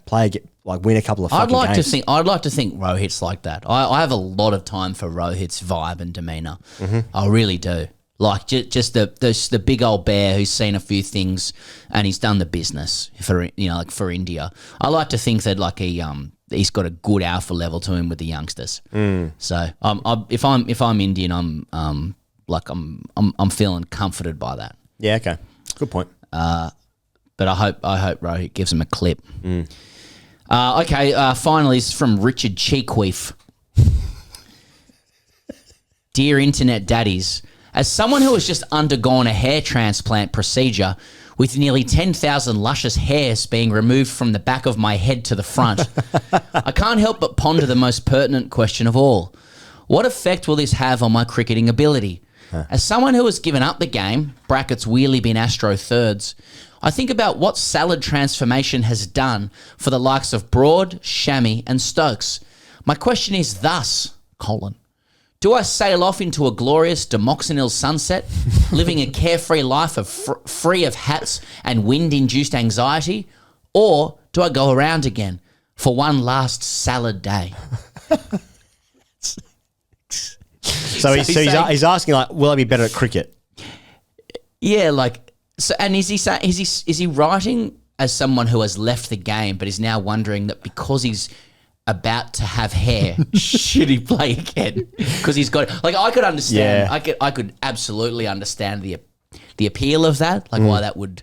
couple of fucking games. I'd like to think Rohit's like that. I have a lot of time for Rohit's vibe and demeanour. Mm-hmm. I really do. Like just the big old bear who's seen a few things and he's done the business for for India. I like to think that like he's got a good alpha level to him with the youngsters. So if I'm Indian, I'm feeling comforted by that. Yeah. Okay. Good point. But I hope Rohit gives him a clip. Okay. Finally, this is from Richard Cheekweef. Dear Internet Daddies. As someone who has just undergone a hair transplant procedure with nearly 10,000 luscious hairs being removed from the back of my head to the front, I can't help but ponder the most pertinent question of all. What effect will this have on my cricketing ability? As someone who has given up the game, brackets wheelie bin Astro thirds, I think about what salad transformation has done for the likes of Broad, Shammy and Stokes. My question is thus, : do I sail off into a glorious Demoxenil sunset, living a carefree life of free of hats and wind-induced anxiety, or do I go around again for one last salad day? So he's asking, like, will I be better at cricket? Yeah, like, so. And is he writing as someone who has left the game but is now wondering that because he's about to have hair, should he play again? Because he's got, like, I could understand. Yeah. I could absolutely understand the appeal of that. Like why that would.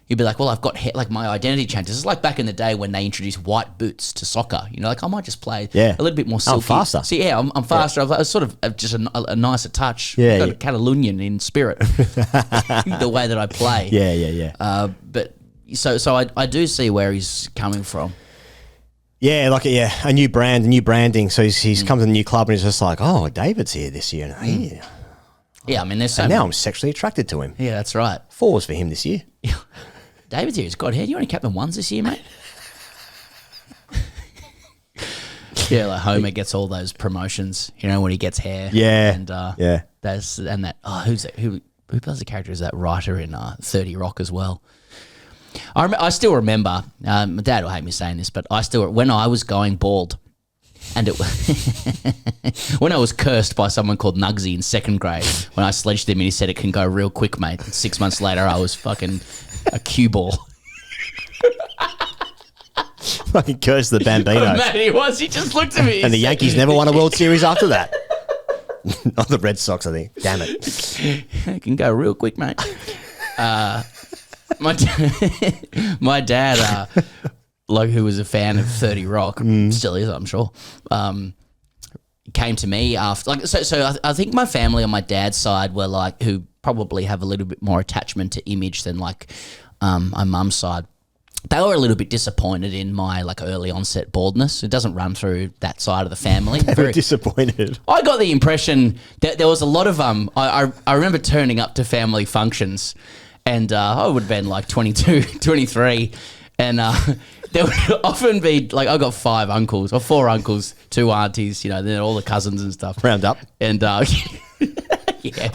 You'd be like, well, I've got hair, like my identity changes. It's like back in the day when they introduced white boots to soccer. Like I might just play a little bit more silky. I'm faster. So yeah, I'm faster. Yeah. It's sort of just a nicer touch. Yeah, I've got a Catalonian in spirit. The way that I play. Yeah. But so I do see where he's coming from. Yeah, a new brand, a new branding. So he's come to the new club and he's just like, oh, David's here this year. Yeah, I mean, there's so and now I'm sexually attracted to him. Yeah, that's right. 4s for him this year. David's here. He's got hair. Do you want to captain 1s this year, mate? Yeah, like Homer gets all those promotions, when he gets hair. Yeah. And who plays the character is that writer in 30 Rock as well. I still remember, my dad will hate me saying this, but when I was going bald, and when I was cursed by someone called Nugsy in 2nd grade, when I sledged him and he said it can go real quick, mate. And 6 months later, I was fucking a cue ball. Fucking cursed the Bambino. Man, he just looked at me. And the Yankees never won a World Series after that. Not the Red Sox, I think. Damn it. It can go real quick, mate. my dad, like who was a fan of 30 Rock, still is, I'm sure. Came to me after, like, so I think my family on my dad's side were like, who probably have a little bit more attachment to image than like my mum's side. They were a little bit disappointed in my like early onset baldness. It doesn't run through that side of the family. They were disappointed. I got the impression that there was a lot of I remember turning up to family functions, and I would have been like 22, 23, and there would often be like, I got 5 uncles or 4 uncles, 2 aunties, you know, then all the cousins and stuff. Round up. And yeah,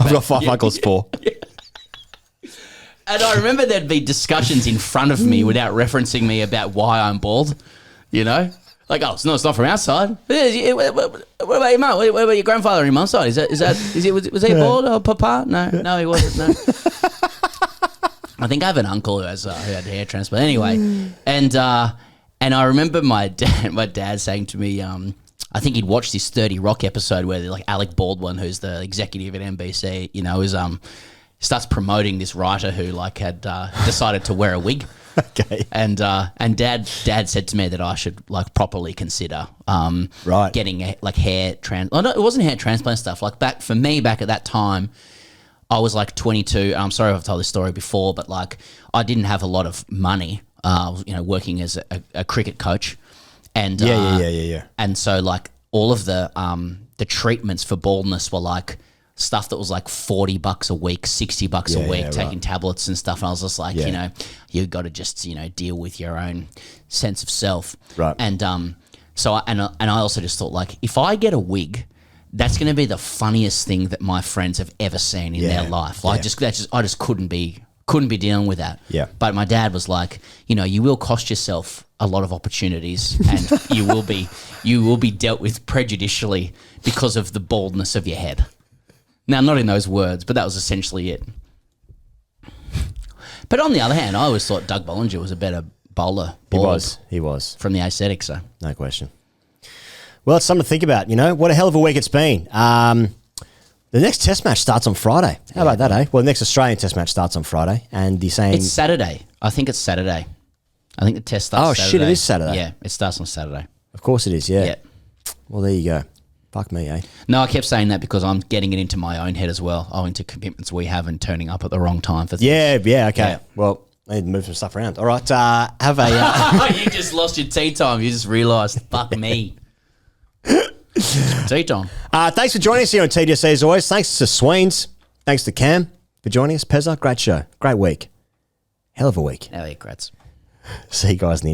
I've got 5 uncles, 4. And I remember there'd be discussions in front of me without referencing me about why I'm bald, you know? Like, oh, it's not from our side. What about your mum? What about your grandfather on your mum's side? Was he bald or papa? No, he wasn't, no. I think I have an uncle who had hair transplant. Anyway, and I remember my dad saying to me, I think he'd watched this 30 Rock episode where like Alec Baldwin, who's the executive at NBC, you know, starts promoting this writer who like had decided to wear a wig. Okay. And dad said to me that I should like properly consider getting like hair it wasn't hair transplant stuff. Like back at that time, I was like 22. I'm sorry if I've told this story before, but like I didn't have a lot of money. You know, working as a cricket coach, and yeah. And so like all of the treatments for baldness were like stuff that was like $40 a week, $60 a week, taking tablets and stuff. And I was just like, you know, you got to just, you know, deal with your own sense of self. Right. And so I also just thought like, if I get a wig, that's going to be the funniest thing that my friends have ever seen in their life. Like I just couldn't be dealing with that. Yeah. But my dad was like, you know, you will cost yourself a lot of opportunities, and you will be dealt with prejudicially because of the baldness of your head. Now, not in those words, but that was essentially it. But on the other hand, I always thought Doug Bollinger was a better bowler. He was. From the aesthetics, so. No question. Well, it's something to think about, you know. What a hell of a week it's been. The next test match starts on Friday. How about that, eh? Well, the next Australian test match starts on Friday, and you're saying... It's Saturday. I think it's Saturday. I think the test starts Saturday. Oh, shit, it is Saturday. Yeah, it starts on Saturday. Of course it is, yeah. Well, there you go. Fuck me, eh? No, I kept saying that because I'm getting it into my own head as well, owing to commitments we have and turning up at the wrong time for things. Yeah, okay. Yeah. Well, I need to move some stuff around. All right, have a... You just lost your tea time. You just realised, fuck me. Tea time. Thanks for joining us here on TGC as always. Thanks to Sweens. Thanks to Cam for joining us. Pezza, great show. Great week. Hell of a week. Hell yeah, congrats. See you guys in the